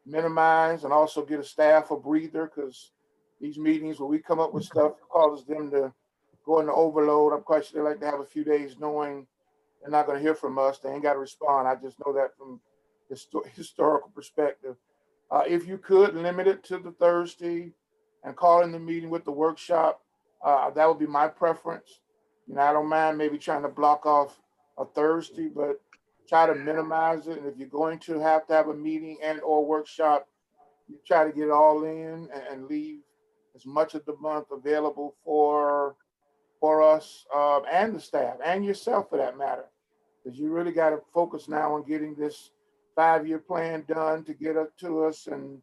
minimize and also get a staff a breather, because these meetings where we come up with stuff causes them to go into overload. I'm quite sure they like to have a few days knowing they're not going to hear from us. They ain't got to respond. I just know that from historical perspective. If you could limit it to the Thursday and call in the meeting with the workshop, that would be my preference. I don't mind maybe trying to block off a Thursday, but try to minimize it. And if you're going to have a meeting and or workshop, you try to get it all in and leave as much of the month available for us and the staff and yourself, for that matter, because you really got to focus now on getting this 5-year plan done to get it to us. And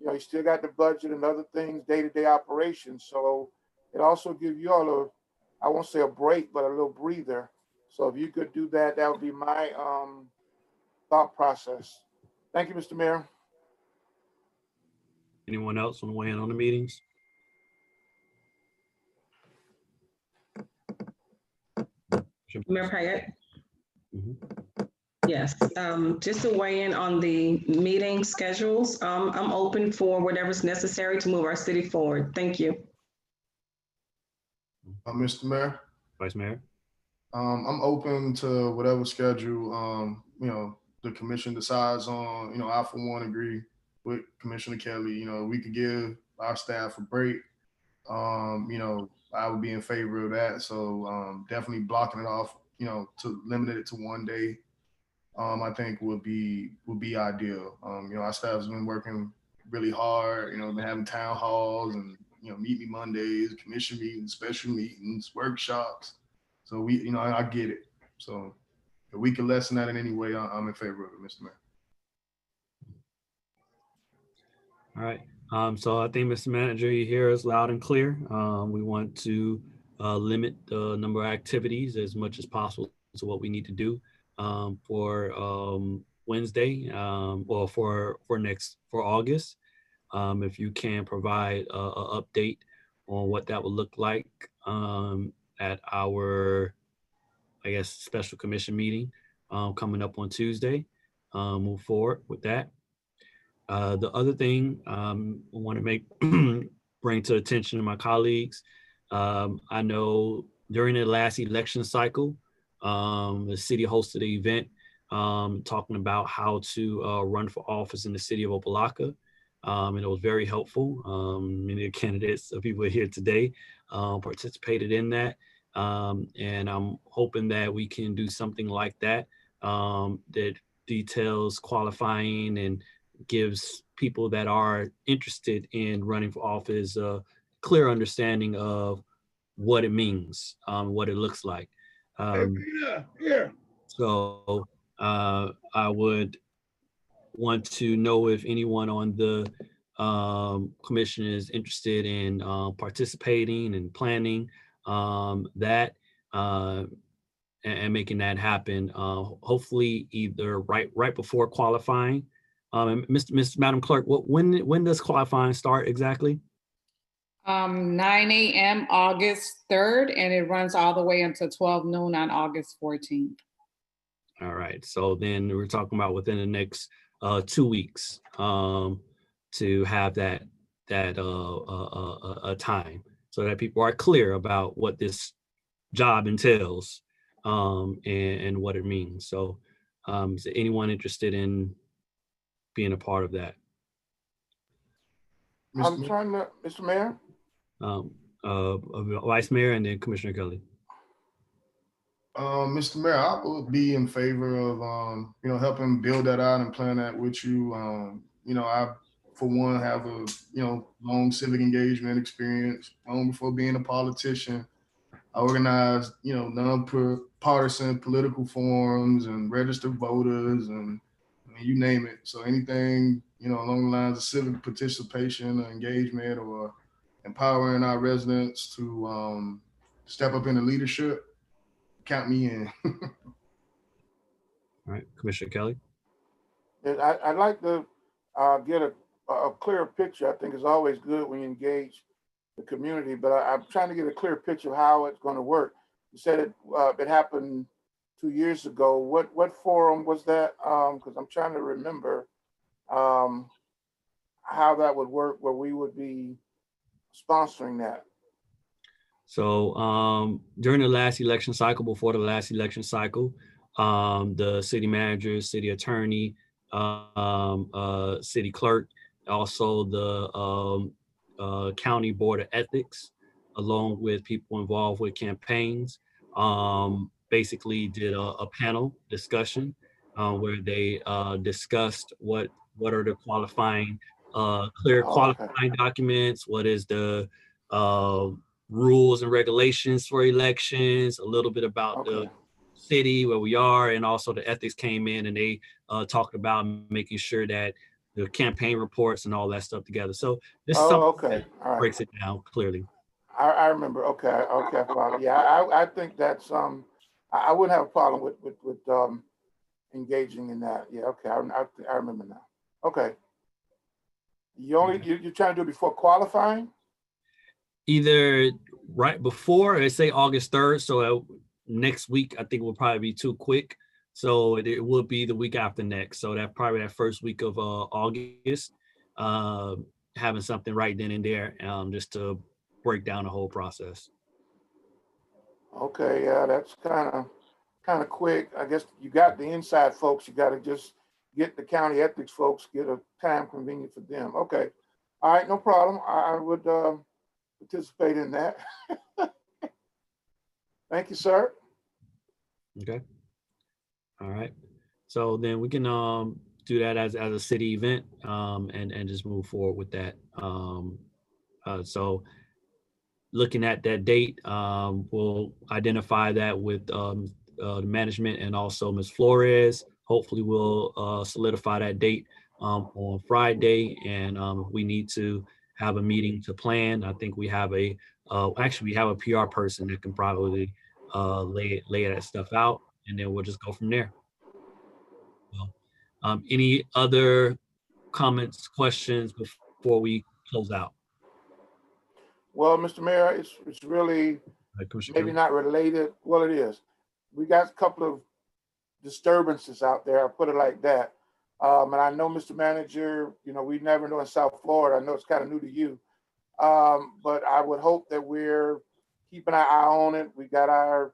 you still got the budget and other things, day-to-day operations. So it also gives you all I won't say a break, but a little breather. So if you could do that, that would be my thought process. Thank you, Mr. Mayor. Anyone else want to weigh in on the meetings? Mayor Payette? Yes, just to weigh in on the meeting schedules, I'm open for whatever's necessary to move our city forward. Thank you. Mr. Mayor? Vice Mayor? I'm open to whatever schedule, the commission decides on. I, for one, agree with Commissioner Kelly. We could give our staff a break. I would be in favor of that. So definitely blocking it off, to limit it to 1 day, I think would be ideal. Our staff's been working really hard, been having town halls and, meet me Mondays, commission meetings, special meetings, workshops. So I get it. So if we can lessen that in any way, I'm in favor of it, Mr. Mayor. All right. So I think, Mr. Manager, you hear us loud and clear. We want to limit the number of activities as much as possible to what we need to do for Wednesday or for August. If you can provide an update on what that would look like at our, I guess, special commission meeting coming up on Tuesday, move forward with that. The other thing I want to bring to the attention of my colleagues, I know during the last election cycle, the city hosted an event talking about how to run for office in the city of Opa-locka. And it was very helpful. Many of the candidates, people here today, participated in that. And I'm hoping that we can do something like that, that details qualifying and gives people that are interested in running for office a clear understanding of what it means, what it looks like. So I would want to know if anyone on the commission is interested in participating and planning that and making that happen. Hopefully, either right before qualifying. And Madam Clerk, when does qualifying start exactly? 9 a.m. August 3rd, and it runs all the way until 12 noon on August 14th. All right, so then we're talking about within the next 2 weeks to have that time so that people are clear about what this job entails and what it means. So is there anyone interested in being a part of that? I'm trying to, Mr. Mayor? Vice Mayor and then Commissioner Kelly. Mr. Mayor, I would be in favor of, helping build that out and plan that with you. I, for one, have a, long civic engagement experience, long before being a politician. I organized, non-partisan political forums and registered voters and you name it. So anything, along the lines of civic participation or engagement or empowering our residents to step up into leadership, count me in. All right, Commissioner Kelly. I'd like to get a clearer picture. I think it's always good when you engage the community, but I'm trying to get a clear picture of how it's going to work. You said it happened 2 years ago. What forum was that? Because I'm trying to remember how that would work, where we would be sponsoring that. So during the last election cycle, before the last election cycle, the city manager, city attorney, city clerk, also the county board of ethics, along with people involved with campaigns, basically did a panel discussion where they discussed what are the qualifying, clear qualifying documents, what is the rules and regulations for elections, a little bit about the city where we are, and also the ethics came in and they talked about making sure that the campaign reports and all that stuff together. So this is something that breaks it down clearly. I remember. Okay. Yeah, I think that's I wouldn't have a problem with engaging in that. Yeah. Okay. I remember now. Okay. You're trying to do it before qualifying? Either right before, I say August 3rd. So next week, I think will probably be too quick. So it will be the week after next. So that probably that first week of August, having something right then and there, just to break down the whole process. Okay, yeah, that's kind of quick. I guess you got the inside folks. You got to just get the county ethics folks, get a time convenient for them. Okay, all right, no problem. I would participate in that. Thank you, sir. Okay. All right. So then we can do that as a city event and just move forward with that. So looking at that date, we'll identify that with the management and also Ms. Flores. Hopefully we'll solidify that date on Friday. And we need to have a meeting to plan. I think we have a actually, we have a PR person that can probably lay that stuff out, and then we'll just go from there. So, any other comments, questions before we close out? Well, Mr. Mayor, it's really maybe not related. Well, it is. We got a couple of disturbances out there. I'll put it like that. And I know, Mr. Manager, you know, we never know in South Florida. I know it's kind of new to you. But I would hope that we're keeping our eye on it. We got our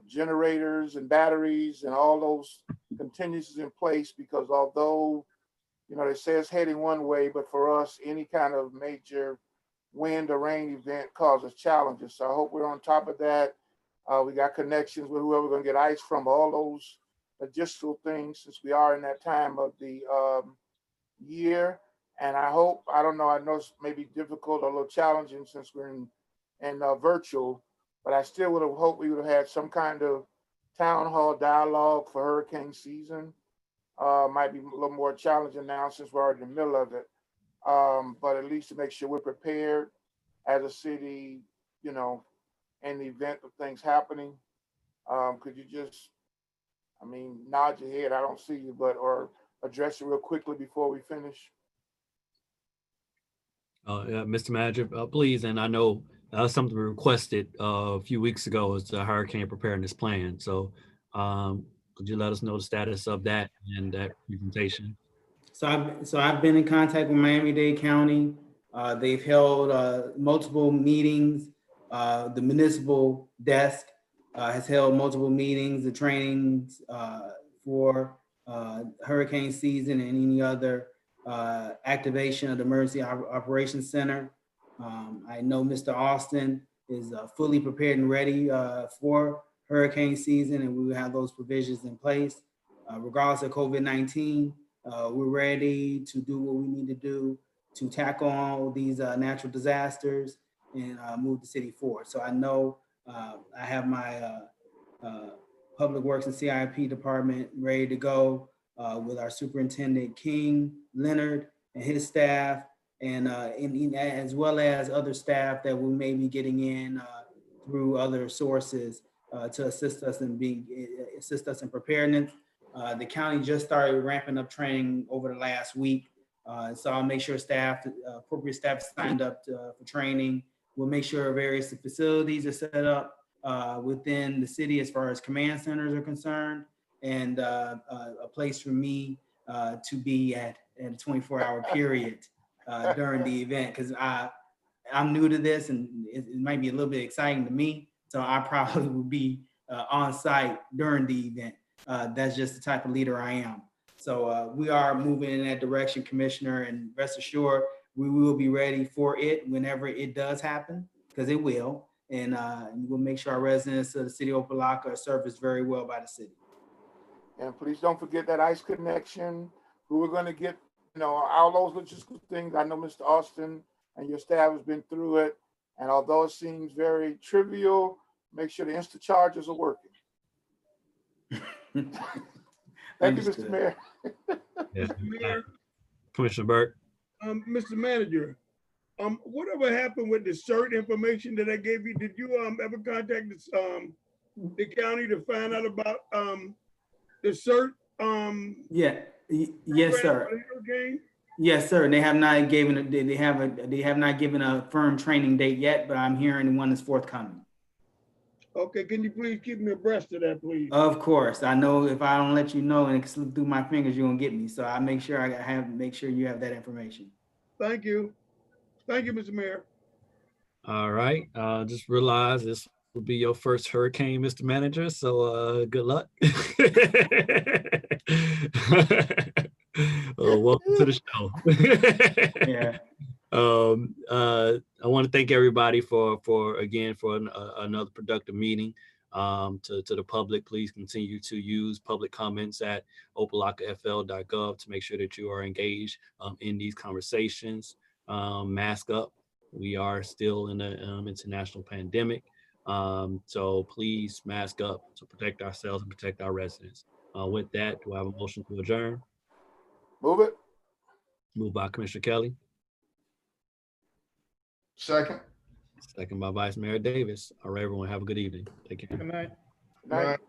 generators and batteries and all those contingencies in place, because although, you know, they say it's heading one way, but for us, any kind of major wind or rain event causes challenges. So I hope we're on top of that. We got connections with whoever we're going to get ice from, all those logistical things, since we are in that time of the year. And I hope, I don't know, I know it's maybe difficult or a little challenging since we're in virtual, but I still would have hoped we would have had some kind of town hall dialogue for hurricane season. Might be a little more challenging now since we're already in the middle of it. But at least to make sure we're prepared as a city, you know, in the event of things happening. Could you just, I mean, nod your head, I don't see you, but, or address it real quickly before we finish? Yeah, Mr. Manager, please, and I know something we requested a few weeks ago is the hurricane preparedness plan. So could you let us know the status of that and that presentation? So I've been in contact with Miami-Dade County. They've held multiple meetings. The municipal desk has held multiple meetings, the trainings for hurricane season and any other activation of the Emergency Operations Center. I know Mr. Austin is fully prepared and ready for hurricane season, and we will have those provisions in place. Regardless of COVID-19, we're ready to do what we need to do to tackle all these natural disasters and move the city forward. So I know I have my Public Works and CIP department ready to go with our Superintendent King, Leonard, and his staff, and as well as other staff that we may be getting in through other sources to assist us in preparedness. The county just started ramping up training over the last week. So I'll make sure appropriate staff signed up for training. We'll make sure various facilities are set up within the city as far as command centers are concerned, and a place for me to be at a 24-hour period during the event, because I'm new to this and it might be a little bit exciting to me. So I probably will be on site during the event. That's just the type of leader I am. So we are moving in that direction, Commissioner, and rest assured, we will be ready for it whenever it does happen, because it will. And we'll make sure our residents of the city of Opa-locka are serviced very well by the city. And please don't forget that ice connection, who we're going to get, you know, all those logistical things. I know Mr. Austin and your staff has been through it. And although it seems very trivial, make sure the instant chargers are working. Thank you, Mr. Mayor. Yeah. Mr. Mayor, Commissioner Burke. Mr. Manager, whatever happened with the cert information that I gave you? Did you ever contact the county to find out about the cert? Yes, sir. Yes, sir. They have not given they have not given a firm training date yet, but I'm hearing one is forthcoming. Okay, can you please keep me abreast of that, please? Of course. I know if I don't let you know and it slip through my fingers, you're gonna get me. So I make sure make sure you have that information. Thank you. Thank you, Mr. Mayor. All right. Just realize this will be your first hurricane, Mr. Manager. So good luck. Welcome to the show. Yeah. I want to thank everybody for another productive meeting. To the public, please continue to use public comments at opalockafl.gov to make sure that you are engaged in these conversations. Mask up. We are still in an international pandemic. So please mask up to protect ourselves and protect our residents. With that, do I have a motion to adjourn? Move it. Moved by Commissioner Kelly. Second. Second by Vice Mayor Davis. All right, everyone, have a good evening. Take care. Good night. Good night.